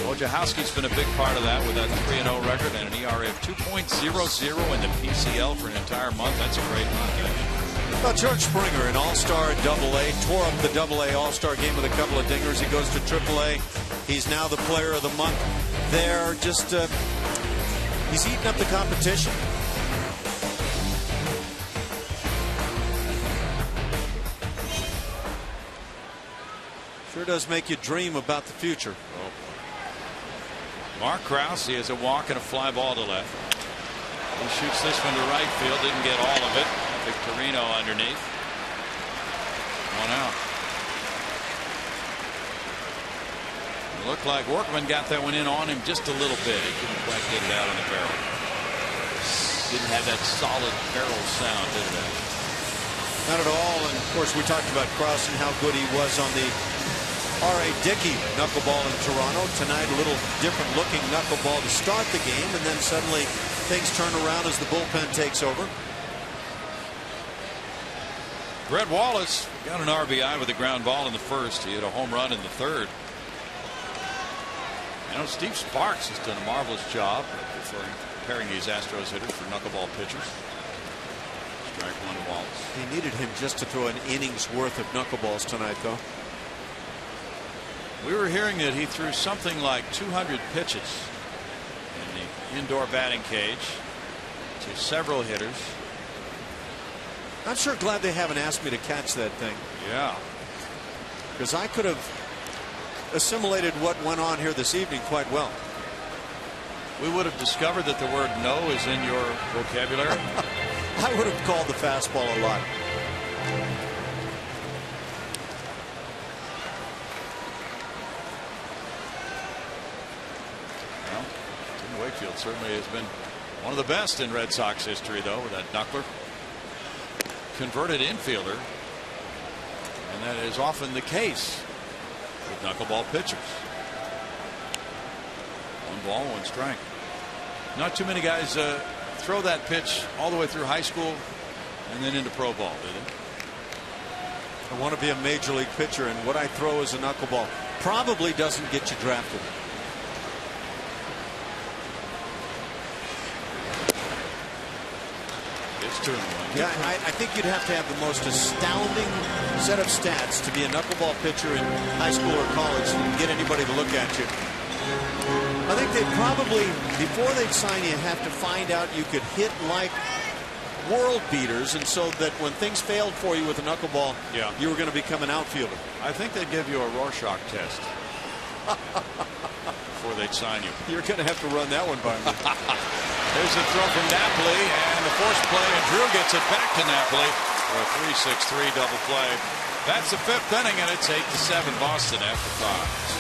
Wojciechowski's been a big part of that with that 3-0 record and an ERA of 2.00 in the PCL for an entire month. That's a great month. Well, George Springer, an all-star at Double-A, tore up the Double-A all-star game with a couple of dingers. He goes to Triple-A. He's now the player of the month there. Just he's eating up the competition. Sure does make you dream about the future. Oh. Mark Krause, he has a walk and a fly ball to left. He shoots this one to right field, didn't get all of it. Victorino underneath. 1 out. It looked like Workman got that one in on him just a little bit. He couldn't quite get it out on the barrel. Didn't have that solid barrel sound, did it? Not at all. And of course, we talked about Krause and how good he was on the R.A. Dickey knuckleball in Toronto. Tonight, a little different looking knuckleball to start the game, and then suddenly things turn around as the bullpen takes over. Brett Wallace got an RBI with a ground ball in the first. He had a home run in the third. You know, Steve Sparks has done a marvelous job of preparing these Astros hitters for knuckleball pitchers. Strike one to Wallace. He needed him just to throw an inning's worth of knuckleballs tonight, though. We were hearing that he threw something like 200 pitches in the indoor batting cage to several hitters. I'm sure glad they haven't asked me to catch that thing. Yeah. Because I could have assimilated what went on here this evening quite well. We would have discovered that the word no is in your vocabulary. I would have called the fastball a lot. Well, Tim Wakefield certainly has been one of the best in Red Sox history, though, with that knuckler. Converted infielder, and that is often the case with knuckleball pitchers. 1 ball, 1 strike. Not too many guys throw that pitch all the way through high school and then into pro ball, do they? I want to be a major league pitcher, and what I throw is a knuckleball. Probably doesn't get you drafted. It's 2-1. Yeah, I think you'd have to have the most astounding set of stats to be a knuckleball pitcher in high school or college and get anybody to look at you. I think they'd probably, before they'd sign you, have to find out you could hit like world beaters, and so that when things failed for you with a knuckleball, yeah, you were going to become an outfielder. I think they'd give you a Rorschach test before they'd sign you. You're going to have to run that one by me. There's a throw from Napoli, and the force play, and Drew gets it back to Napoli for a 3-6-3 double play. That's the 5th inning, and it's 8-7 Boston after 5.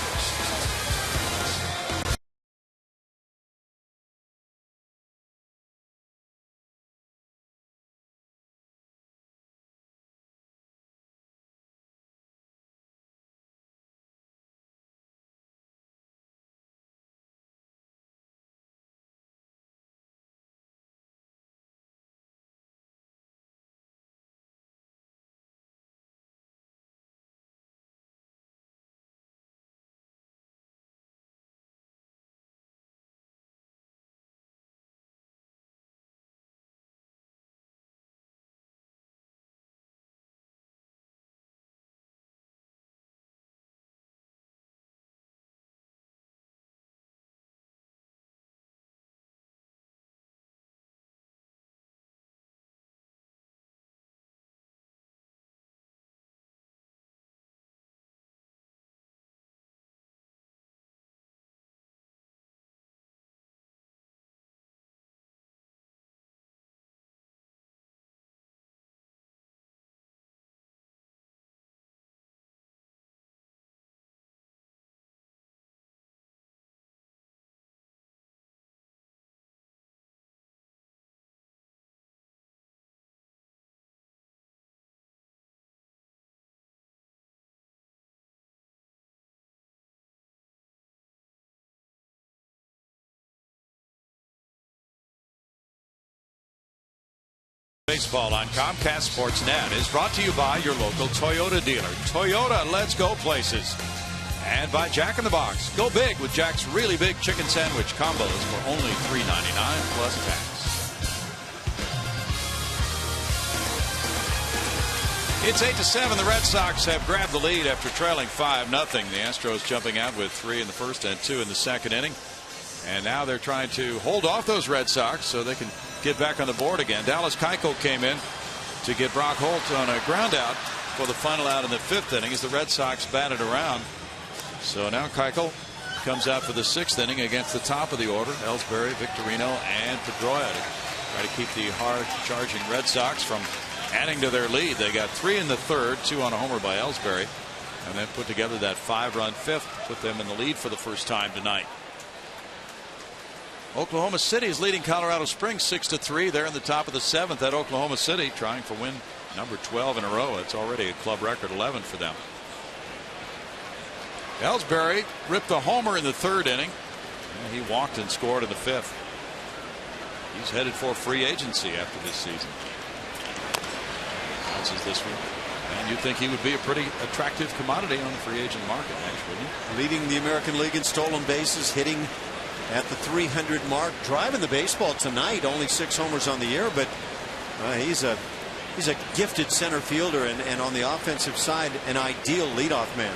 Baseball on Comcast Sportsnet is brought to you by your local Toyota dealer. Toyota, let's go places. And by Jack in the Box. Go big with Jack's really big chicken sandwich combos for only $3.99 plus tax. It's 8-7. The Red Sox have grabbed the lead after trailing 5-0. The Astros jumping out with 3 in the first and 2 in the second inning. And now they're trying to hold off those Red Sox so they can get back on the board again. Dallas Keuchel came in to get Brock Holt on a ground out for the final out in the 5th inning as the Red Sox batted around. So now Keuchel comes out for the 6th inning against the top of the order. Ellsbury, Victorino, and Pedroia to try to keep the hard charging Red Sox from adding to their lead. They got 3 in the 3rd, 2 on a homer by Ellsbury, and then put together that 5-run 5th, put them in the lead for the first time tonight. Oklahoma City is leading Colorado Springs 6-3. They're in the top of the 7th at Oklahoma City, trying for win number 12 in a row. It's already a club record 11 for them. Ellsbury ripped a homer in the 3rd inning. He walked and scored in the 5th. He's headed for free agency after this season. Bounces this one. And you'd think he would be a pretty attractive commodity on the free agent market, wouldn't you? Leading the American League in stolen bases, hitting at the 300 mark, driving the baseball tonight. Only 6 homers on the year, but he's a gifted center fielder, and on the offensive side, an ideal leadoff man.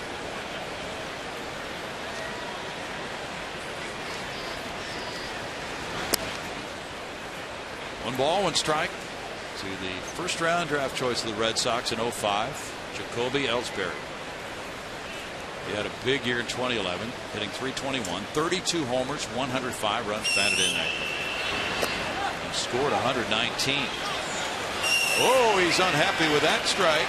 One ball, one strike to the first round draft choice of the Red Sox in 05, Jacoby Ellsbury. He had a big year in 2011, hitting .321, 32 homers, 105 runs batted in that. He scored 119. Oh, he's unhappy with that strike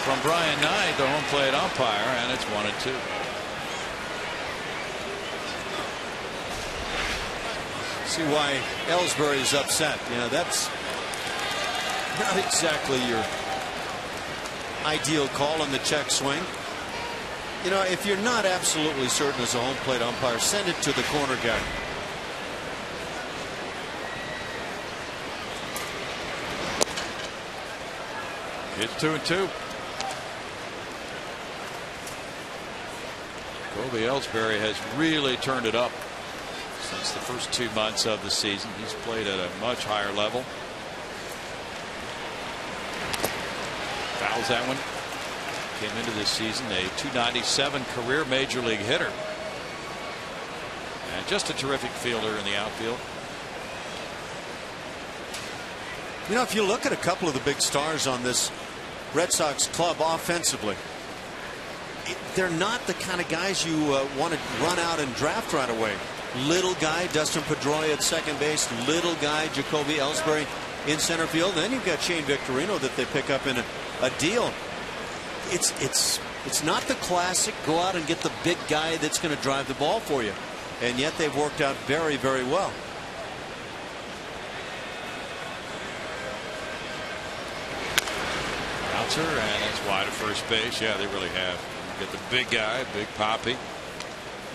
from Brian Knight, the home plate umpire, and it's 1-2. See why Ellsbury is upset. Yeah, that's not exactly your ideal call on the check swing. You know, if you're not absolutely certain as a home plate umpire, send it to the corner guy. It's 2-2. Jacoby Ellsbury has really turned it up since the first 2 months of the season. He's played at a much higher level. Fouls that one. Came into this season a .297 career major league hitter. And just a terrific fielder in the outfield. You know, if you look at a couple of the big stars on this Red Sox club offensively, they're not the kind of guys you want to run out and draft right away. Little guy Dustin Pedroia at second base, little guy Jacoby Ellsbury in center field. And then you've got Shane Victorino that they pick up in a deal. It's not the classic go out and get the big guy that's going to drive the ball for you, and yet they've worked out very, very well. Bouncer, and it's wide of first base. Yeah, they really have. You get the big guy, Big Papi,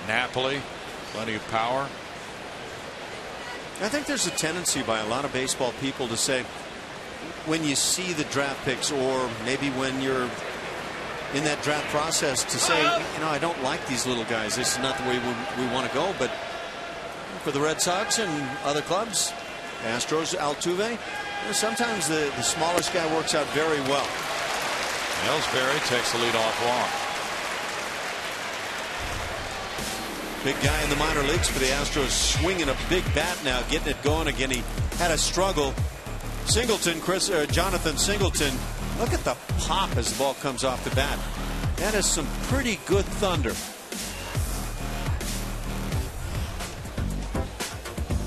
Napoli, plenty of power. I think there's a tendency by a lot of baseball people to say, when you see the draft picks, or maybe when you're in that draft process, to say, you know, I don't like these little guys. This is not the way we want to go. But for the Red Sox and other clubs, Astros, Altuve, you know, sometimes the smallest guy works out very well. Ellsbury takes the lead off long. Big guy in the minor leagues for the Astros, swinging a big bat now, getting it going again. He had a struggle. Singleton, Jonathan Singleton, look at the pop as the ball comes off the bat. That is some pretty good thunder.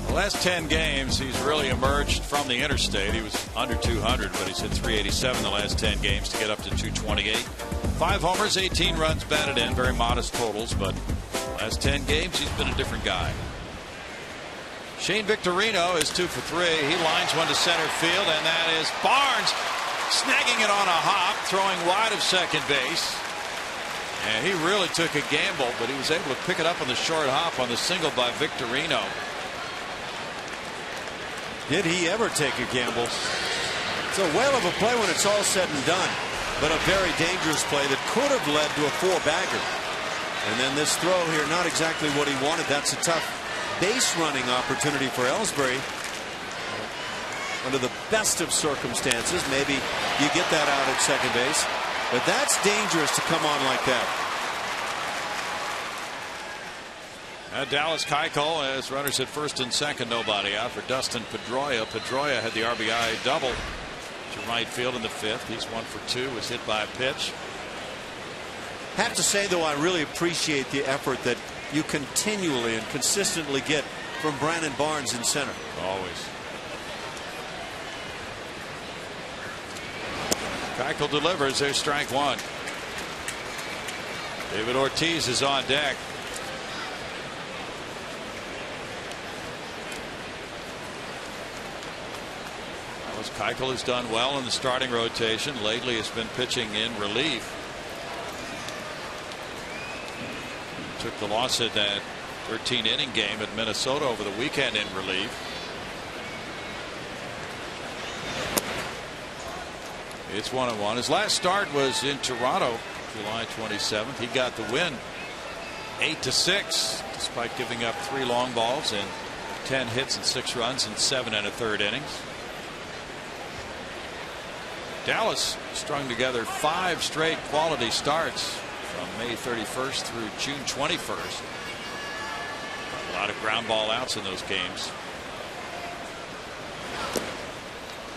The last 10 games, he's really emerged from the interstate. He was under 200, but he's hit .387 the last 10 games to get up to .228. 5 homers, 18 runs batted in, very modest totals, but last 10 games, he's been a different guy. Shane Victorino is 2 for 3. He lines one to center field, and that is Barnes snagging it on a hop, throwing wide of second base. And he really took a gamble, but he was able to pick it up on the short hop on the single by Victorino. Did he ever take a gamble? It's a whale of a play when it's all said and done, but a very dangerous play that could have led to a 4-bagger. And then this throw here, not exactly what he wanted. That's a tough base running opportunity for Ellsbury. Under the best of circumstances, maybe you get that out at second base, but that's dangerous to come on like that. Dallas Keuchel as runners at first and second, nobody out for Dustin Pedroia. Pedroia had the RBI double to right field in the 5th. He's 1 for 2, was hit by a pitch. Have to say, though, I really appreciate the effort that you continually and consistently get from Brandon Barnes in center. Always. Keuchel delivers. There's strike 1. David Ortiz is on deck. Keuchel has done well in the starting rotation. Lately has been pitching in relief. Took the loss at that 13-inning game at Minnesota over the weekend in relief. It's 1-1. His last start was in Toronto, July 27th. He got the win 8-6, despite giving up 3 long balls and 10 hits and 6 runs in 7 1/3 innings. Dallas strung together 5 straight quality starts from May 31st through June 21st. A lot of ground ball outs in those games.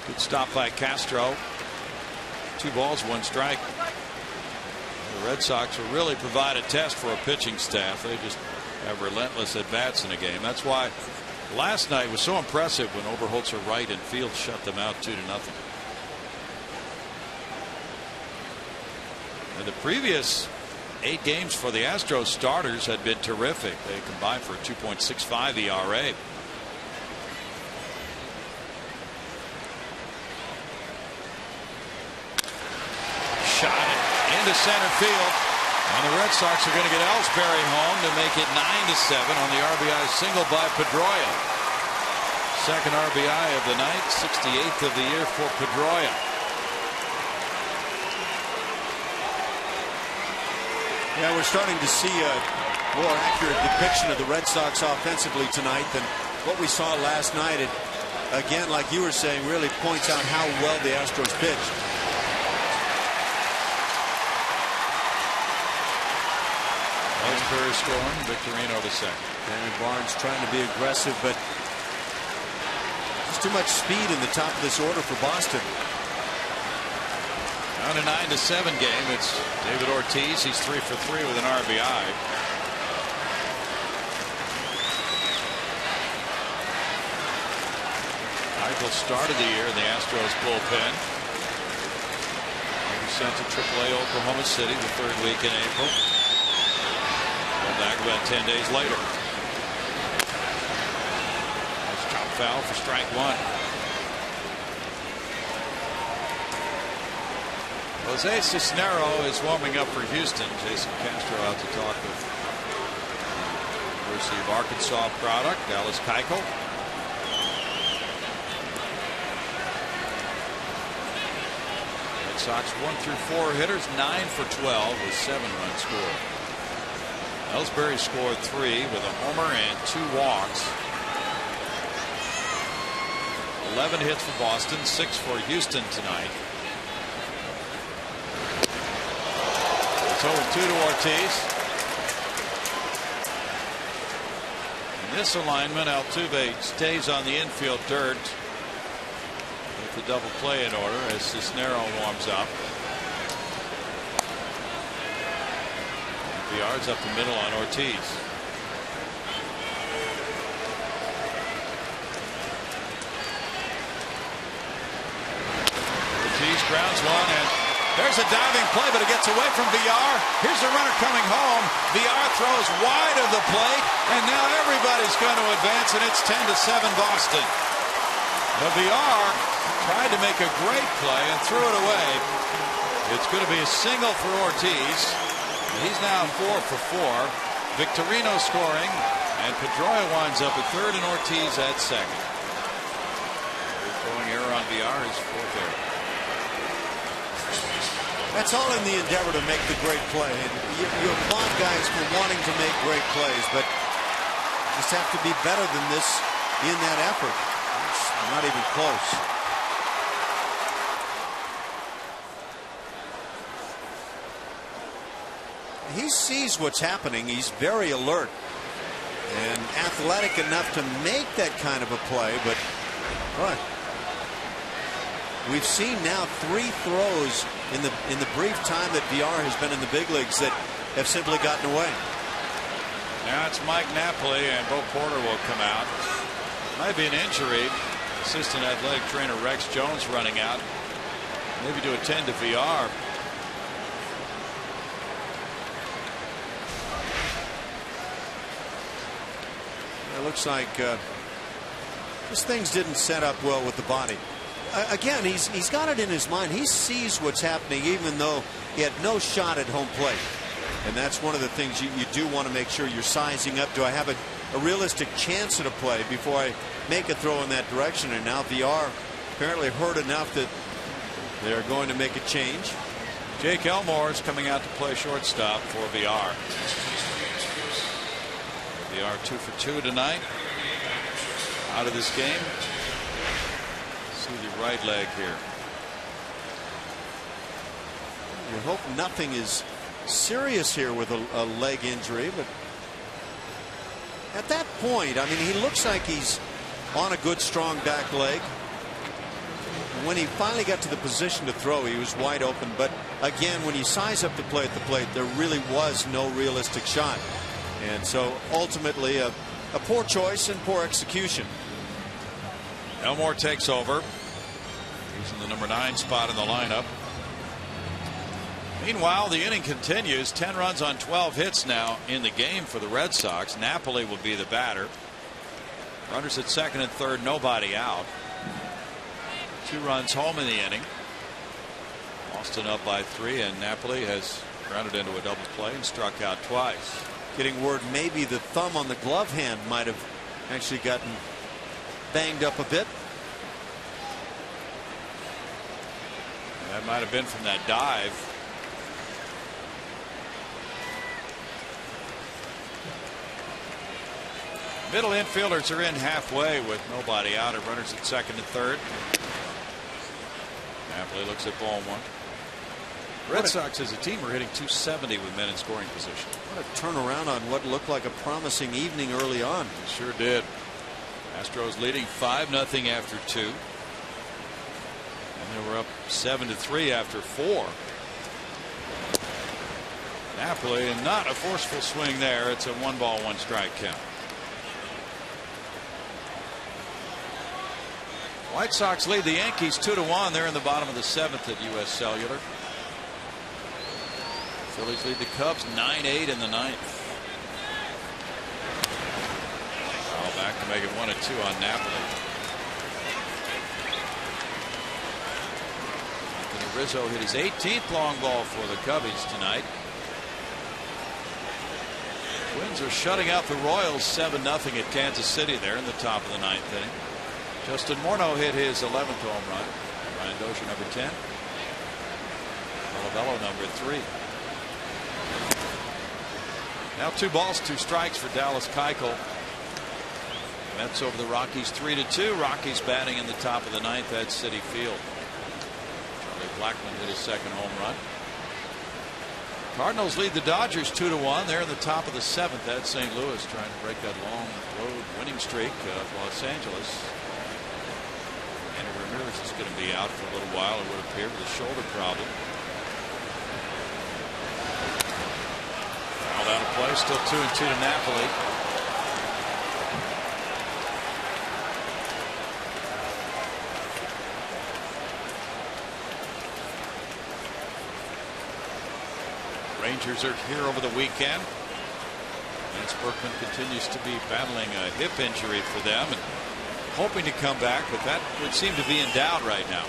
Good stop by Castro. 2 balls, 1 strike. The Red Sox will really provide a test for a pitching staff. They just have relentless at bats in a game. That's why last night was so impressive when Overholtzer right and Field shut them out 2-0. And the previous 8 games for the Astros starters had been terrific. They combined for a 2.65 ERA. Shot it into center field. And the Red Sox are going to get Ellsbury home to make it 9-7 on the RBI single by Pedroia. Second RBI of the night, 68th of the year for Pedroia. Yeah, we're starting to see a more accurate depiction of the Red Sox offensively tonight than what we saw last night. It, again, like you were saying, really points out how well the Astros pitched. Ellsbury scoring, Victorino to second. And Barnes trying to be aggressive, but there's too much speed in the top of this order for Boston. On a 9-7 game, it's David Ortiz. He's 3 for 3 with an RBI. Keuchel started the year in the Astros bullpen. He was sent to AAA Oklahoma City the 3rd week in April. Well, back about 10 days later. Nice chop foul for strike 1. Jose Cisnero is warming up for Houston. Jason Castro out to talk with University of Arkansas product, Dallas Keuchel. Red Sox 1 through 4 hitters, 9 for 12 with 7 runs scored. Ellsbury scored 3 with a homer and 2 walks. 11 hits for Boston, 6 for Houston tonight. 0-2 to Ortiz. In this alignment, Altuve stays on the infield dirt with the double play in order as Cisnero warms up. The yards up the middle on Ortiz. Ortiz grounds one, and there's a diving play, but it gets away from Villar. Here's the runner coming home. Villar throws wide of the plate, and now everybody's going to advance, and it's 10-7 Boston. But Villar tried to make a great play and threw it away. It's going to be a single for Ortiz. He's now 4 for 4. Victorino scoring, and Pedroia winds up at third and Ortiz at second. Throwing error on on VR's fourth error. That's all in the endeavor to make the great play. And you applaud guys for wanting to make great plays, but just have to be better than this in that effort. It's not even close. He sees what's happening. He's very alert and athletic enough to make that kind of a play, but boy, we've seen now 3 throws in the brief time that VR has been in the big leagues that have simply gotten away. Now it's Mike Napoli, and Bo Porter will come out. Might be an injury. Assistant athletic trainer Rex Jones running out. Maybe to attend to VR. It looks like just things didn't set up well with the body. Again, he's got it in his mind. He sees what's happening, even though he had no shot at home plate. And that's one of the things you do want to make sure you're sizing up. Do I have a realistic chance at a play before I make a throw in that direction? And now VR apparently heard enough that they're going to make a change. Jake Elmore is coming out to play shortstop for VR. VR 2 for 2 tonight. Out of this game. See the right leg here. You hope nothing is serious here with a leg injury, but at that point, I mean, he looks like he's on a good strong back leg. When he finally got to the position to throw, he was wide open, but again, when you size up the play at the plate, there really was no realistic shot, and so ultimately a poor choice and poor execution. Elmore takes over. He's in the number 9 spot in the lineup. Meanwhile, the inning continues. 10 runs on 12 hits now in the game for the Red Sox. Napoli will be the batter. Runners at second and third, nobody out. 2 runs home in the inning. Austin up by 3, and Napoli has grounded into a double play and struck out twice. Getting word maybe the thumb on the glove hand might have actually gotten banged up a bit. That might have been from that dive. Middle infielders are in halfway with nobody out, and runners at second and third. Napoli looks at ball 1. Red Sox as a team are hitting .270 with men in scoring position. What a turnaround on what looked like a promising evening early on. It sure did. Astros leading 5-0 after 2. And they were up 7-3 after 4. Napoli, and not a forceful swing there. It's a 1-ball, 1-strike count. White Sox lead the Yankees 2-1. They're in the bottom of the 7th at U.S. Cellular. Phillies lead the Cubs 9-8 in the 9th. Foul back to make it 1-2 on Napoli. Anthony Rizzo hit his 18th long ball for the Cubbies tonight. Twins are shutting out the Royals 7-0 at Kansas City there in the top of the 9th inning. Justin Morneau hit his 11th home run. Ryan Dozier number 10. Olivella number 3. Now 2 balls, 2 strikes for Dallas Keuchel. Mets over the Rockies 3-2. Rockies batting in the top of the 9th at Citi Field. Charlie Blackmon hit his 2nd home run. Cardinals lead the Dodgers 2-1. They're in the top of the 7th at St. Louis, trying to break that long road winning streak of Los Angeles. And Ramirez is going to be out for a little while, it would appear, with a shoulder problem. Fouled out of play, still 2-2 to Napoli. Rangers are here over the weekend. Lance Berkman continues to be battling a hip injury for them and hoping to come back, but that would seem to be in doubt right now.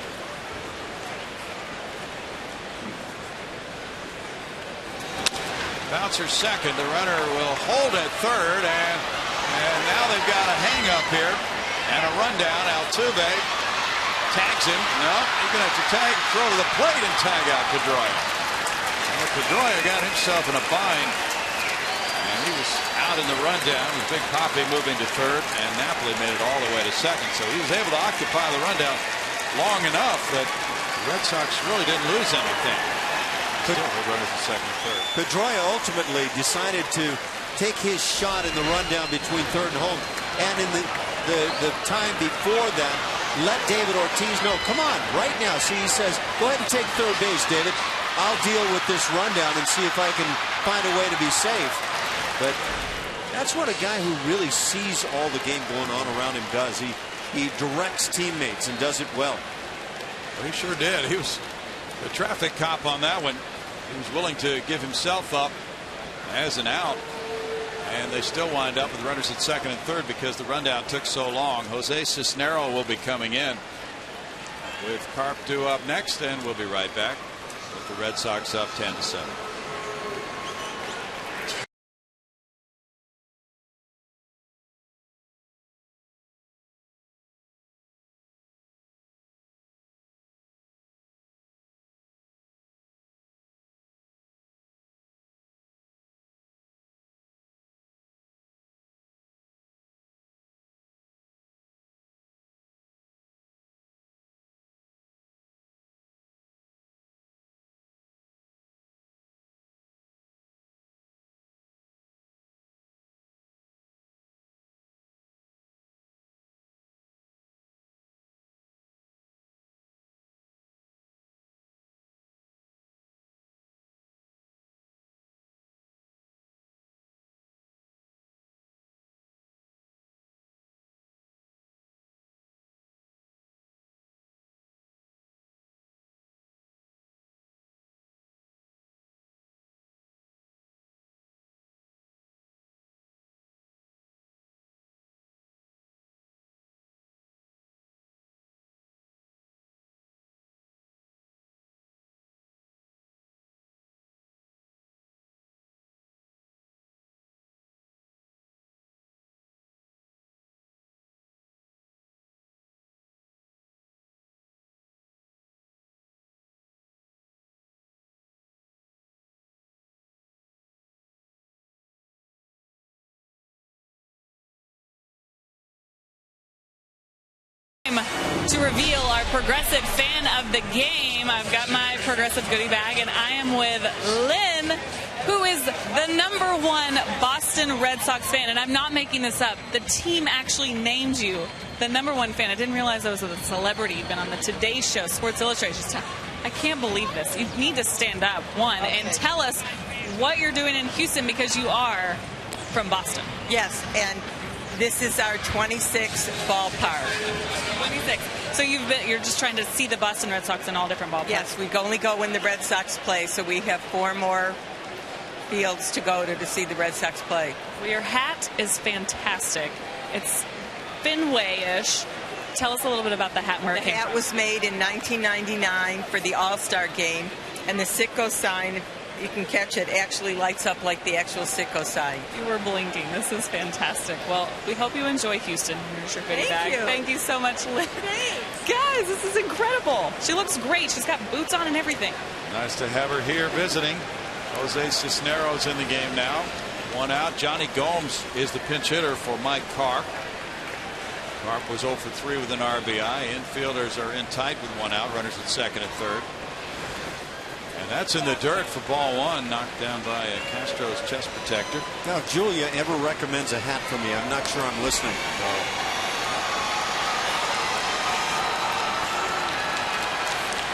Bouncer second. The runner will hold at third, and now they've got a hang up here and a rundown. Altuve tags him. No, he's going to have to throw to the plate and tag out Pedroia. And Pedroia got himself in a bind. And he was out in the rundown with Big Papi moving to third, and Napoli made it all the way to second. So he was able to occupy the rundown long enough that the Red Sox really didn't lose anything. Still with runners at second and third. Pedroia ultimately decided to take his shot in the rundown between third and home. And in the time before that, let David Ortiz know, come on, right now. See, he says, go ahead and take third base, David. I'll deal with this rundown and see if I can find a way to be safe. But that's what a guy who really sees all the game going on around him does. He directs teammates and does it well. He sure did. He was the traffic cop on that one. He was willing to give himself up as an out. And they still wind up with runners at second and third because the rundown took so long. Jose Cisnero will be coming in with Carp due up next, and we'll be right back with the Red Sox up 10-7. To reveal our Progressive fan of the game, I've got my Progressive goodie bag, and I am with Lynn, who is the #1 Boston Red Sox fan. And I'm not making this up. The team actually named you the #1 fan. I didn't realize I was a celebrity. You've been on the Today Show, Sports Illustrated. I can't believe this. You need to stand up, and tell us what you're doing in Houston, because you are from Boston. Yes, and this is our 26th ballpark. 26. So you're just trying to see the Boston Red Sox in all different ballparks. Yes, we only go when the Red Sox play, so we have 4 more fields to go to see the Red Sox play. Well, your hat is fantastic. It's Fenway-ish. Tell us a little bit about the hat and where it came from. The hat was made in 1999 for the All-Star game, and the Citgo sign, you can catch it, actually lights up like the actual Citgo sign. You were blinking. This is fantastic. Well, we hope you enjoy Houston. Here's your goodie bag. Thank you. Thank you so much, Lynn. Thanks. Guys, this is incredible. She looks great. She's got boots on and everything. Nice to have her here visiting. Jose Cisneros in the game now. 1 out. Johnny Gomes is the pinch hitter for Mike Carp. Carp was 0 for 3 with an RBI. Infielders are in tight with 1 out. Runners at second and third. And that's in the dirt for ball 1, knocked down by a Castro's chest protector. Now, if Julia ever recommends a hat for me, I'm not sure I'm listening.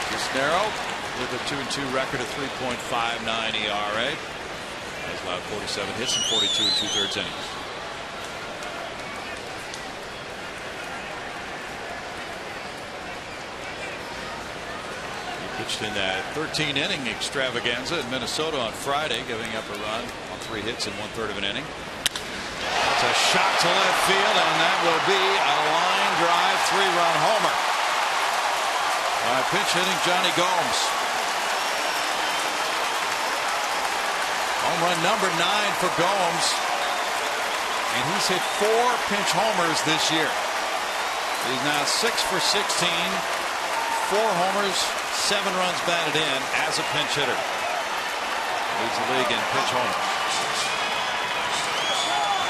Cisnero with a 2-2 record of 3.59 ERA. Has allowed 47 hits in 42 2/3 innings. Pitched in that 13-inning extravaganza in Minnesota on Friday, giving up a run on 3 hits in 1/3 of an inning. It's a shot to left field, and that will be a line drive 3-run homer by pinch hitting Johnny Gomes. Home run number 9 for Gomes, and he's hit 4 pinch homers this year. He's now 6 for 16. 4 homers, 7 runs batted in as a pinch hitter. Leads the league in pitch homers.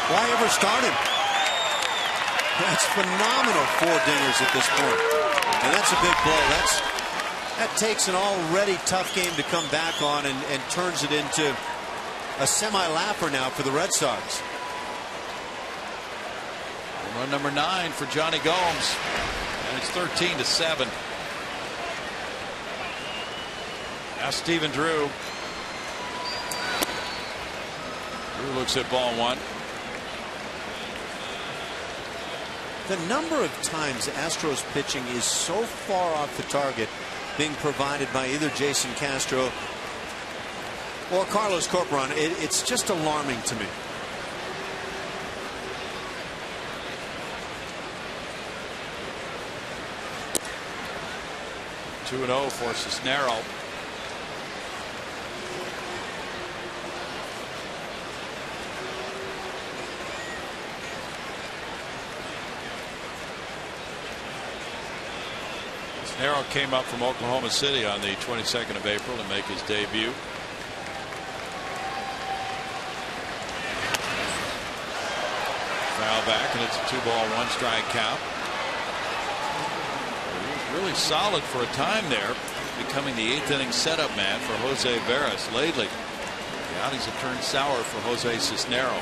Why ever start him? That's phenomenal. 4 dingers at this point. And that's a big blow. That takes an already tough game to come back on and turns it into a semi-lapper now for the Red Sox. Run number 9 for Johnny Gomes. And it's 13-7. Now Stephen Drew. Drew looks at ball 1. The number of times Astros pitching is so far off the target being provided by either Jason Castro or Carlos Corporon, it's just alarming to me. Two 2-0 for Cisnero. Cisnero came up from Oklahoma City on the 22nd of April to make his debut. Foul back, and it's a 2-ball, 1-strike count. He was really solid for a time there, becoming the 8th inning setup man for Jose Veras. Lately, the outings have turned sour for Jose Cisnero.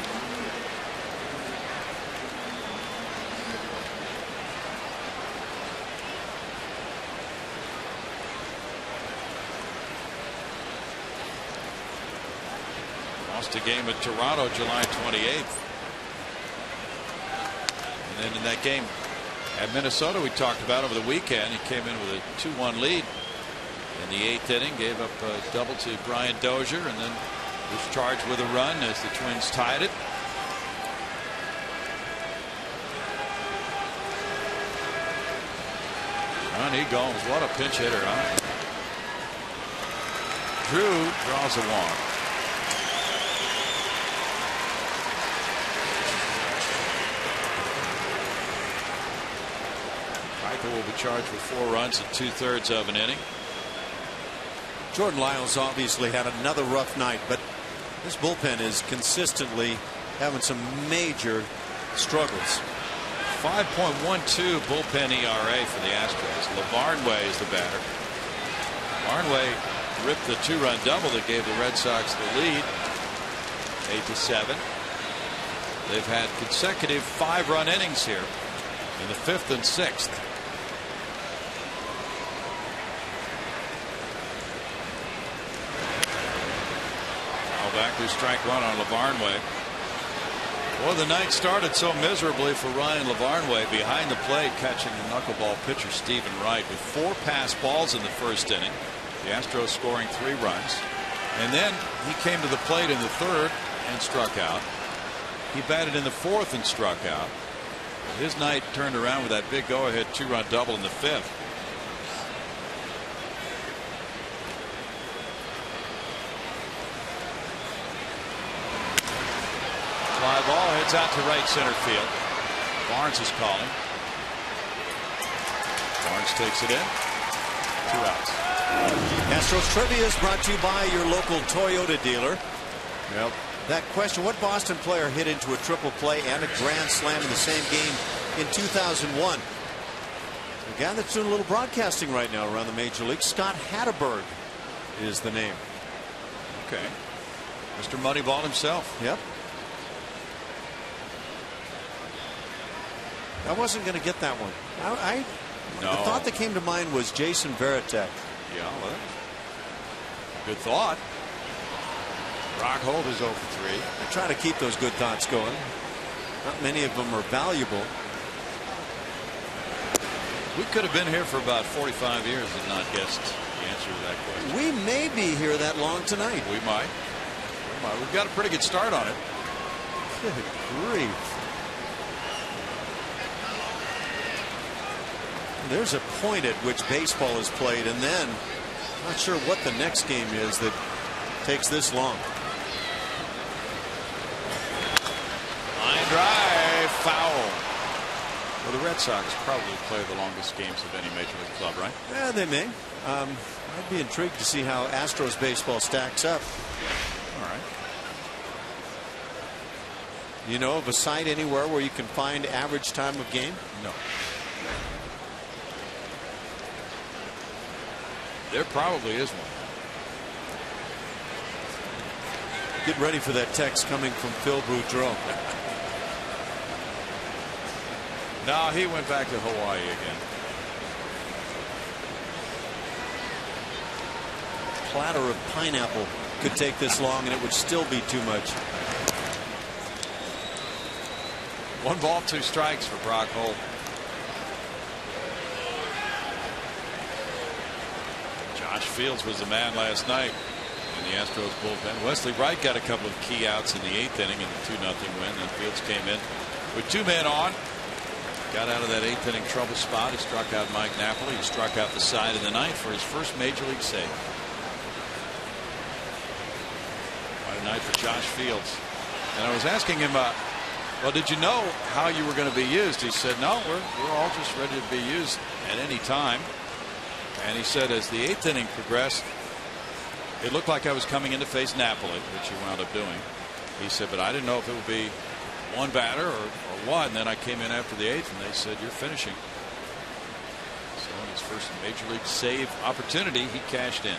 Lost a game at Toronto July 28th. And then in that game at Minnesota we talked about over the weekend, he came in with a 2-1 lead in the 8th inning, gave up a double to Brian Dozier, and then was charged with a run as the Twins tied it. Johnny Gomes, what a pinch hitter, huh? Drew draws a walk. Will be charged with 4 runs in 2/3 of an inning. Jordan Lyles obviously had another rough night, but this bullpen is consistently having some major struggles. 5.12 bullpen ERA for the Astros. LaVarnway is the batter. LaVarnway ripped the 2-run double that gave the Red Sox the lead, 8-7. They've had consecutive 5-run innings here in the 5th and 6th. Back to strike 1 on LaVarnway. Well, the night started so miserably for Ryan LaVarnway behind the plate, catching the knuckleball pitcher Stephen Wright with 4 pass balls in the 1st inning. The Astros scoring 3 runs, and then he came to the plate in the 3rd and struck out. He batted in the 4th and struck out. His night turned around with that big go-ahead 2-run double in the 5th. Fly ball heads out to right center field. Barnes is calling. Barnes takes it in. 2 outs. Astros Trivia is brought to you by your local Toyota dealer. Yep. That question, what Boston player hit into a triple play and a grand slam in the same game in 2001? The guy that's doing a little broadcasting right now around the major leagues, Scott Hatteberg is the name. Okay. Mr. Moneyball himself. Yep. I wasn't going to get that one. The thought that came to mind was Jason Varitek. Yeah, well, good thought. Brock Holt is 0 for 3. I try to keep those good thoughts going. Not many of them are valuable. We could have been here for about 45 years and not guessed the answer to that question. We may be here that long tonight. We might. We've got a pretty good start on it. Good grief. There's a point at which baseball is played, and then not sure what the next game is that takes this long. Line drive, foul. For the the Red Sox probably play the longest games of any major league club, right? Yeah, they may. I'd be intrigued to see how Astros baseball stacks up. All right. You know of a site anywhere where you can find average time of game? No. There probably is one. Get ready for that text coming from Phil Boudreau. No, he went back to Hawaii again. Platter of pineapple could take this long and it would still be too much. 1 ball, 2 strikes for Brock Holt. Josh Fields was the man last night in the Astros bullpen. Wesley Wright got a couple of key outs in the 8th inning in the 2-0 win. Then Fields came in with 2 men on. Got out of that 8th inning trouble spot. He struck out Mike Napoli. He struck out the side in the 9th for his first major league save. What a night for Josh Fields. And I was asking him, well, did you know how you were going to be used? He said, no, we're all just ready to be used at any time. And he said as the 8th inning progressed, it looked like I was coming in to face Napoli, which he wound up doing. He said, but I didn't know if it would be one batter or one. And then I came in after the 8th and they said, you're finishing. So in his first major league save opportunity, he cashed in.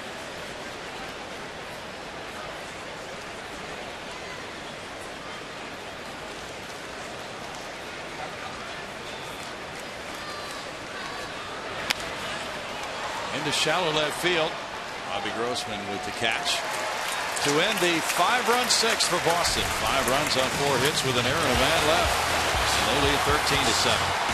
Into shallow left field. Bobby Grossman with the catch to end the 5-run 6th for Boston. 5 runs on 4 hits with an error and a man left. And they lead 13-7.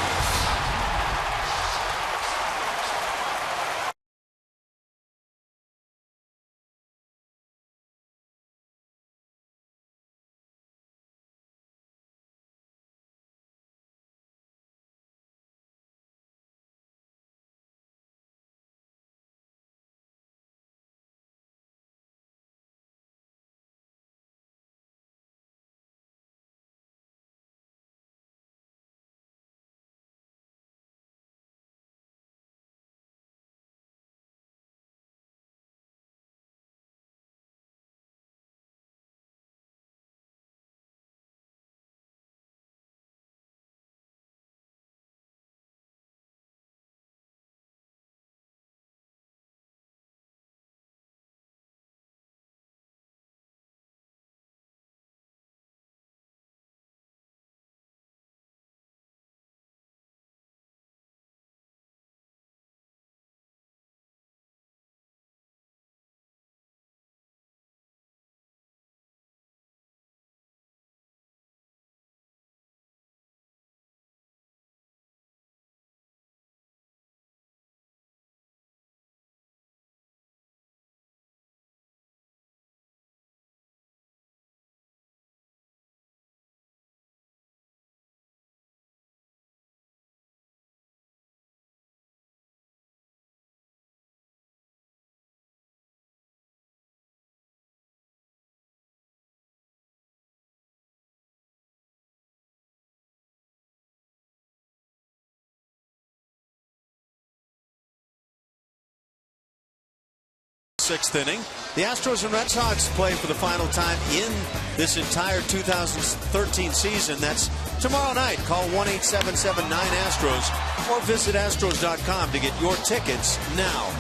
Sixth inning. The Astros and Red Sox play for the final time in this entire 2013 season. That's tomorrow night. Call 1-877-9-ASTROS or visit Astros.com to get your tickets now.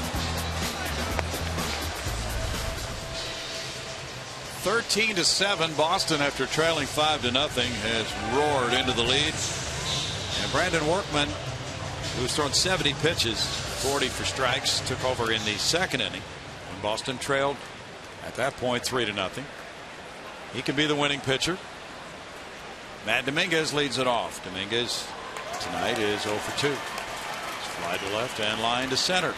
13-7. Boston, after trailing 5-0, has roared into the lead. And Brandon Workman, who's thrown 70 pitches, 40 for strikes, took over in the 2nd inning. Boston trailed at that point 3-0. He can be the winning pitcher. Matt Dominguez leads it off. Dominguez tonight is 0 for 2. Fly to left and line to center.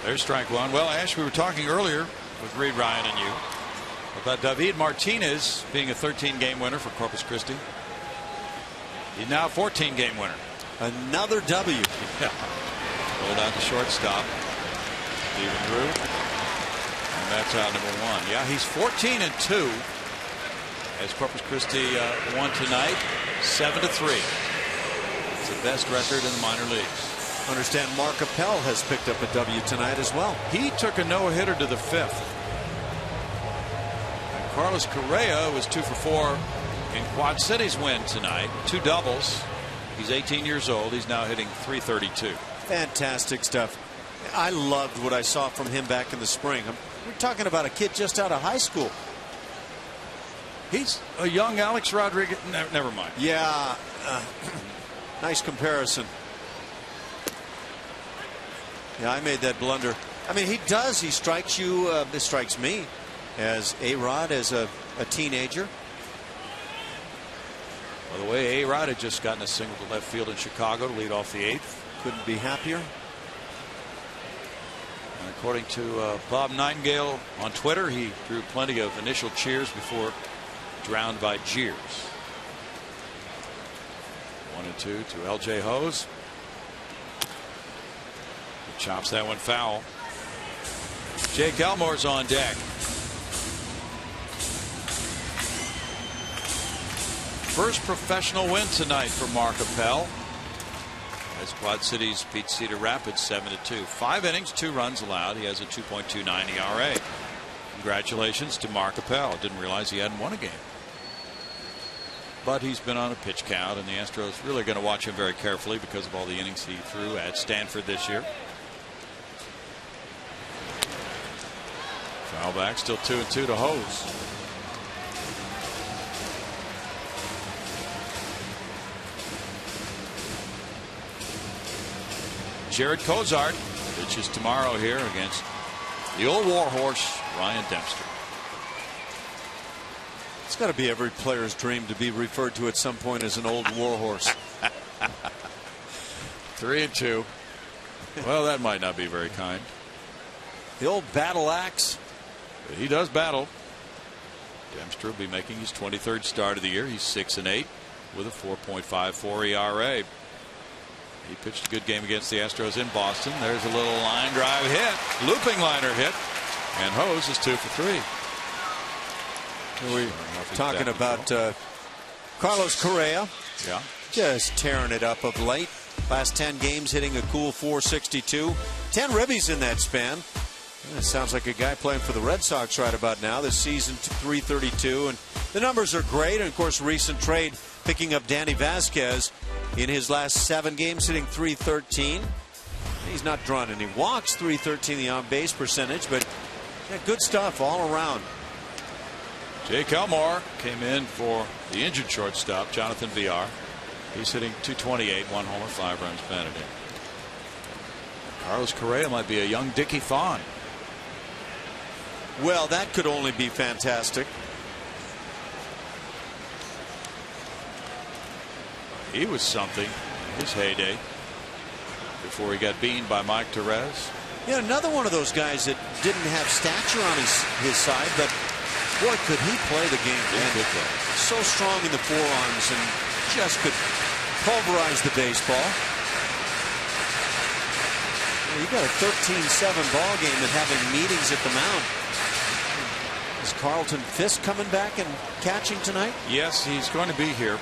There's strike one. Well, Ash, we were talking earlier with Reed Ryan and you about David Martinez being a 13-game winner for Corpus Christi. He's now a 14-game winner. Another W. Yeah. Rolled out to shortstop. Steven Drew. And that's out number 1. Yeah, he's 14-2 as Corpus Christi won tonight 7-3. It's the best record in the minor leagues. Understand Mark Appel has picked up a W tonight as well. He took a no-hitter to the 5th. And Carlos Correa was 2 for 4 in Quad City's win tonight. 2 doubles. He's 18 years old. He's now hitting .332. Fantastic stuff. I loved what I saw from him back in the spring. We're talking about a kid just out of high school. He's a young Alex Rodriguez. Never mind. Yeah. Nice comparison. Yeah, I made that blunder. I mean, he does. He strikes you. This strikes me as A-Rod as a teenager. By the way, A-Rod had just gotten a single to left field in Chicago to lead off the 8th. Couldn't be happier. And according to Bob Nightingale on Twitter, he drew plenty of initial cheers before drowned by jeers. 1-2 to L.J. Hose. He chops that one foul. Jake Elmore's on deck. First professional win tonight for Mark Appel as Quad Cities beat Cedar Rapids 7-2. 5 innings, 2 runs allowed. He has a 2.29 ERA. Congratulations to Mark Appel. Didn't realize he hadn't won a game. But he's been on a pitch count, and the Astros really going to watch him very carefully because of all the innings he threw at Stanford this year. Foul back, still 2-2 to Hose. Jared Cozart pitches tomorrow here against the old warhorse Ryan Dempster. It's got to be every player's dream to be referred to at some point as an old warhorse. 3-2. Well, that might not be very kind. The old battle axe. But he does battle. Dempster will be making his 23rd start of the year. He's 6-8 with a 4.54 ERA. He pitched a good game against the Astros in Boston. There's a little line drive hit, looping liner hit, and Hose is 2 for 3. We're talking about Carlos Correa. Yeah. Just tearing it up of late. Last 10 games hitting a cool .462. 10 ribbies in that span. That sounds like a guy playing for the Red Sox right about now. This season .332, and the numbers are great. And of course, recent trade picking up Danny Vasquez in his last 7 games hitting .313. He's not drawn any walks. .313 the on base percentage, but yeah, good stuff all around. Jake Elmore came in for the injured shortstop Jonathan Villar. He's hitting .228, 1 homer, 5 runs batted in. Carlos Correa might be a young Dickie Thon. Well, that could only be fantastic. He was something in his heyday before he got beamed by Mike Torres. Yeah, another one of those guys that didn't have stature on his side, but boy, could he play the game. So strong in the forearms and just could pulverize the baseball. Well, you got a 13-7 ball game and having meetings at the mound. Is Carlton Fisk coming back and catching tonight? Yes, he's going to be here.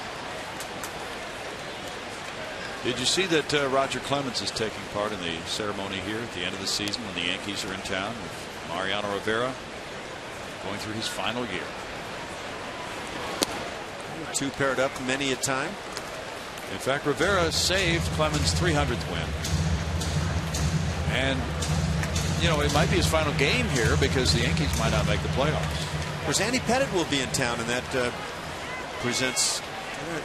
Did you see that Roger Clemens is taking part in the ceremony here at the end of the season when the Yankees are in town with Mariano Rivera going through his final year? 2 paired up many a time. In fact, Rivera saved Clemens' 300th win. And, you know, it might be his final game here because the Yankees might not make the playoffs. Of course, Andy Pettitte will be in town, and that presents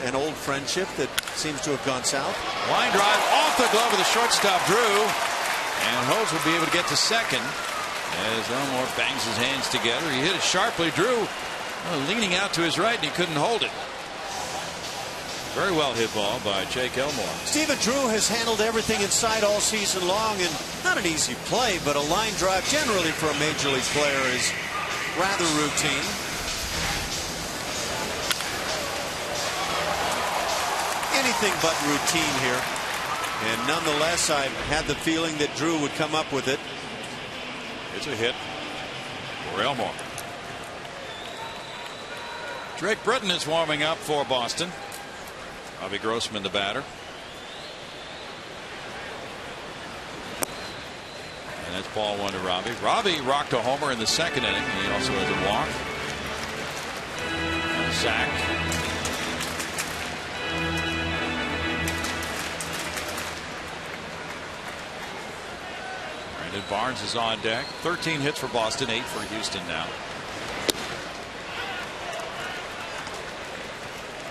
an old friendship that seems to have gone south. Line drive off the glove of the shortstop, Drew. And Hose will be able to get to second as Elmore bangs his hands together. He hit it sharply. Drew leaning out to his right, and he couldn't hold it. Very well hit ball by Jake Elmore. Stephen Drew has handled everything inside all season long, and not an easy play, but a line drive generally for a major league player is rather routine. Anything but routine here. And nonetheless, I had the feeling that Drew would come up with it. It's a hit for Elmore. Drake Britton is warming up for Boston. Robbie Grossman, the batter. And that's ball one to Robbie. Robbie rocked a homer in the second inning. He also has a walk. And a sack. Brandon Barnes is on deck. 13 hits for Boston, 8 for Houston now.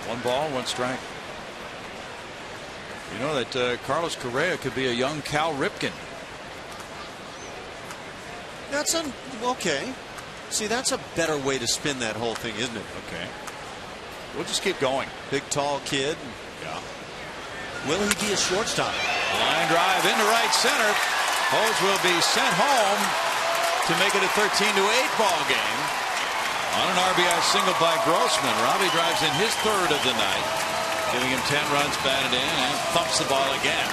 1 ball, 1 strike. You know that Carlos Correa could be a young Cal Ripken. That's okay. See, that's a better way to spin that whole thing, isn't it? Okay. We'll just keep going. Big, tall kid. Yeah. Will he be a shortstop? Line drive into right center. Hose will be sent home to make it a 13-8 ball game. On an RBI single by Grossman, Robbie drives in his 3rd of the night, giving him 10 runs batted in, and thumps the ball again.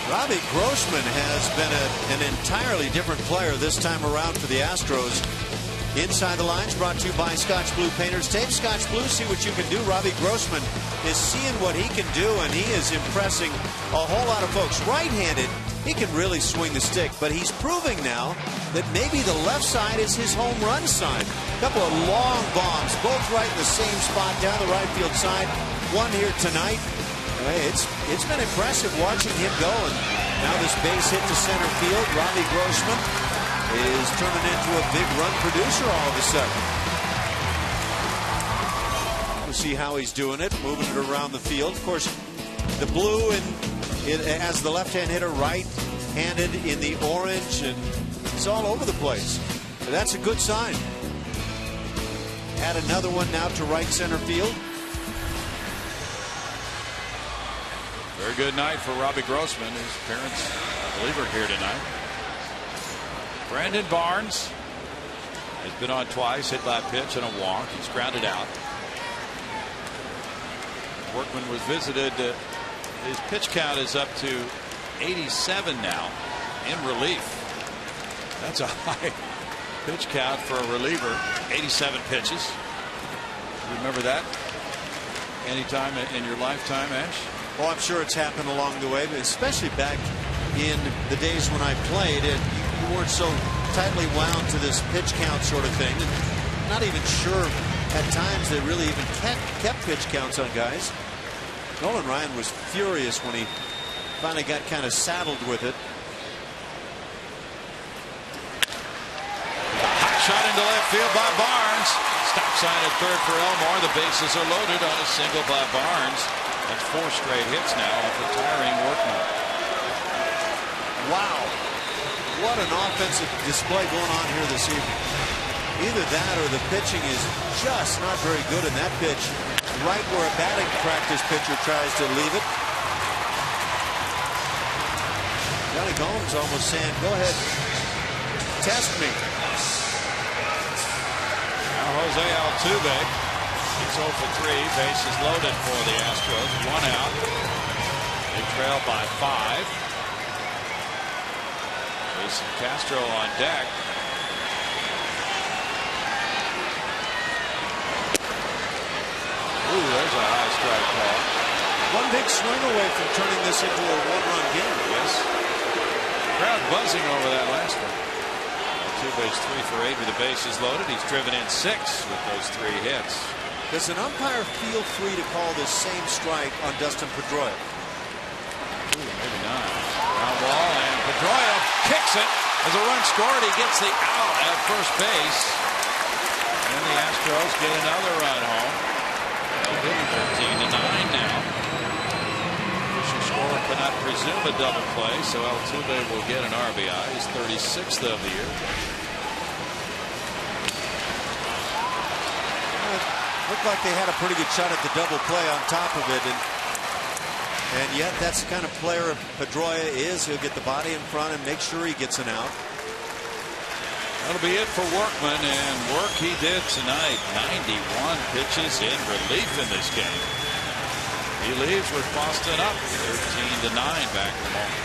Robbie Grossman has been an entirely different player this time around for the Astros. Inside the Lines brought to you by Scotch Blue Painters. Tape Scotch Blue, see what you can do. Robbie Grossman is seeing what he can do, and he is impressing a whole lot of folks. Right-handed, he can really swing the stick, but he's proving now that maybe the left side is his home run side. A couple of long bombs, both right in the same spot down the right field side. One here tonight. It's been impressive watching him go. And now this base hit to center field. Robbie Grossman is turning into a big run producer all of a sudden. We'll see how he's doing it, moving it around the field. Of course, the blue and as the left-hand hitter, right-handed in the orange, and it's all over the place. So that's a good sign. Add another one now to right center field. Very good night for Robbie Grossman. His parents, I believe, are here tonight. Brandon Barnes has been on twice, hit by a pitch and a walk. He's grounded out. Workman was visited. His pitch count is up to 87 now in relief. That's a high pitch count for a reliever. 87 pitches. Remember that anytime in your lifetime, Ash? Oh, I'm sure it's happened along the way, but especially back in the days when I played, you weren't so tightly wound to this pitch count sort of thing. And not even sure at times they really even kept pitch counts on guys. Nolan Ryan was furious when he finally got kind of saddled with it. Hot shot into left field by Barnes. Stop sign at third for Elmore. The bases are loaded on a single by Barnes. That's 4 straight hits now off the tiring Workman. Wow. What an offensive display going on here this evening. Either that or the pitching is just not very good in that pitch. Right where a batting practice pitcher tries to leave it. Johnny Gomes almost saying, go ahead, test me. Now Jose Altuve, he's 0 for 3, bases loaded for the Astros, 1 out. They trail by 5. Jason Castro on deck. Ooh, there's a high strike call. One big swing away from turning this into a 1-run game. Yes. Crowd buzzing over that last one. Altuve's 3 for 8 with the bases loaded. He's driven in 6 with those 3 hits. Does an umpire feel free to call this same strike on Dustin Pedroia? Ooh, maybe not. Ground ball, and Pedroia kicks it. As a run scored, he gets the out at first base. And the Astros get another run home. 13-9 now. Official scorer cannot presume a double play, so Altuve will get an RBI. He's 36th of the year. Looked like they had a pretty good shot at the double play on top of it, and yet that's the kind of player Pedroia is. He'll get the body in front and make sure he gets an out. That'll be it for Workman, and work he did tonight. 91 pitches in relief in this game. He leaves with Boston up 13-9 back home.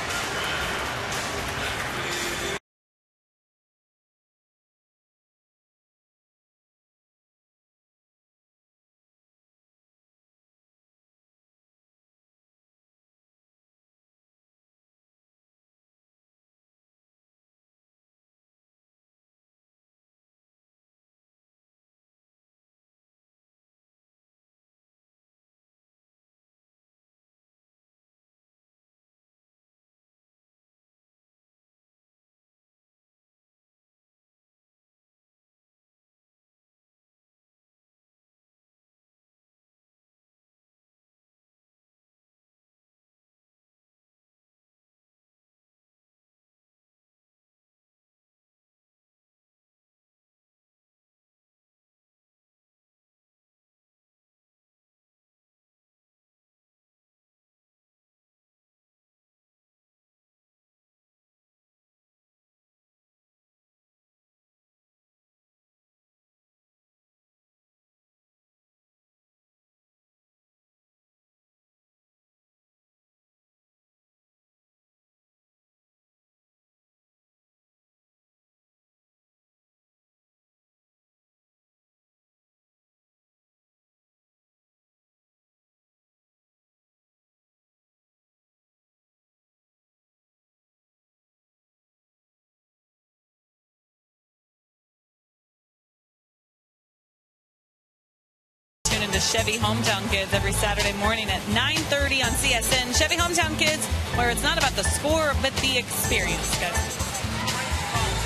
to Chevy Hometown Kids every Saturday morning at 9:30 on CSN. Chevy Hometown Kids, where it's not about the score, but the experience, guys.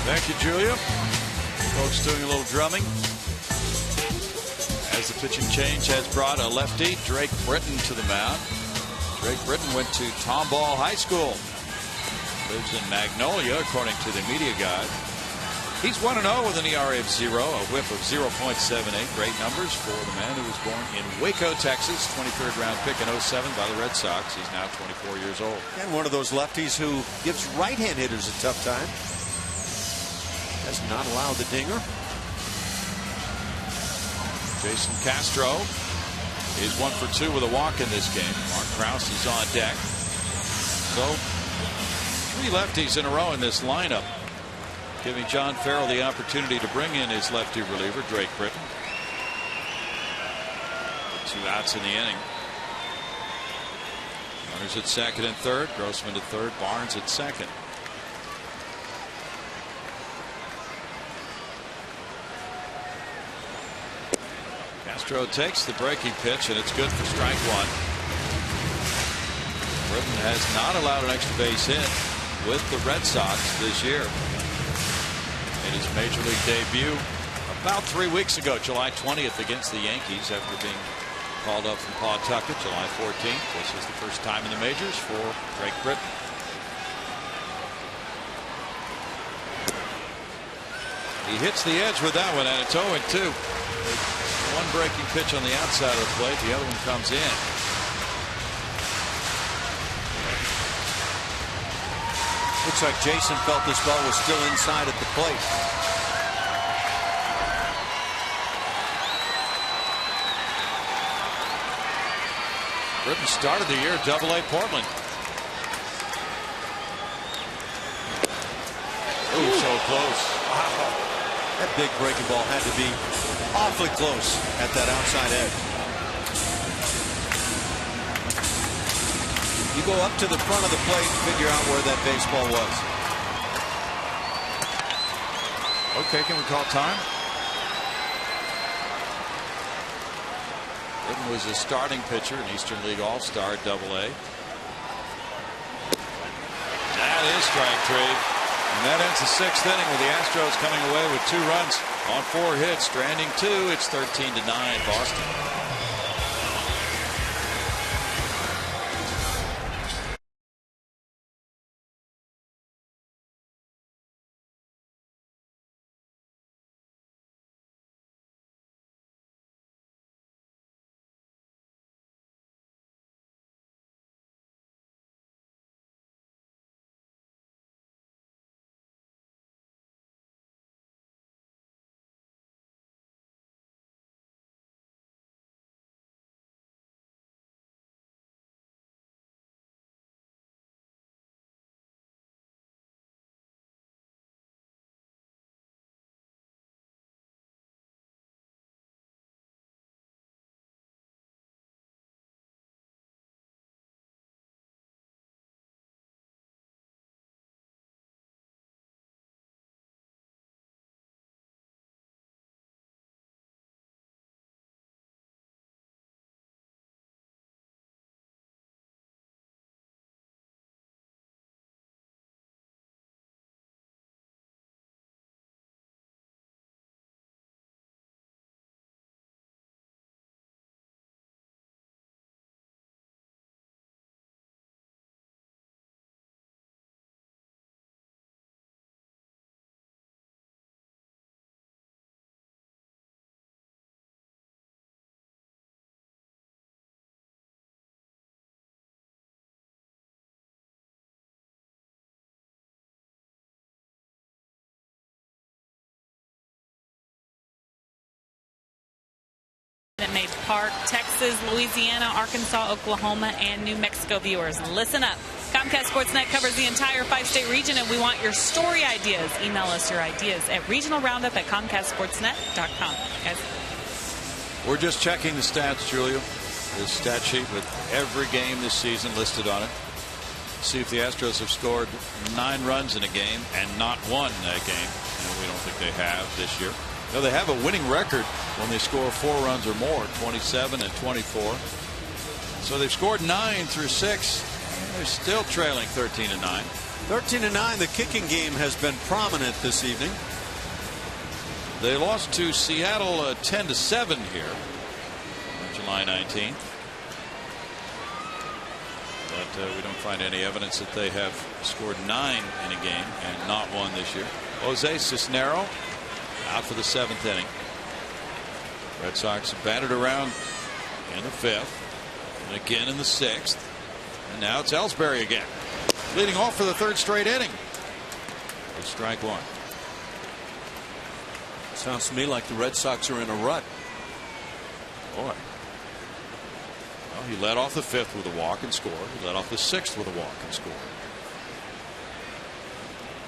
Thank you, Julia. Folks doing a little drumming. As the pitching change has brought a lefty, Drake Britton, to the mound. Drake Britton went to Tomball High School. Lives in Magnolia, according to the media guide. He's 1-0 with an ERA of 0, a whip of 0.78. Great numbers for the man who was born in Waco, Texas. 23rd round pick in 07 by the Red Sox. He's now 24 years old. And one of those lefties who gives right-hand hitters a tough time. Has not allowed the dinger. Jason Castro is 1 for 2 with a walk in this game. Mark Krause is on deck. So 3 lefties in a row in this lineup, giving John Farrell the opportunity to bring in his lefty reliever, Drake Britton. 2 outs in the inning. Runners at second and third. Grossman at third. Barnes at second. Castro takes the breaking pitch, and it's good for strike 1. Britton has not allowed an extra base hit with the Red Sox this year. In his major league debut about 3 weeks ago, July 20th against the Yankees, after being called up from Pawtucket July 14th. This is the first time in the majors for Drake Britton. He hits the edge with that one, and it's 0-2. One breaking pitch on the outside of the plate, the other one comes in. Looks like Jason felt this ball was still inside at the plate. Britton started the year at Double-A Portland. Ooh, so close. Wow. That big breaking ball had to be awfully close at that outside edge. You go up to the front of the plate and figure out where that baseball was. Okay, can we call time? Britton was a starting pitcher, an Eastern League All-Star at Double-A. That is strike 3. And that ends the 6th inning with the Astros coming away with 2 runs on 4 hits, stranding 2. It's 13-9 Boston. It made Park, Texas, Louisiana, Arkansas, Oklahoma, and New Mexico viewers. Listen up. Comcast Sportsnet covers the entire 5-state region, and we want your story ideas. Email us your ideas at regionalroundup@comcastsportsnet.com. Guys. We're just checking the stats, Julia. The stat sheet with every game this season listed on it. See if the Astros have scored 9 runs in a game and not won that game. And we don't think they have this year. Now they have a winning record when they score 4 runs or more, 27 and 24. So they've scored 9 through 6. They're still trailing 13-9. 13-9. The kicking game has been prominent this evening. They lost to Seattle 10-7 here on July 19th. But we don't find any evidence that they have scored 9 in a game and not won this year. Jose Cisnero out for the 7th inning. Red Sox batted around in the 5th and again in the 6th. And now it's Ellsbury again, leading off for the 3rd straight inning. With strike 1. Sounds to me like the Red Sox are in a rut. Boy. Well, he led off the 5th with a walk and scored. He led off the 6th with a walk and scored.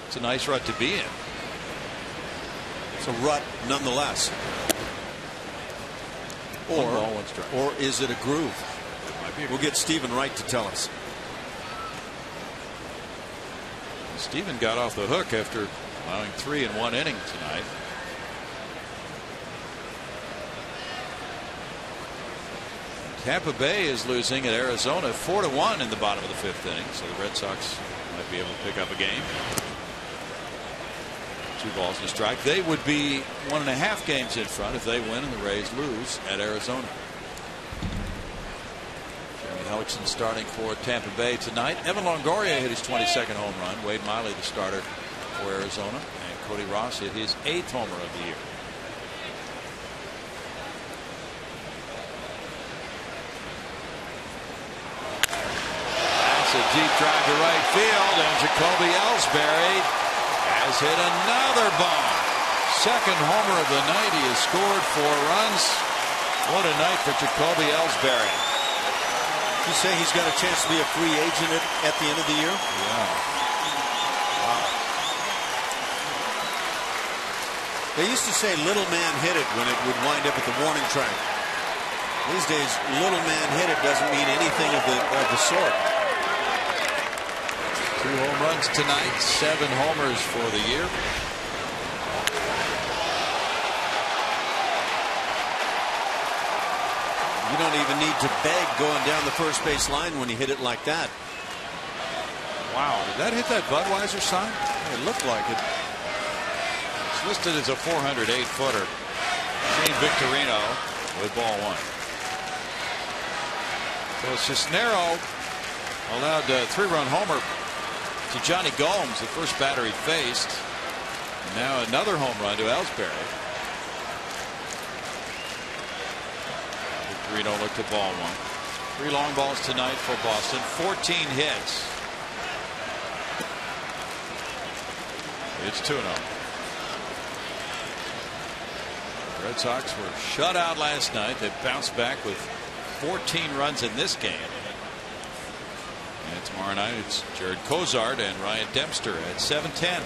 It's a nice rut to be in. It's a rut nonetheless. Or is it a groove? We'll get Stephen Wright to tell us. Stephen got off the hook after allowing 3 in 1 inning tonight. Tampa Bay is losing at Arizona 4-1 in the bottom of the 5th inning, so the Red Sox might be able to pick up a game. 2 balls and a strike. They would be 1.5 games in front if they win and the Rays lose at Arizona. Jeremy Hellickson starting for Tampa Bay tonight. Evan Longoria hit his 22nd home run. Wade Miley, the starter for Arizona, and Cody Ross hit his 8th homer of the year. That's a deep drive to right field, and Jacoby Ellsbury has hit another bomb. 2nd homer of the night. He has scored 4 runs. What a night for Jacoby Ellsbury. You say he's got a chance to be a free agent at the end of the year? Yeah. Wow. They used to say little man hit it when it would wind up at the warning track. These days, little man hit it doesn't mean anything of the sort. 2 home runs tonight, 7 homers for the year. You don't even need to beg going down the first base line when you hit it like that. Wow, did that hit that Budweiser sign? It looked like it. It's listed as a 408-footer. Shane Victorino with ball 1. So Cisnero allowed a 3-run homer to Johnny Gomes, the first batter he faced. And now another home run to Ellsbury. Victorino looked at ball 1. 3 long balls tonight for Boston. 14 hits. It's 2-0. The Red Sox were shut out last night. They bounced back with 14 runs in this game. And tomorrow night it's Jared Cozart and Ryan Dempster at 7:10.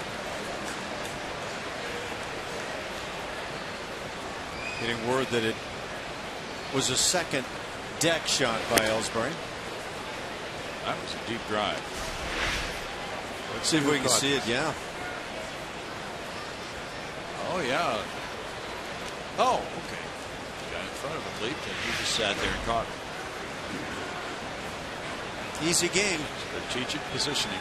Getting word that it was a second deck shot by Ellsbury. That was a deep drive. Let's see if we can see it. Yeah. Oh yeah. Oh, okay. The guy in front of him leaped and he just sat there and caught it. Easy game. Strategic positioning.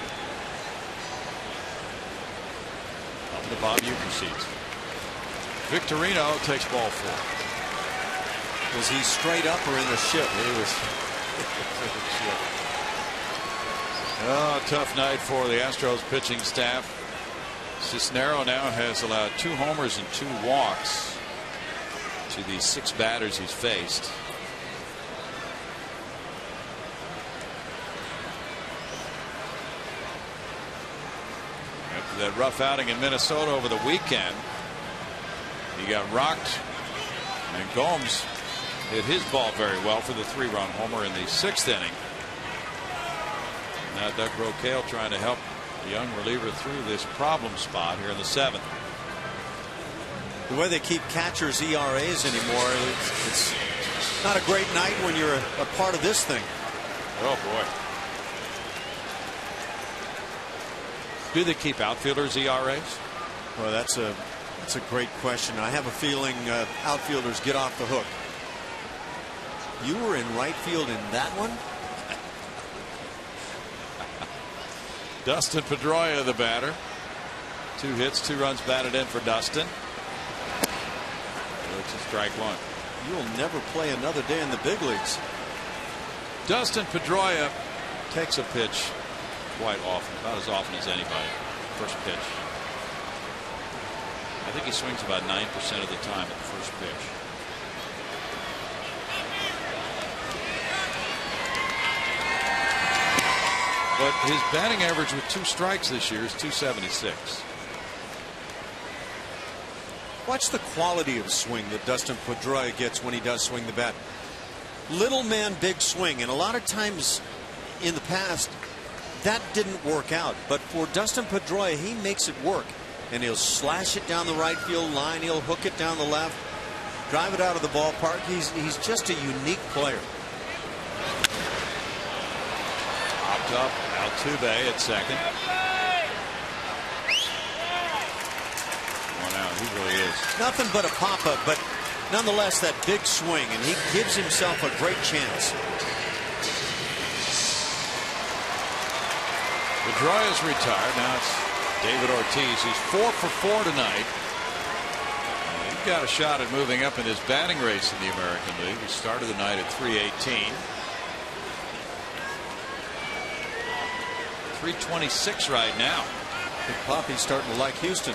Up to Bob Uecker seats. Victorino takes ball 4. Was he straight up or in the ship? He was. Oh, tough night for the Astros pitching staff. Cisnero now has allowed 2 homers and 2 walks to the 6 batters he's faced. After that rough outing in Minnesota over the weekend, he got rocked, and Gomes hit his ball very well for the 3-run homer in the 6th inning. Now Doug Brocail trying to help the young reliever through this problem spot here in the 7th. The way they keep catchers' ERAs anymore, it's not a great night when you're a part of this thing. Oh boy. Do they keep outfielders' ERAs? Well, that's a That's a great question. I have a feeling outfielders get off the hook. You were in right field in that one? Dustin Pedroia, the batter. 2 hits, 2 runs batted in for Dustin. It's a strike one. You'll never play another day in the big leagues. Dustin Pedroia takes a pitch quite often, about as often as anybody. First pitch. I think he swings about 9% of the time at the first pitch. But his batting average with 2 strikes this year is .276. Watch the quality of swing that Dustin Pedroia gets when he does swing the bat. Little man, big swing, and a lot of times in the past that didn't work out. But for Dustin Pedroia, he makes it work, and he'll slash it down the right field line. He'll hook it down the left, drive it out of the ballpark. He's just a unique player. Popped up Altuve at second. One out. He really is nothing but a pop-up, but nonetheless that big swing, and he gives himself a great chance. Pedroia's retired. Now it's David Ortiz. He's 4 for 4 tonight. He's got a shot at moving up in his batting race in the American League. He started the night at .318. 326 right now. Big Poppy's starting to like Houston.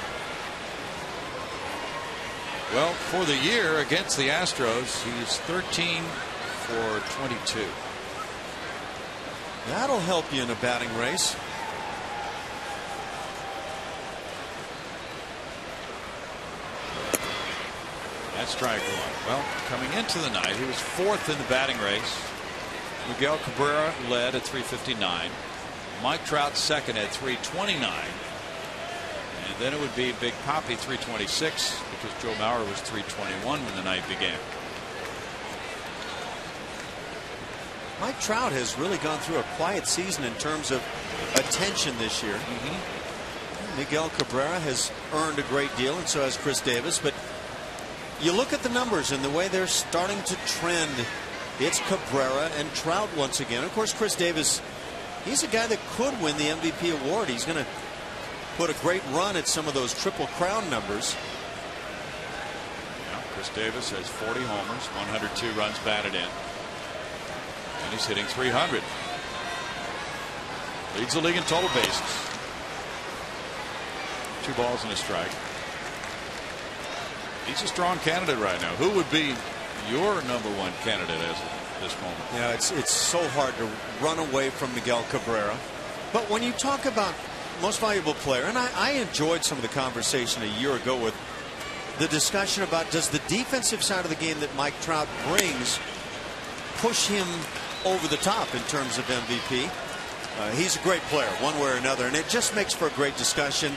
Well, for the year against the Astros, he's 13 for 22. That'll help you in a batting race. That's strike one. Well, coming into the night, he was 4th in the batting race. Miguel Cabrera led at .359. Mike Trout second at .329. And then it would be Big Poppy .326, because Joe Mauer was .321 when the night began. Mike Trout has really gone through a quiet season in terms of attention this year. Miguel Cabrera has earned a great deal, and so has Chris Davis. But you look at the numbers and the way they're starting to trend. It's Cabrera and Trout once again. Of course, Chris Davis, he's a guy that could win the MVP award. He's going to put a great run at some of those Triple Crown numbers. Yeah, Chris Davis has 40 homers, 102 runs batted in. And he's hitting .300. Leads the league in total bases. 2 balls and a strike. He's a strong candidate right now. Who would be your #1 candidate as of this moment? Yeah, it's so hard to run away from Miguel Cabrera. But when you talk about most valuable player, and I enjoyed some of the conversation a year ago with the discussion about, does the defensive side of the game that Mike Trout brings push him over the top in terms of MVP? He's a great player one way or another, and it just makes for a great discussion.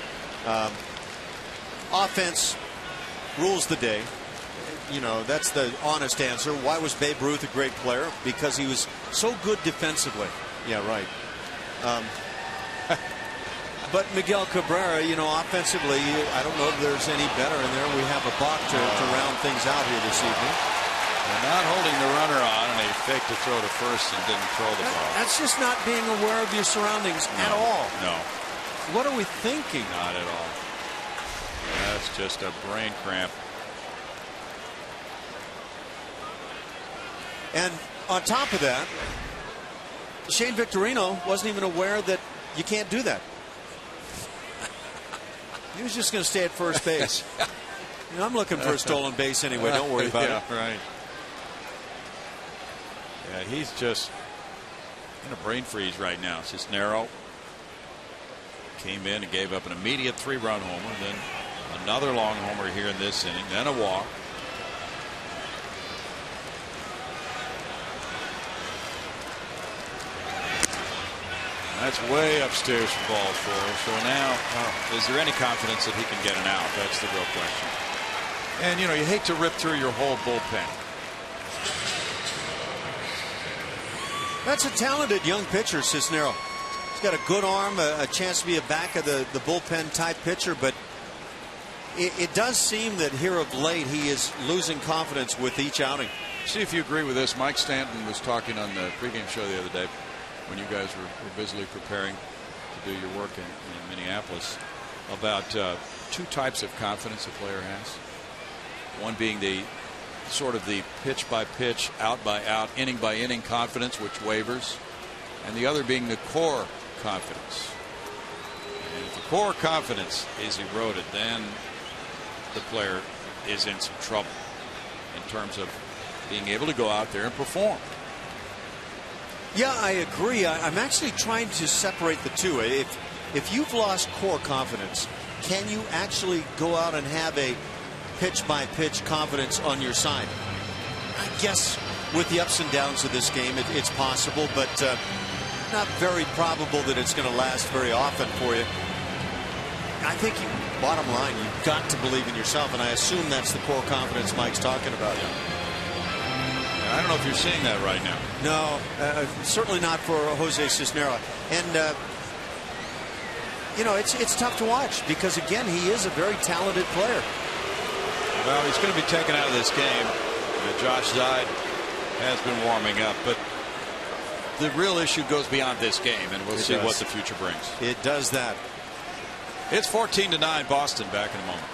Offense rules the day. You know, that's the honest answer. Why was Babe Ruth a great player? Because he was so good defensively. Yeah, right. But Miguel Cabrera, you know, offensively, I don't know if there's any better in there. We have a Bach to round things out here this evening. They're not holding the runner on, and they faked to throw to first and didn't throw the ball. That's just not being aware of your surroundings at all. No. What are we thinking? Not at all. That's just a brain cramp. And on top of that, Shane Victorino wasn't even aware that you can't do that. He was just going to stay at first base. You know, I'm looking for a stolen base anyway. Don't worry about it. Right. Yeah, he's just in a brain freeze right now. Cisnero came in and gave up an immediate 3-run homer, then another long homer here in this inning, then a walk. That's way upstairs for ball 4. So now, is there any confidence that he can get an out? That's the real question. And, you know, you hate to rip through your whole bullpen. That's a talented young pitcher, Cisnero. He's got a good arm, a chance to be a back of the bullpen type pitcher, but it does seem that here of late he is losing confidence with each outing. See if you agree with this. Mike Stanton was talking on the pregame show the other day when you guys were busily preparing to do your work in Minneapolis about two types of confidence a player has. One being the sort of the pitch by pitch, out by out, inning by inning confidence, which wavers, and the other being the core confidence. And if the core confidence is eroded, then the player is in some trouble in terms of being able to go out there and perform. Yeah, I agree. I'm actually trying to separate the two. If you've lost core confidence, can you actually go out and have a pitch by pitch confidence on your side? I guess with the ups and downs of this game, it's possible, but not very probable that it's going to last very often for you. I think bottom line, you've got to believe in yourself, and I assume that's the core confidence Mike's talking about. I don't know if you're seeing that right now. No, certainly not for Jose Cisnero. And you know, it's tough to watch because again, he is a very talented player. Well, he's going to be taken out of this game. Josh Zeid has been warming up, but the real issue goes beyond this game, and we'll see what the future brings. It does that. It's 14-9 Boston. Back in a moment.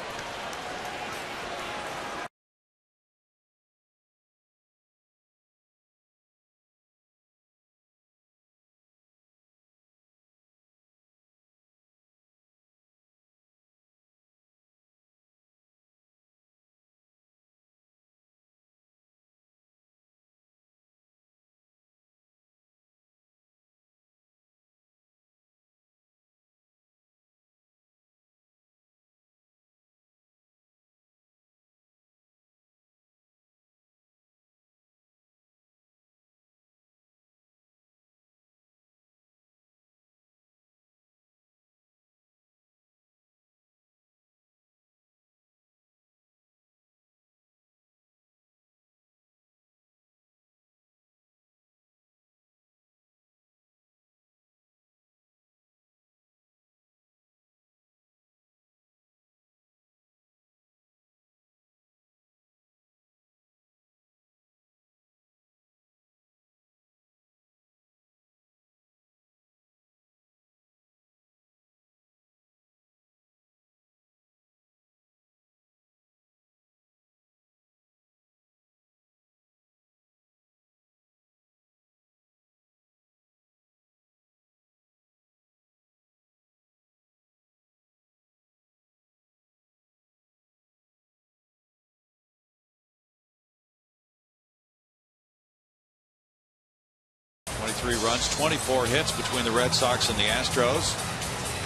Runs, 24 hits between the Red Sox and the Astros.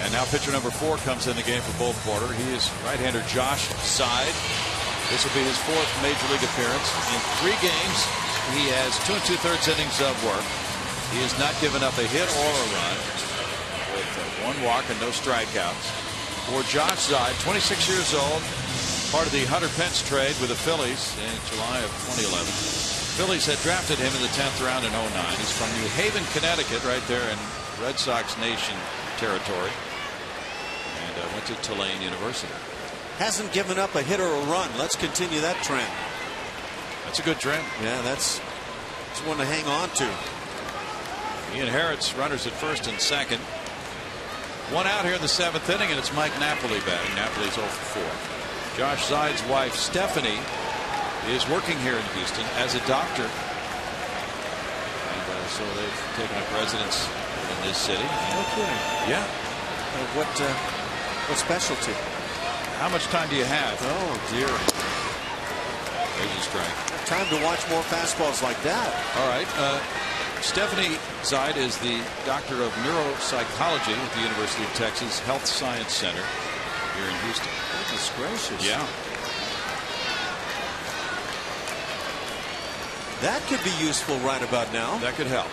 And now pitcher number 4 comes in the game for both quarter. He is right-hander Josh Zeid. This will be his 4th major league appearance. In 3 games, he has 2 2/3 innings of work. He has not given up a hit or a run, with 1 walk and no strikeouts. For Josh Zeid, 26 years old, part of the Hunter Pence trade with the Phillies in July of 2011. Phillies had drafted him in the 10th round in 2009. He's from New Haven, Connecticut, right there in Red Sox Nation territory, and went to Tulane University. Hasn't given up a hit or a run. Let's continue that trend. That's a good trend. Yeah, that's one to hang on to. He inherits runners at first and second. 1 out here in the 7th inning, and it's Mike Napoli batting. Napoli's 0 for 4. Josh Zeid's wife, Stephanie, is working here in Houston as a doctor, and so they've taken up residence in this city. Okay. Yeah. What specialty? How much time do you have? Oh dear. There's a strike. Time to watch more fastballs like that. All right. Stephanie Zeid is the doctor of neuropsychology at the University of Texas Health Science Center here in Houston. Goodness gracious. Yeah. That could be useful right about now. That could help.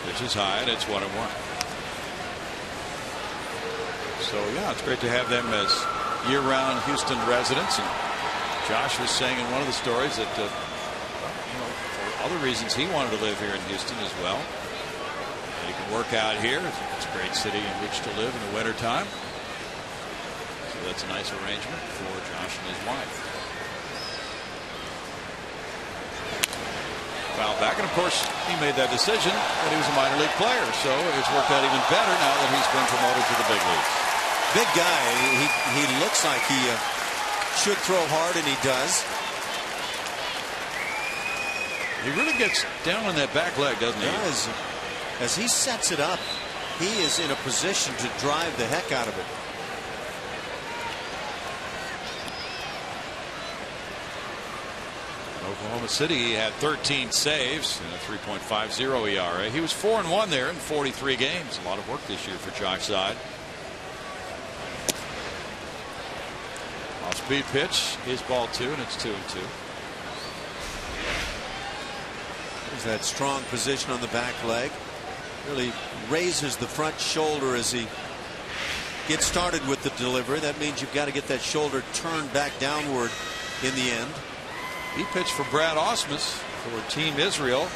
Pitch is high, and it's 1-1. So yeah, it's great to have them as year-round Houston residents. And Josh was saying in one of the stories that for other reasons he wanted to live here in Houston as well. And he can work out here. It's a great city in which to live in the wintertime. So that's a nice arrangement for Josh and his wife. Foul back, and of course he made that decision when he was a minor league player, so it's worked out even better now that he's been promoted to the big leagues. Big guy. He looks like he should throw hard, and he does. He really gets down on that back leg, doesn't he? As he sets it up, he is in a position to drive the heck out of it. Oklahoma City, he had 13 saves and a 3.50 ERA. He was 4-1 there in 43 games. A lot of work this year for Josh Side. Off-speed pitch is ball 2, and it's 2-2. There's that strong position on the back leg. Really raises the front shoulder as he gets started with the delivery. That means you've got to get that shoulder turned back downward in the end. He pitched for Brad Ausmus for Team Israel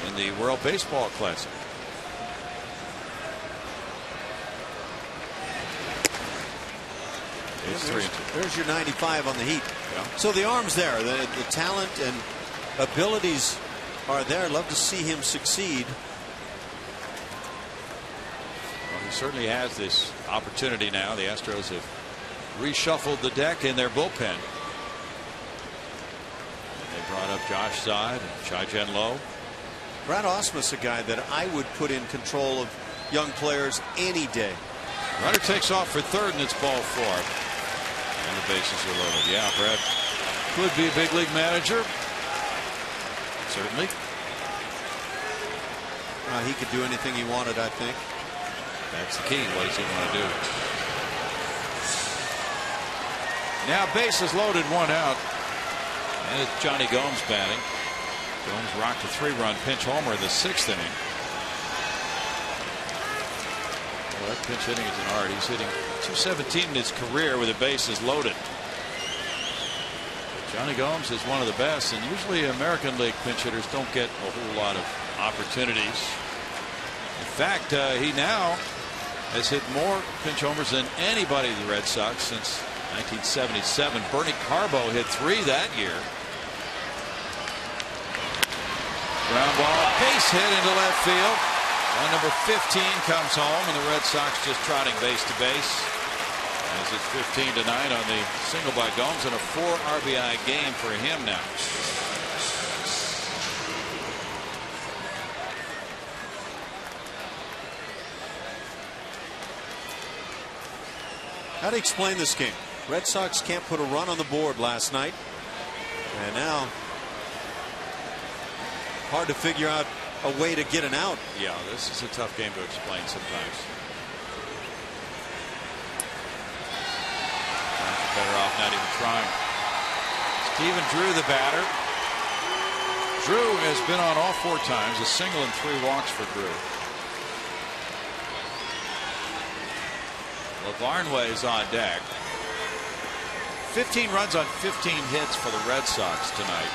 in the World Baseball Classic. There's your 95 on the heat. Yeah. So the arm's there. The talent and abilities are there. I'd love to see him succeed. Well, he certainly has this opportunity now. The Astros have reshuffled the deck in their bullpen. They brought up Josh Side and Chai-Jen Low. Brad Ausmus, a guy that I would put in control of young players any day. Runner takes off for third, and it's ball 4. And the bases are loaded. Yeah, Brad could be a big league manager. Certainly. He could do anything he wanted, I think. That's the key. What does he want to do? Now bases loaded, 1 out. And it's Johnny Gomes batting. Gomes rocked a 3-run pinch homer in the 6th inning. Well, that pinch hitting is an art. He's hitting .217 in his career with the bases loaded. Johnny Gomes is one of the best, and usually American League pinch hitters don't get a whole lot of opportunities. In fact, he now has hit more pinch homers than anybody in the Red Sox since 1977. Bernie Carbo hit 3 that year. Ground ball, base hit into left field. And number 15 comes home, and the Red Sox just trotting base to base. As it's 15-9 on the single by Gomes, and a 4 RBI game for him now. How do you explain this game? Red Sox can't put a run on the board last night, and now hard to figure out a way to get an out. Yeah, this is a tough game to explain sometimes. Better off not even trying. Stephen Drew, the batter. Drew has been on all 4 times, a single and 3 walks for Drew. LaVarnway is on deck. 15 runs on 15 hits for the Red Sox tonight.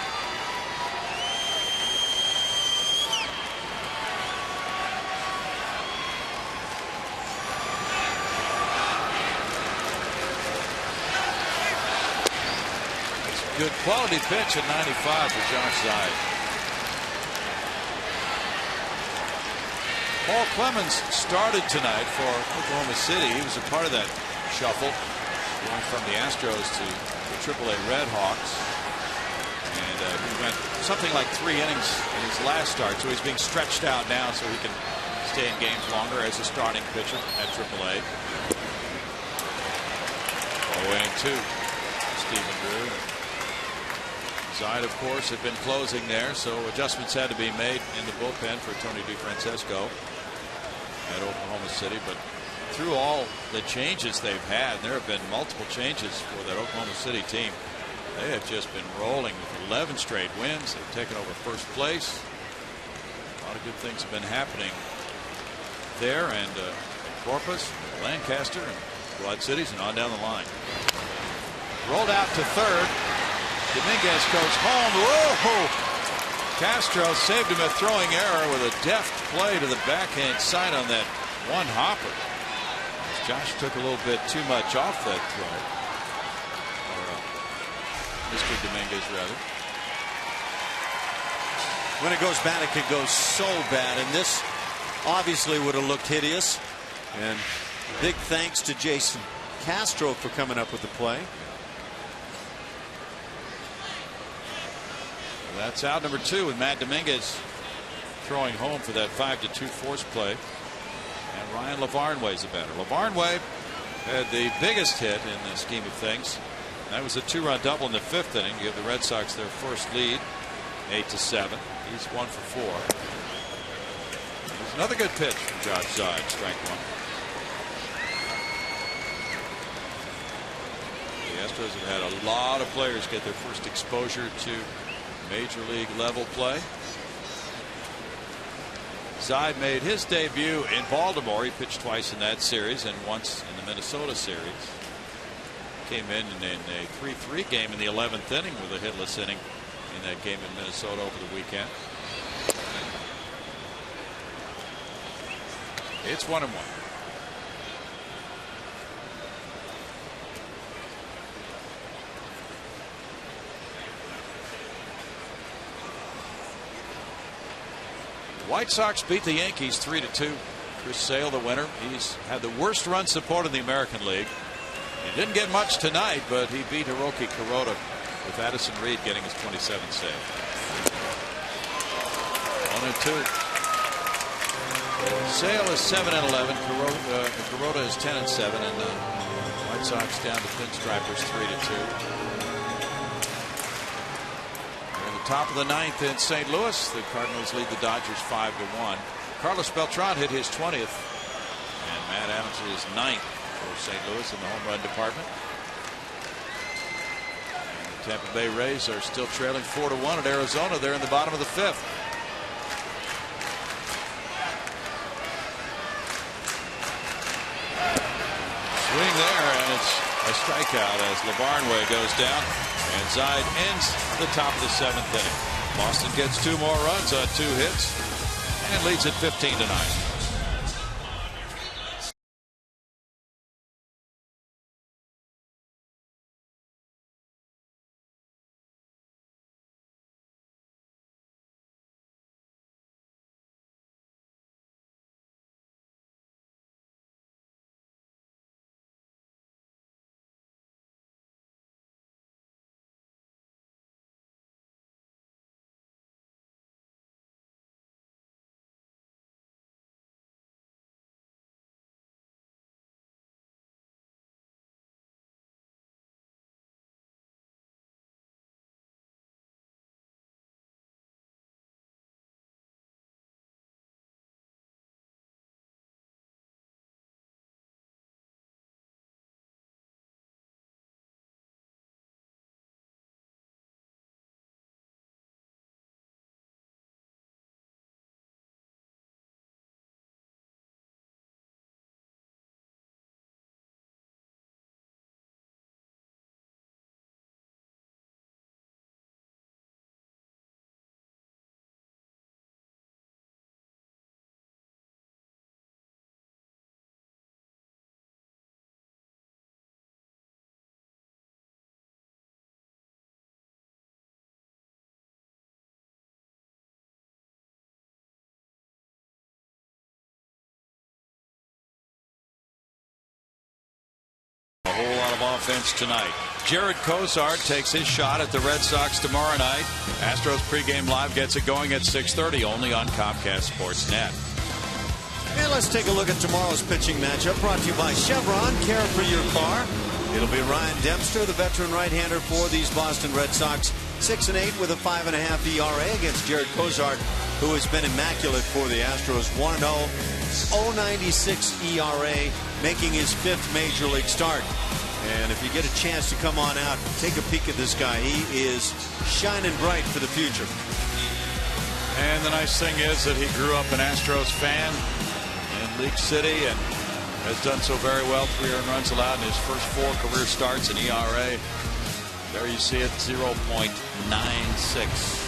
Good quality pitch at 95 for Josh Side. Paul Clemens started tonight for Oklahoma City. He was a part of that shuffle, going from the Astros to the AAA Red Hawks. And he went something like 3 innings in his last start, so he's being stretched out now so he can stay in games longer as a starting pitcher at AAA. 0-2. Stephen Drew. Side, of course, had been closing there, so adjustments had to be made in the bullpen for Tony DeFrancesco at Oklahoma City. But through all the changes they've had, there have been multiple changes for that Oklahoma City team. They have just been rolling with 11 straight wins. They've taken over first place. A lot of good things have been happening there, and Corpus, Lancaster, and Quad Cities, and on down the line. Rolled out to third. Dominguez goes home. Whoa! Castro saved him a throwing error with a deft play to the backhand side on that one hopper. Josh took a little bit too much off that throw. Mr. Dominguez, rather. When it goes bad, it could go so bad, and this obviously would have looked hideous. And big thanks to Jason Castro for coming up with the play. That's out number 2 with Matt Dominguez throwing home for that 5-2 force play. And Ryan LaVarnway's the batter. LaVarnway had the biggest hit in the scheme of things. That was a 2-run double in the 5th inning to give the Red Sox their first lead, 8-7. He's 1 for 4. There's another good pitch from Josh Zide, strike 1. The Astros have had a lot of players get their first exposure to major league level play. Zide made his debut in Baltimore. He pitched twice in that series and once in the Minnesota series. Came in a 3-3 game in the 11th inning with a hitless inning in that game in Minnesota over the weekend. It's 1-1. White Sox beat the Yankees 3-2. Chris Sale, the winner. He's had the worst run support in the American League. He didn't get much tonight, but he beat Hiroki Kuroda with Addison Reed getting his 27th save. 1-2. Sale is 7-11. Kuroda is 10-7, and the White Sox down to pinstripers 3-2. Top of the 9th in St. Louis. The Cardinals lead the Dodgers 5-1. Carlos Beltran hit his 20th, and Matt Adams hit his 9th for St. Louis in the home run department. And the Tampa Bay Rays are still trailing 4-1 at Arizona. They're in the bottom of the 5th. Swing there, and it's a strikeout as LaVarnway goes down. And Zide ends the top of the 7th inning. Boston gets 2 more runs on 2 hits and leads it 15-9. A whole lot of offense tonight. Jared Cozart takes his shot at the Red Sox tomorrow night. Astros pregame live gets it going at 6:30 only on Comcast Sportsnet. And let's take a look at tomorrow's pitching matchup, brought to you by Chevron. Care for your car. It'll be Ryan Dempster, the veteran right-hander for these Boston Red Sox, 6-8 with a 5.5 ERA against Jared Cozart, who has been immaculate for the Astros. 1-0, 0.96 ERA, making his 5th major league start. And if you get a chance to come on out, take a peek at this guy. He is shining bright for the future. And the nice thing is that he grew up an Astros fan in League City and has done so very well. 3 earned runs allowed in his first 4 career starts. An ERA, there you see it, 0.96.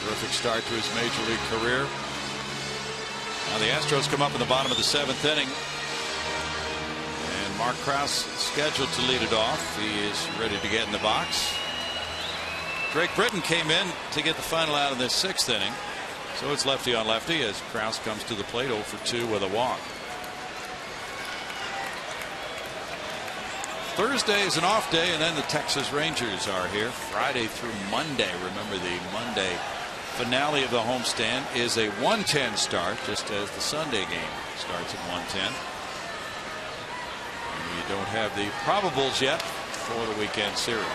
Terrific start to his major league career. Now the Astros come up in the bottom of the 7th inning. And Mark Krause scheduled to lead it off. He is ready to get in the box. Drake Britton came in to get the final out of this 6th inning. So it's lefty on lefty as Krause comes to the plate 0 for 2 with a walk. Thursday is an off day, and then the Texas Rangers are here Friday through Monday. Remember, the Monday finale of the homestand is a 1:10 start, just as the Sunday game starts at 1:10. And you don't have the probables yet for the weekend series.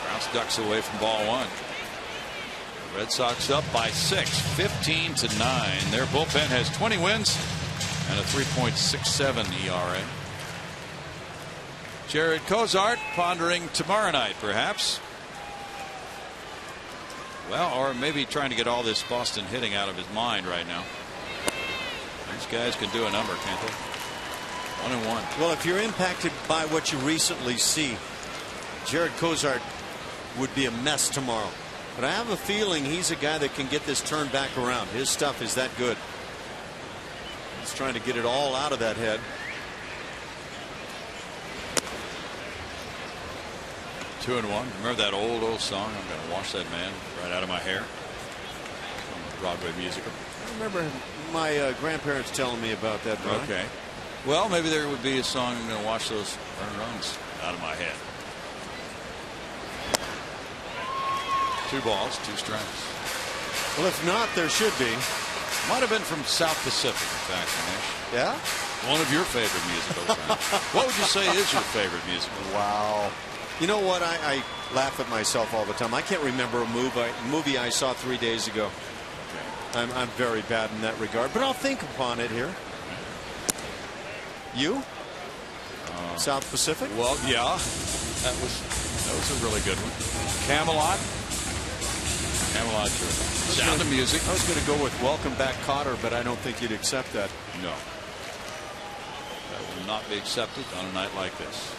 Krause ducks away from ball 1. Red Sox up by 6, 15-9. Their bullpen has 20 wins and a 3.67 ERA. Jared Cozart pondering tomorrow night, perhaps. Well, or maybe trying to get all this Boston hitting out of his mind right now. These guys can do a number, can't they? 1-1. Well, if you're impacted by what you recently see, Jared Cozart would be a mess tomorrow. But I have a feeling he's a guy that can get this turned back around. His stuff is that good. He's trying to get it all out of that head. 2-1. Remember that old song, I'm going to wash that man right out of my hair? Broadway musical. I remember my grandparents telling me about that, Brian. Okay. Well, maybe there would be a song, I'm going to wash those earned runs out of my head. 2 balls, 2 strikes. Well, if not, there should be. Might have been from South Pacific, in fact, Nash. Yeah? One of your favorite musicals. What would you say is your favorite musical? Wow. You know what? I laugh at myself all the time. I can't remember a movie I saw 3 days ago. Okay. I'm very bad in that regard, but I'll think upon it here. You? South Pacific? Well, yeah. That was a really good one. Camelot. Camelot. Sound of Music. I was going to go with Welcome Back, Kotter, but I don't think you'd accept that. No. That will not be accepted on a night like this.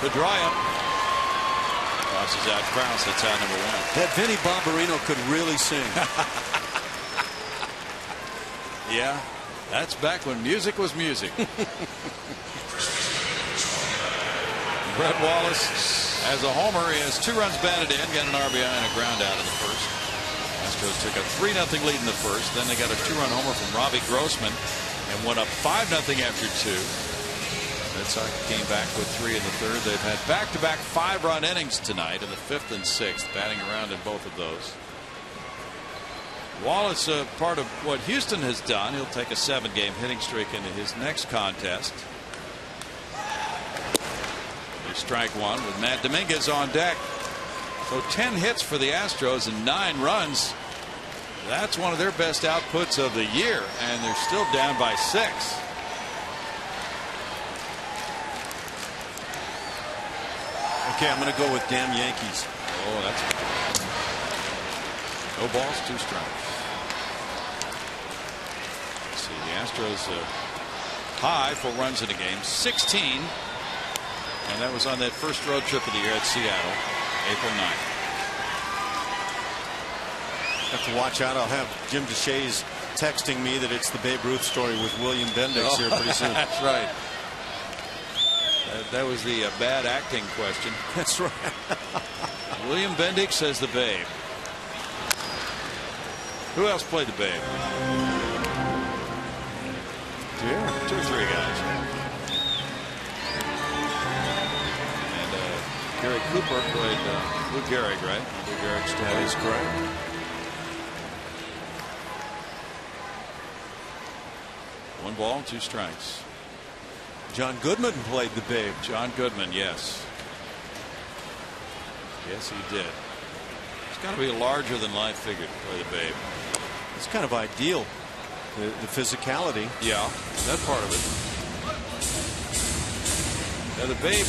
Pedroia tosses out Krause. That's out number 1. That Vinny Barbarino could really sing. Yeah, that's back when music was music. Brett Wallace has a homer. He has 2 runs batted in, got an RBI and a ground out in the first. Astros took a 3-0 lead in the first. Then they got a 2-run homer from Robbie Grossman and went up 5-0 after 2. Red Sox came back with 3 in the third. They've had back-to-back 5-run innings tonight in the 5th and 6th, batting around in both of those. Wallace, part of what Houston has done, he'll take a 7-game hitting streak into his next contest. Strike 1 with Matt Dominguez on deck. So 10 hits for the Astros and 9 runs. That's one of their best outputs of the year, and they're still down by 6. Okay, I'm going to go with damn Yankees. Oh, that's no balls, 2 strikes. Let's see, the Astros high for runs in a game, 16. And that was on that first road trip of the year at Seattle, April 9th. Have to watch out. I'll have Jim DeShays texting me that it's the Babe Ruth story with William Bendix here pretty soon. That's right. That was the bad acting question. That's right. William Bendix says the Babe. Who else played the Babe? Yeah. 2 or 3 guys. Gary Cooper played Lou Gehrig, right? Lou Gehrig's story. That is correct. One ball, 2 strikes. John Goodman played the Babe. John Goodman, yes. Yes, he did. It's got to be a larger than life figure to play the Babe. It's kind of ideal. The physicality. Yeah, that part of it. Now the Babe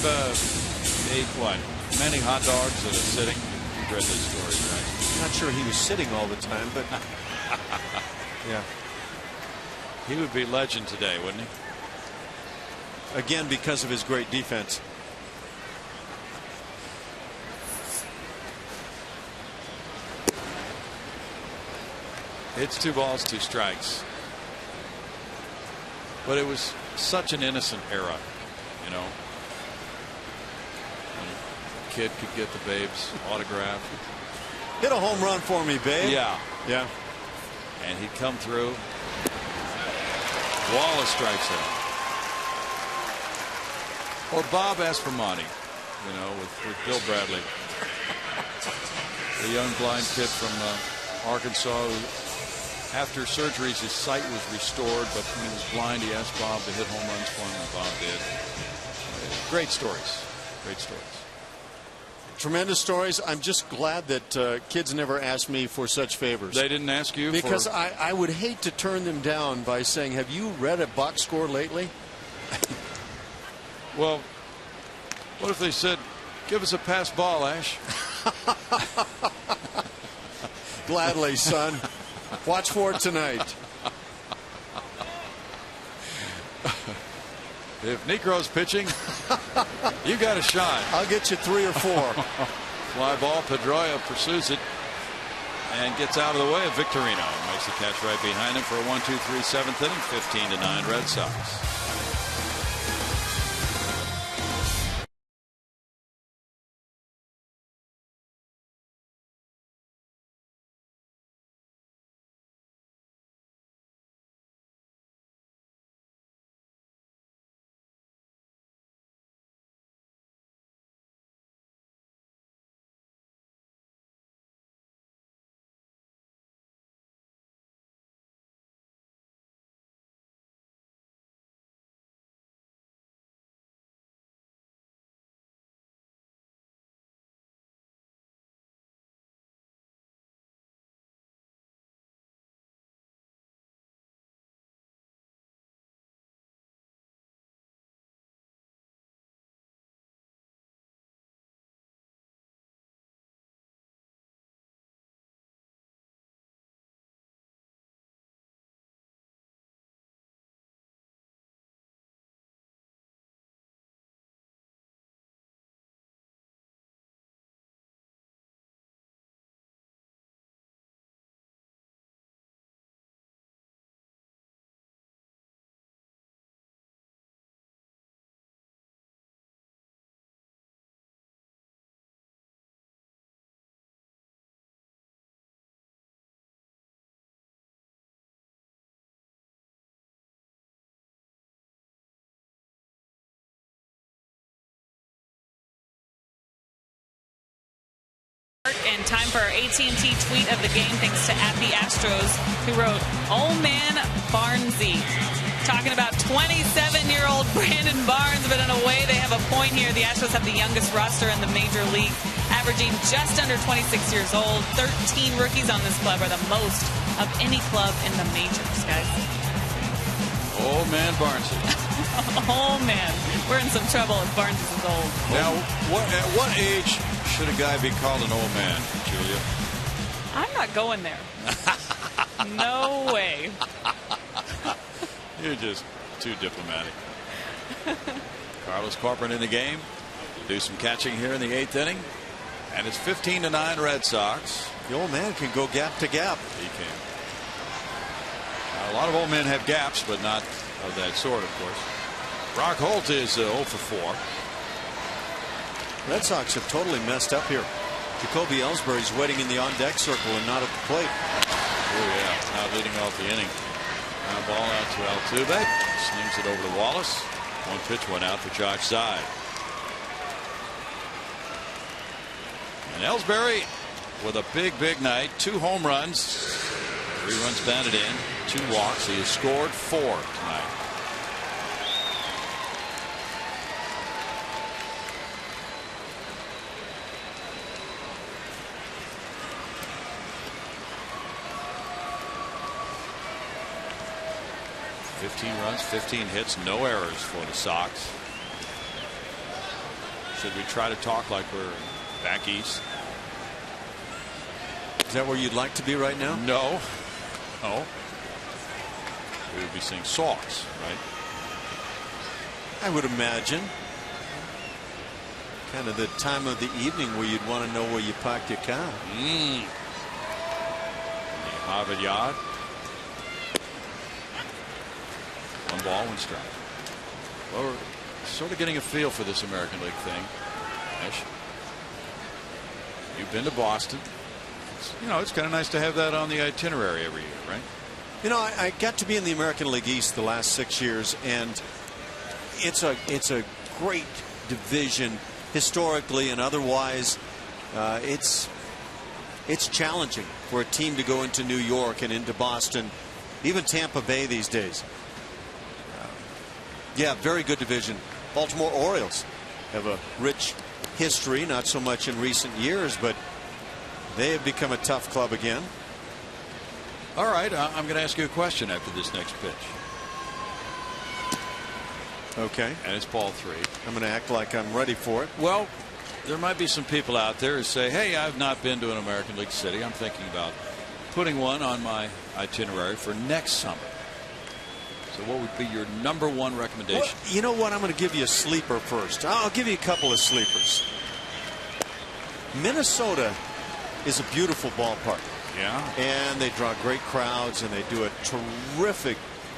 ate what? Many hot dogs at a sitting. You've read this story, right? Not sure he was sitting all the time, but yeah. He would be legend today, wouldn't he? Again, because of his great defense. It's 2 balls, 2 strikes. But it was such an innocent era, you know. When a kid could get the Babe's autograph. Hit a home run for me, Babe. Yeah. Yeah. And he'd come through. Wallace strikes out. Or Bob Aspromonte, you know, with Bill Bradley. The young blind kid from Arkansas who, after surgeries, his sight was restored, but when he was blind, he asked Bob to hit home runs for him, and Bob did. Great stories. Great stories. Tremendous stories. I'm just glad that kids never asked me for such favors. They didn't ask you? Because I would hate to turn them down by saying, have you read a box score lately? Well, what if they said, give us a pass ball, Ash? Gladly, son. Watch for it tonight. If Negro's pitching, you got a shot. I'll get you 3 or 4. Fly ball. Pedroia pursues it and gets out of the way of Victorino. Makes the catch right behind him for a 1-2-3 7th inning. 15-9 Red Sox. And time for our AT&T tweet of the game, thanks to @the_Astros, who wrote, "Oh man, Barnesy." Talking about 27-year-old Brandon Barnes, but in a way they have a point here. The Astros have the youngest roster in the major league, averaging just under 26 years old. 13 rookies on this club are the most of any club in the majors, guys. Old man Barnesy. Oh man, we're in some trouble if Barnes is old. Now, at what age should a guy be called an old man, Julia? I'm not going there. No way. You're just too diplomatic. Carlos Corcoran in the game. Do some catching here in the 8th inning. And it's 15-9 Red Sox. The old man can go gap to gap. He can. A lot of old men have gaps, but not of that sort, of course. Brock Holt is 0 for 4. Red Sox have totally messed up here. Jacoby Ellsbury's waiting in the on-deck circle and not at the plate. Oh, yeah. Now leading off the inning. Now ball out to Altuve. Slings it over to Wallace. One pitch went out for Josh Side. And Ellsbury with a big night. 2 home runs. 3 runs batted in. 2 walks. He has scored 4 tonight. Runs, 15 hits, no errors for the Sox. Should we try to talk like we're back east? Is that where you'd like to be right now? No. Oh. we would be seeing sauce, right? I would imagine. Kind of the time of the evening where you'd want to know where you parked your car. The Harvard Yard. 1 ball, 1 strike. Well, we're sort of getting a feel for this American League thing. Ash, you've been to Boston. It's kind of nice to have that on the itinerary every year, right? I got to be in the American League East the last 6 years, and it's a great division historically and otherwise. It's challenging for a team to go into New York and into Boston, even Tampa Bay these days. Yeah, very good division. Baltimore Orioles have a rich history, not so much in recent years, but they have become a tough club again. All right, I'm going to ask you a question after this next pitch. Okay. And it's ball 3. I'm going to act like I'm ready for it. Well, there might be some people out there who say, hey, I've not been to an American League city. I'm thinking about putting one on my itinerary for next summer. So what would be your #1 recommendation? Well, you know what? I'm going to give you a sleeper first. I'll give you a couple of sleepers. Minnesota is a beautiful ballpark. Yeah. And they draw great crowds, and they do a terrific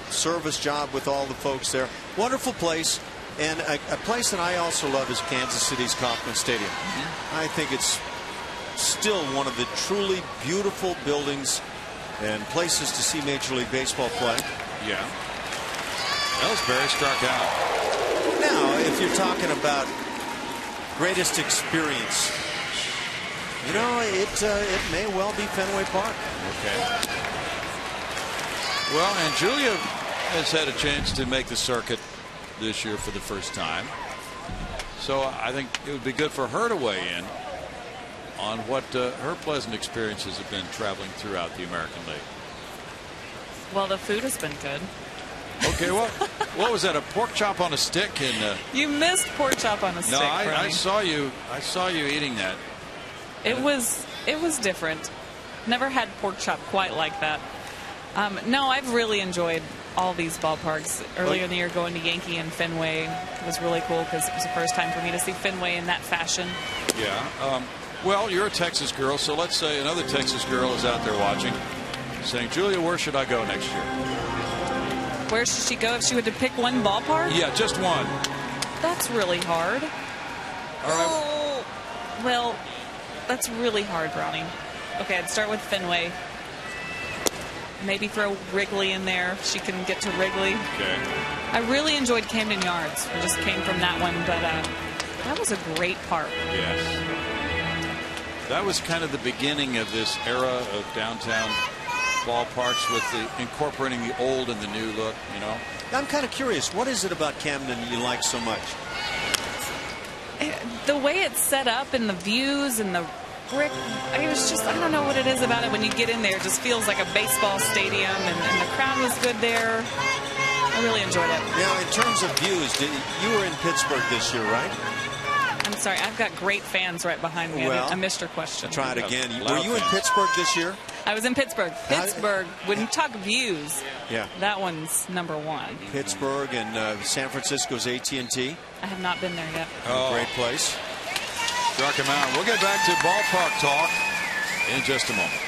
service job with all the folks there. Wonderful place. And a place that I also love is Kansas City's Kauffman Stadium. I think it's still one of the truly beautiful buildings and places to see Major League Baseball play. Yeah. Ellsbury struck out. Now, if you're talking about greatest experience, it may well be Fenway Park. Okay. Well, and Julia has had a chance to make the circuit this year for the first time. So I think it would be good for her to weigh in on what her pleasant experiences have been traveling throughout the American League. Well, the food has been good. Okay, well, what was that? A pork chop on a stick? And you missed pork chop on a stick. No, I saw you. I saw you eating that. It was different. Never had pork chop quite like that. No, I've really enjoyed all these ballparks. Earlier in the year, going to Yankee and Fenway was really cool because it was the first time for me to see Fenway in that fashion. Yeah. Well, you're a Texas girl, so let's say another Texas girl is out there watching, saying, Julia, where should I go next year? Where should she go if she were to pick one ballpark? Yeah, just one. That's really hard. All right. Oh, well, that's really hard, Brownie. Okay, I'd start with Fenway. Maybe throw Wrigley in there if she can get to Wrigley. Okay. I really enjoyed Camden Yards. We just came from that one, but that was a great park. Yes. That was kind of the beginning of this era of downtown ballparks with the incorporating the old and the new look, I'm kind of curious. What is it about Camden you like so much? The way it's set up and the views and the brick. It was just, I don't know what it is about it. When you get in there, it just feels like a baseball stadium, and the crowd was good there. I really enjoyed it. Now, in terms of views, you were in Pittsburgh this year, right? I'm sorry, I've got great fans right behind me. Well, I missed your question. Try it again. Were you in Pittsburgh this year? I was in Pittsburgh. Pittsburgh, when you talk views, yeah, that one's #1. Pittsburgh and San Francisco's AT&T. I have not been there yet. Oh. Great place. Struck him out. We'll get back to ballpark talk in just a moment.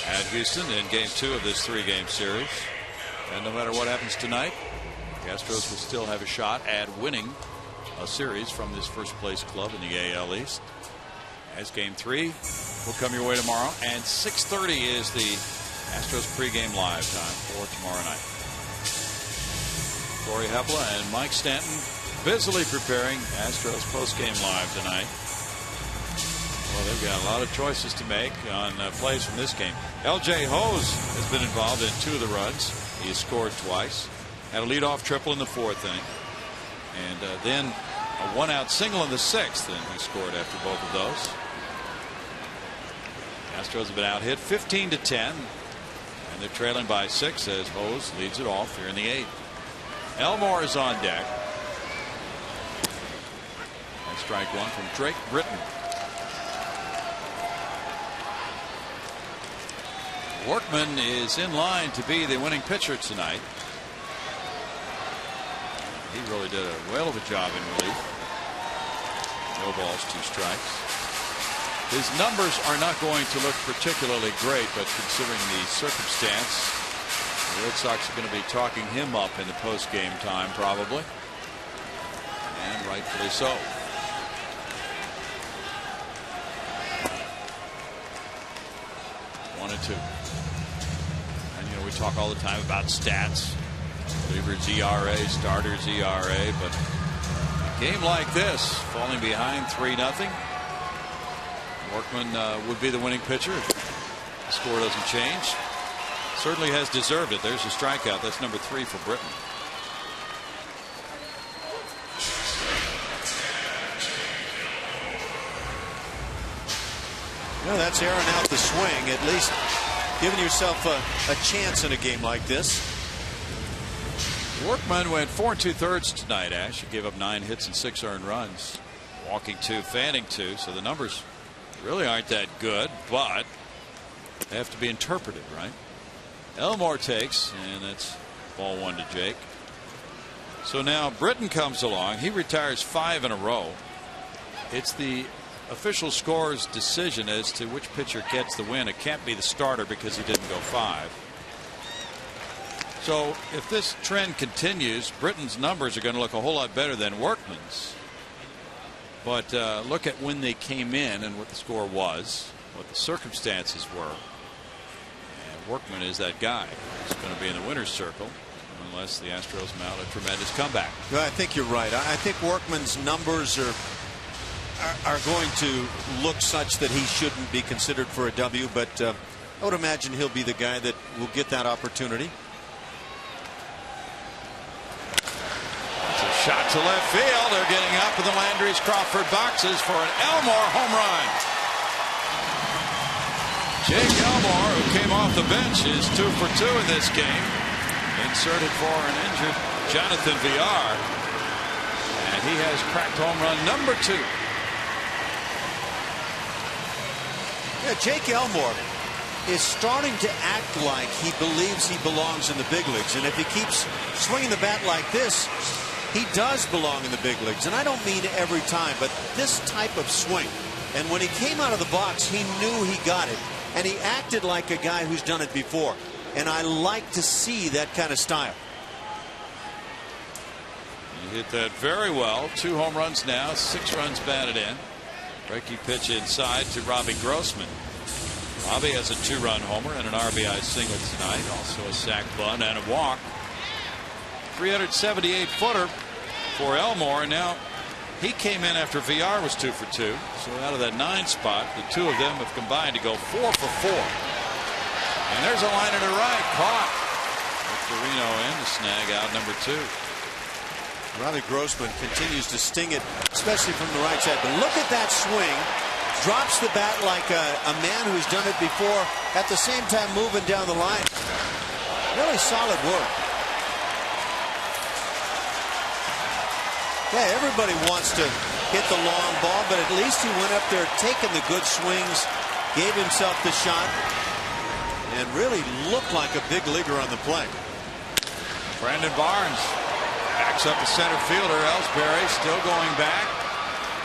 at Houston in Game 2 of this 3-game series. And no matter what happens tonight, the Astros will still have a shot at winning a series from this first-place club in the AL East. As Game 3 will come your way tomorrow, and 6:30 is the Astros pregame live time for tomorrow night. Corey Hepla and Mike Stanton busily preparing Astros postgame live tonight. Well, they've got a lot of choices to make on plays from this game. L.J. Hose has been involved in 2 of the runs. He has scored twice. Had a leadoff triple in the 4th inning. And then a 1-out single in the 6th, and he scored after both of those. Astros have been out hit 15-10, and they're trailing by 6 as Hose leads it off here in the 8th. Elmore is on deck. And strike 1 from Drake Britton. Workman is in line to be the winning pitcher tonight. He really did a whale of a job in relief. No balls, 2 strikes. His numbers are not going to look particularly great, but considering the circumstance, the Red Sox are going to be talking him up in the post-game time probably. And rightfully so. One and 2. And you know, we talk all the time about stats. Relievers ERA, starters ERA, but a game like this, falling behind 3-0, Workman would be the winning pitcher if the score doesn't change. Certainly has deserved it. There's a strikeout. That's number 3 for Britton. You know, that's airing out the swing, at least giving yourself a chance in a game like this. Workman went 4 2/3 tonight, Ash. He gave up 9 hits and 6 earned runs. Walking 2, fanning 2. So the numbers really aren't that good, but they have to be interpreted, right? Elmore takes, and that's ball 1 to Jake. So now Britton comes along. He retires 5 in a row. It's the official score's decision as to which pitcher gets the win. It can't be the starter because he didn't go 5. So if this trend continues, Britton's numbers are going to look a whole lot better than Workman's. But look at when they came in and what the score was, what the circumstances were. And Workman is that guy. He's going to be in the winner's circle unless the Astros mount a tremendous comeback. Well, I think you're right. I think Workman's numbers are going to look such that he shouldn't be considered for a W, but I would imagine he'll be the guy that will get that opportunity. Shot to left field. They're getting up in the Landry's Crawford boxes for an Elmore home run. Jake Elmore, who came off the bench, is 2 for 2 in this game. Inserted for an injured Jonathan Villar. And he has cracked home run number 2. Yeah, Jake Elmore is starting to act like he believes he belongs in the big leagues. And if he keeps swinging the bat like this, he does belong in the big leagues. And I don't mean every time, but this type of swing. And when he came out of the box, he knew he got it. And he acted like a guy who's done it before. And I like to see that kind of style. He hit that very well. 2 home runs now, 6 runs batted in. Breaking pitch inside to Robbie Grossman. Robbie has a 2-run homer and an RBI single tonight. Also a sac bunt and a walk. 378-footer for Elmore. Now he came in after Villar was 2 for 2. So out of that 9 spot, the 2 of them have combined to go 4 for 4. And there's a liner to right, caught. Victorino in to snag out number 2. Robbie Grossman continues to sting it, especially from the right side. But look at that swing. Drops the bat like a man who's done it before, at the same time moving down the line. Really solid work. Yeah, everybody wants to hit the long ball, but at least he went up there taking the good swings, gave himself the shot, and really looked like a big leaguer on the play. Brandon Barnes backs up the center fielder. Ellsbury still going back.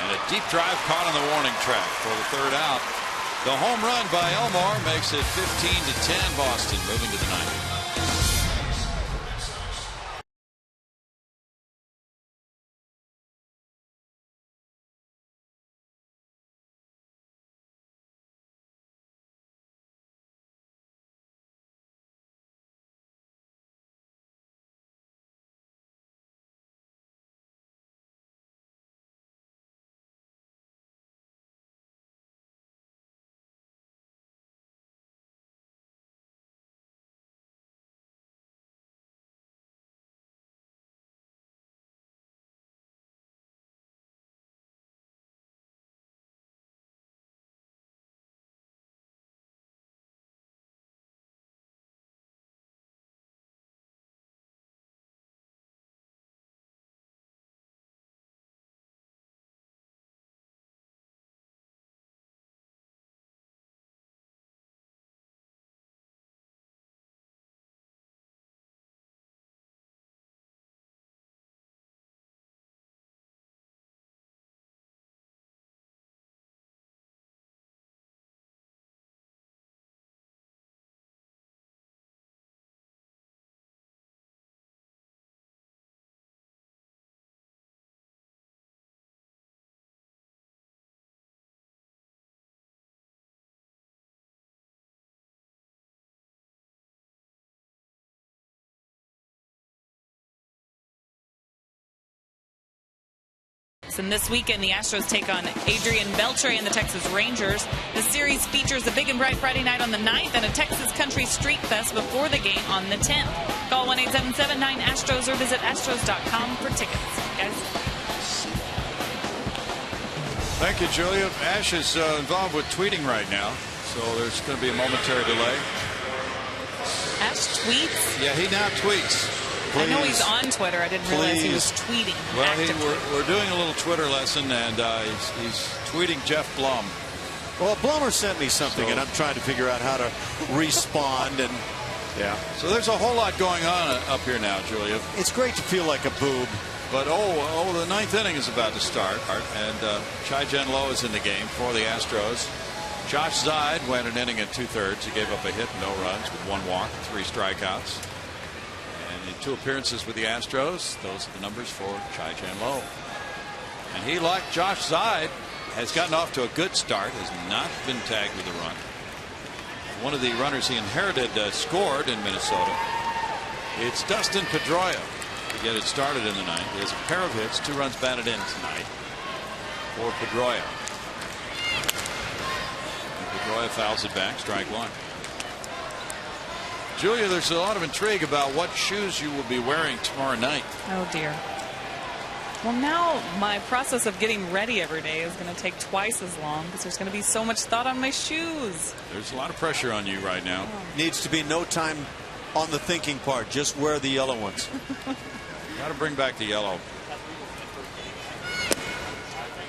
And a deep drive caught on the warning track for the 3rd out. The home run by Elmore makes it 15-10 Boston, moving to the ninth. And this weekend, the Astros take on Adrian Beltre and the Texas Rangers. The series features a big and bright Friday night on the 9th and a Texas Country Street Fest before the game on the 10th. Call 1-877-9-ASTROS or visit astros.com for tickets. Guys. Thank you, Julia. Ash is involved with tweeting right now, so there's going to be a momentary delay. Ash tweets? Yeah, he now tweets. Please. I know he's on Twitter. I didn't realize he was tweeting. Well, we're doing a little Twitter lesson, and he's tweeting Jeff Blum. Well, Blummer sent me something, and I'm trying to figure out how to respond. And yeah, so there's a whole lot going on up here now, Julia. It's great to feel like a boob. But the ninth inning is about to start, and Chai-Jen Low is in the game for the Astros. Josh Zeid went an inning and 2/3. He gave up a hit, no runs, with 1 walk, 3 strikeouts. In 2 appearances with the Astros, those are the numbers for Chai-Jen Low. And he, like Josh Zeid, has gotten off to a good start, has not been tagged with a run. One of the runners he inherited scored in Minnesota. It's Dustin Pedroia to get it started in the ninth. He has a pair of hits, 2 runs batted in tonight for Pedroia. And Pedroia fouls it back, strike 1. Julia, there's a lot of intrigue about what shoes you will be wearing tomorrow night. Oh, dear. Well, now my process of getting ready every day is going to take twice as long because there's going to be so much thought on my shoes. There's a lot of pressure on you right now. Needs to be no time on the thinking part. Just wear the yellow ones. Got to bring back the yellow.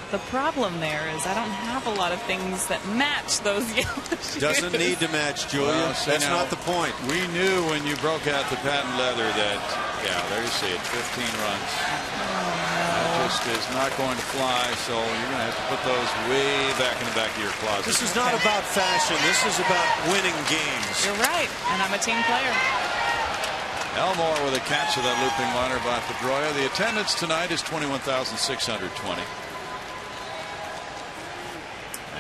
The problem there is I don't have a lot of things that match those yellow shoes. Doesn't need to match, Julia. Well, that's not the point. We knew when you broke out the patent leather that, yeah, there you see it, 15 runs. That just is not going to fly, so you're going to have to put those way back in the back of your closet. This is not about fashion. This is about winning games. You're right, and I'm a team player. Elmore with a catch of that looping liner by Pedroia. The attendance tonight is 21,620.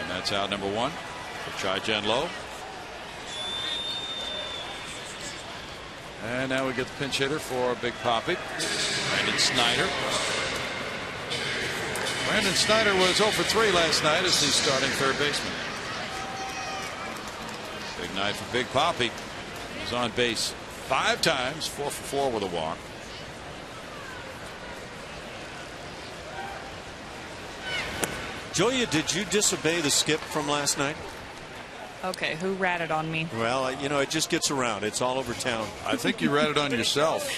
That's out number 1 for Chai-Jen Low. And now we get the pinch hitter for Big Papi, Brandon Snyder. Brandon Snyder was 0 for 3 last night as the starting third baseman. Big night for Big Papi. He was on base 5 times, 4 for 4 with a walk. Julia, did you disobey the skip from last night? Okay, who ratted on me? Well, you know, it just gets around. It's all over town. I think you ratted on yourself.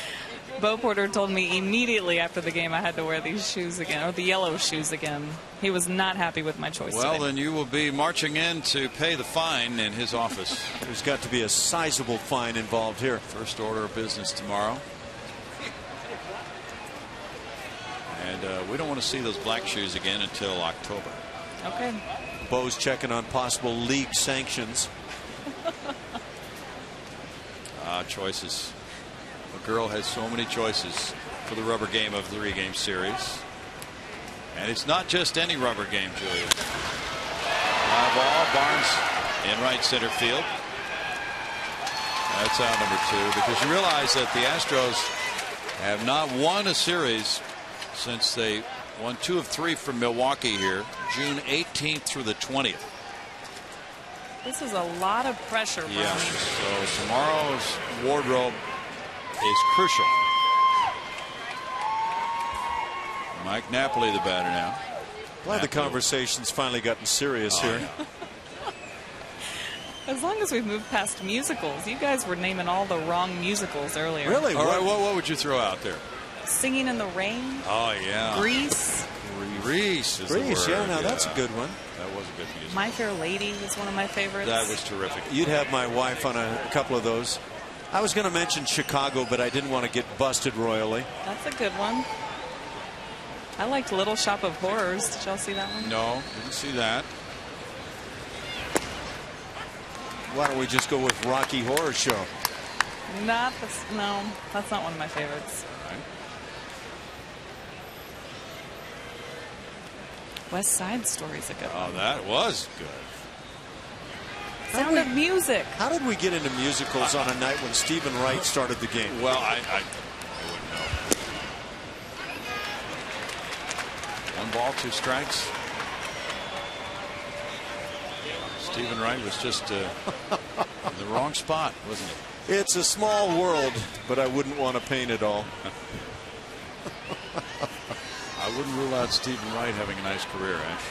Bo Porter told me immediately after the game I had to wear these shoes again, or the yellow shoes again. He was not happy with my choice. Well, today. then you will be marching in to pay the fine in his office. There's got to be a sizable fine involved here. First order of business tomorrow. And we don't want to see those black shoes again until October. Okay. Bo's checking on possible league sanctions. Choices. A girl has so many choices for the rubber game of the 3-game series. And it's not just any rubber game, Julia. Fly ball, Barnes in right center field. That's out number 2, because you realize that the Astros have not won a series since they won 2 of 3 from Milwaukee here, June 18th through the 20th. This is a lot of pressure, Brownie. Yeah, so tomorrow's wardrobe is crucial. Mike Napoli, the batter now. Glad the conversation's finally gotten serious here. As long as we've moved past musicals. You guys were naming all the wrong musicals earlier. Really? All right, what would you throw out there? Singing in the Rain. Oh, yeah. Grease. Grease is the word. Yeah, now that's a good one. That was a good music. My Fair Lady is one of my favorites. That was terrific. You'd have my wife on a couple of those. I was going to mention Chicago, but I didn't want to get busted royally. That's a good one. I liked Little Shop of Horrors. Did y'all see that one? No, didn't see that. Why don't we just go with Rocky Horror Show? No, that's not one of my favorites. Right. West Side Story's a good one. Oh, that was good. Sound of Music. How did we get into musicals on a night when Stephen Wright started the game? Well, I wouldn't know. 1 ball, 2 strikes. Stephen Wright was just in the wrong spot, wasn't he? It's a small world, but I wouldn't want to paint it all. I wouldn't rule out Stephen Wright having a nice career, Ash.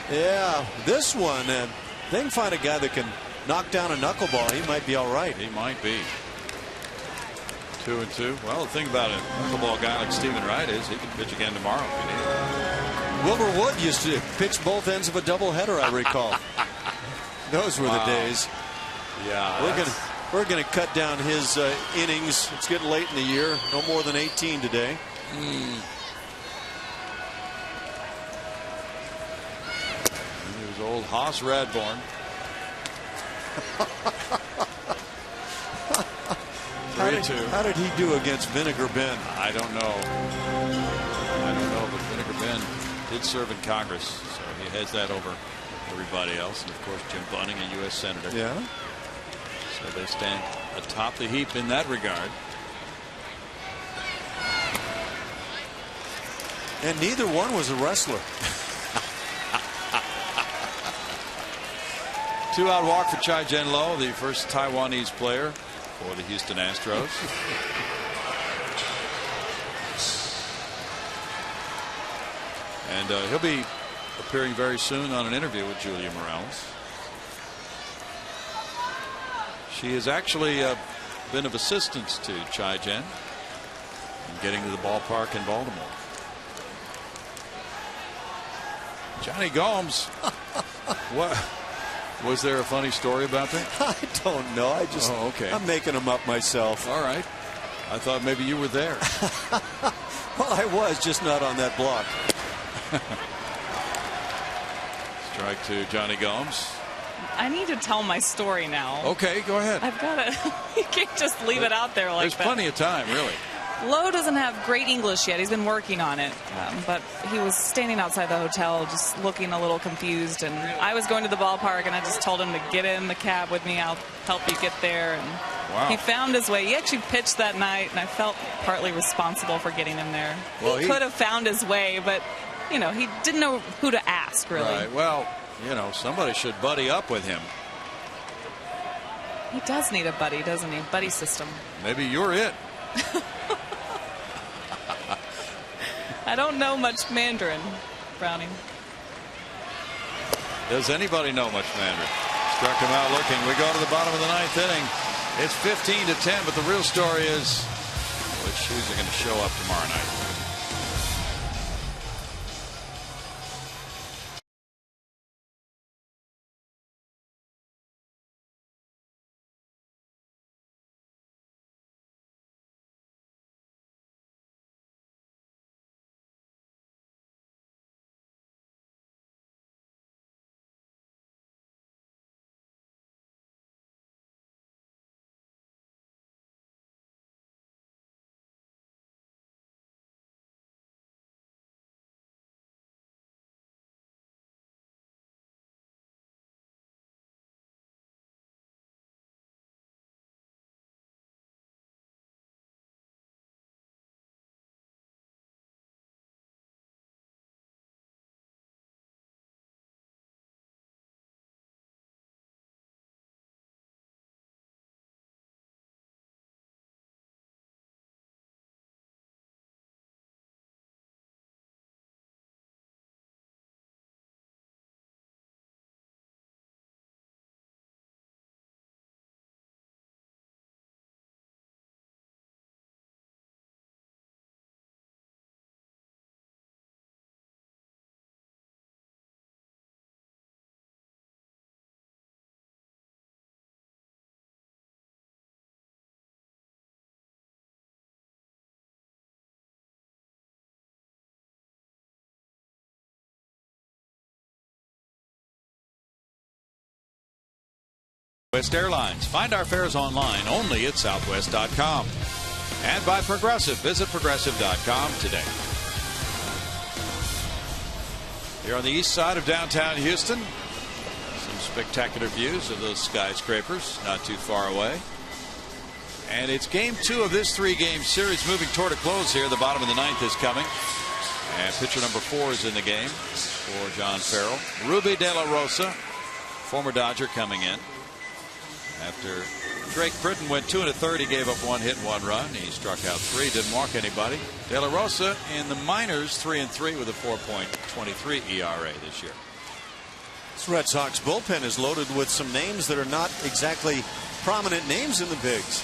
Yeah, this one, they can find a guy that can knock down a knuckleball. He might be all right. He might be. 2-2. Well, the thing about a knuckleball guy like Stephen Wright is he can pitch again tomorrow if he needs it. Wilbur Wood used to pitch both ends of a doubleheader, I recall. Those were the days. Yeah. We're gonna cut down his innings. It's getting late in the year. No more than 18 today. He was old Haas Radborn. How did he do against Vinegar Ben? I don't know. But Vinegar Ben did serve in Congress, so he has that over everybody else. And of course, Jim Bunning, a U.S. Senator. Yeah. So they stand atop the heap in that regard. And neither one was a wrestler. 2-out walk for Chai Jen Lo, the first Taiwanese player for the Houston Astros. And he'll be appearing very soon on an interview with Julia Morales. She has actually been of assistance to Chai Jen in getting to the ballpark in Baltimore. Johnny Gomes. What? Was there a funny story about that? I don't know. I'm making them up myself. All right. I thought maybe you were there. Well, I was, just not on that block. Strike to Johnny Gomes. I need to tell my story now. Okay, go ahead. I've got to. You can't just leave it out there like There's that. plenty of time, really. Lowe doesn't have great English yet. He's been working on it. But he was standing outside the hotel just looking a little confused. And I was going to the ballpark, and I just told him to get in the cab with me. I'll help you get there. And wow. He found his way. He actually pitched that night, and I felt partly responsible for getting him there. Well, he could have found his way, but, you know, he didn't know who to ask, really. Right. Well, you know, somebody should buddy up with him. He does need a buddy, doesn't he? Buddy system. Maybe you're it. I don't know much Mandarin, Browning. Does anybody know much Mandarin? Struck him out looking. We go to the bottom of the 9th inning. It's 15-10, but the real story is which shoes are going to show up tomorrow night. Southwest Airlines. Find our fares online only at southwest.com. And by Progressive. Visit progressive.com today. Here on the east side of downtown Houston, some spectacular views of those skyscrapers not too far away. And it's game 2 of this 3-game series, moving toward a close here. The bottom of the 9th is coming. And pitcher number 4 is in the game for John Farrell. Ruby De La Rosa, former Dodger, coming in. After Drake Britton went 2 1/3, he gave up 1 hit and 1 run. He struck out 3, didn't walk anybody. De La Rosa in the minors 3-3 with a 4.23 ERA this year. This Red Sox bullpen is loaded with some names that are not exactly prominent names in the bigs.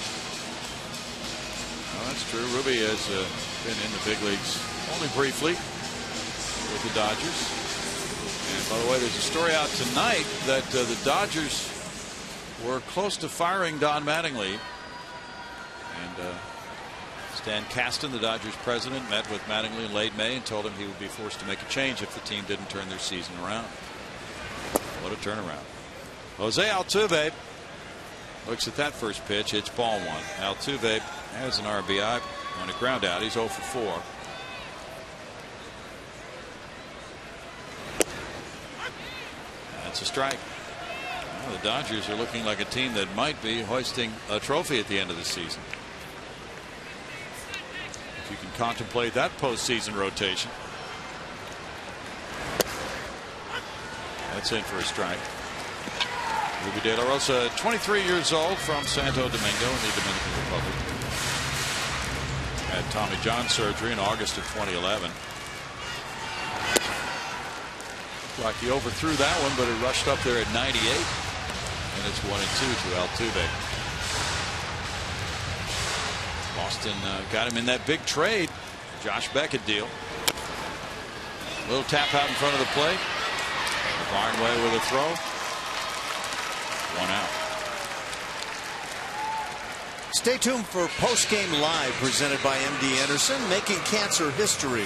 Well, that's true. Ruby has been in the big leagues only briefly with the Dodgers. And by the way, there's a story out tonight that the Dodgers were close to firing Don Mattingly. And Stan Kasten, the Dodgers president, met with Mattingly in late May and told him he would be forced to make a change if the team didn't turn their season around. What a turnaround. Jose Altuve looks at that first pitch. It's ball 1. Altuve has an RBI on a ground out. He's 0 for 4. That's a strike. Well, the Dodgers are looking like a team that might be hoisting a trophy at the end of the season. If you can contemplate that postseason rotation. That's in for a strike. Ruby De La Rosa, 23 years old, from Santo Domingo in the Dominican Republic. Had Tommy John surgery in August of 2011. Like he overthrew that one, but it rushed up there at 98. And it's 1-2 to Altuve. Boston got him in that big trade. Josh Beckett deal. Little tap out in front of the plate. Barnway with a throw. 1 out. Stay tuned for Post-Game Live presented by MD Anderson, making cancer history.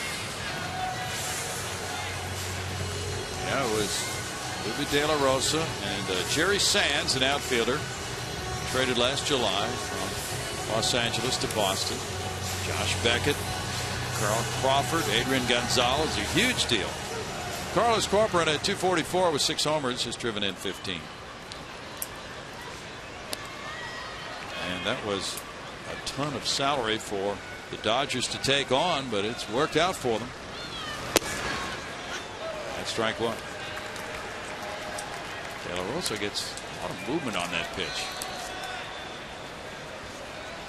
Yeah, it was Ruby De La Rosa and Jerry Sands, an outfielder, traded last July from Los Angeles to Boston. Josh Beckett, Carl Crawford, Adrian Gonzalez, a huge deal. Carlos Corcoran at 244 with 6 homers, has driven in 15. And that was a ton of salary for the Dodgers to take on, but it's worked out for them. That's strike 1. De La Rosa gets a lot of movement on that pitch.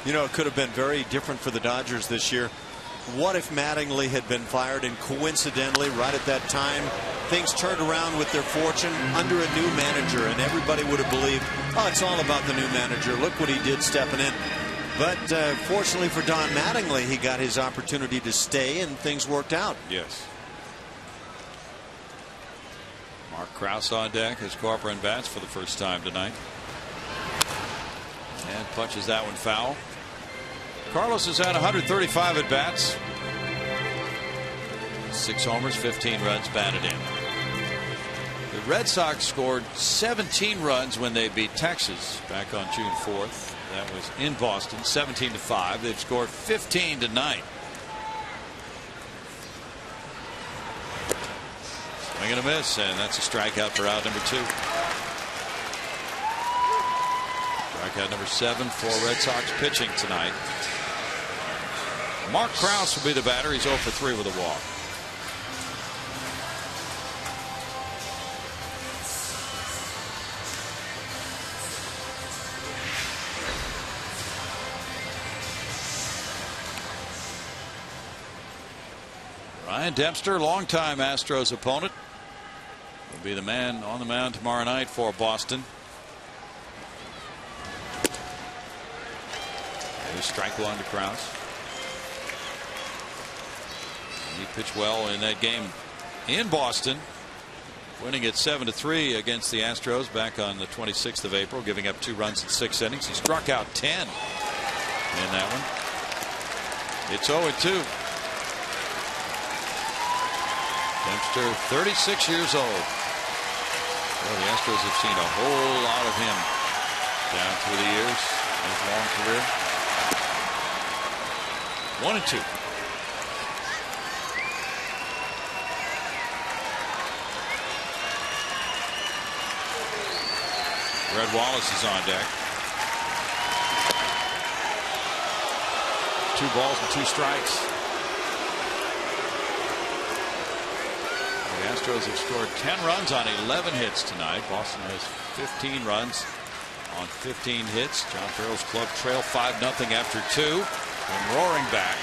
You know, it could have been very different for the Dodgers this year. What if Mattingly had been fired and coincidentally right at that time things turned around with their fortune under a new manager, and everybody would have believed, oh, it's all about the new manager. Look what he did stepping in. But fortunately for Don Mattingly, he got his opportunity to stay and things worked out. Yes. Mark Krause on deck as Corcoran bats for the first time tonight. And punches that one foul. Carlos has had 135 at bats. 6 homers, 15 runs batted in. The Red Sox scored 17 runs when they beat Texas back on June 4th. That was in Boston, 17-5. They've scored 15 tonight. Swing and a miss, and that's a strikeout for out number 2. Strikeout number 7 for Red Sox pitching tonight. Mark Krause will be the batter. He's 0 for 3 with a walk. Ryan Dempster, longtime Astros opponent, will be the man on the mound tomorrow night for Boston. There's strike 1 to Krause. He pitched well in that game in Boston, winning it 7-3 against the Astros back on the 26th of April, giving up 2 runs in 6 innings. He struck out 10 in that one. It's 0-2. Dempster, 36 years old. Well, the Astros have seen a whole lot of him Down through the years, his long career. 1-2. Red Wallace is on deck. 2 balls and 2 strikes. The Astros have scored 10 runs on 11 hits tonight. Boston has 15 runs on 15 hits. John Farrell's club trail 5-0 after 2 and roaring back.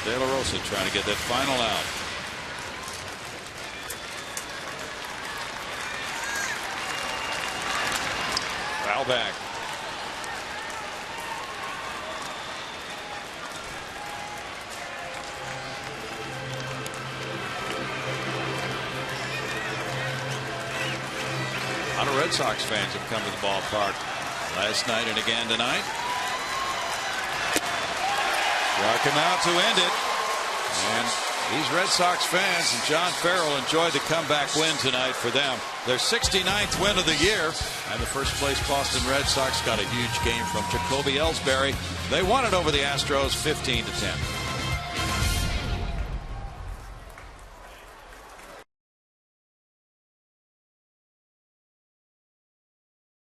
De La Rosa trying to get that final out. Foul back. A lot of Red Sox fans have come to the ballpark last night and again tonight. Struck him out to end it. And these Red Sox fans and John Farrell enjoyed the comeback win tonight for them. Their 69th win of the year. And the first place Boston Red Sox got a huge game from Jacoby Ellsbury. They won it over the Astros 15-10.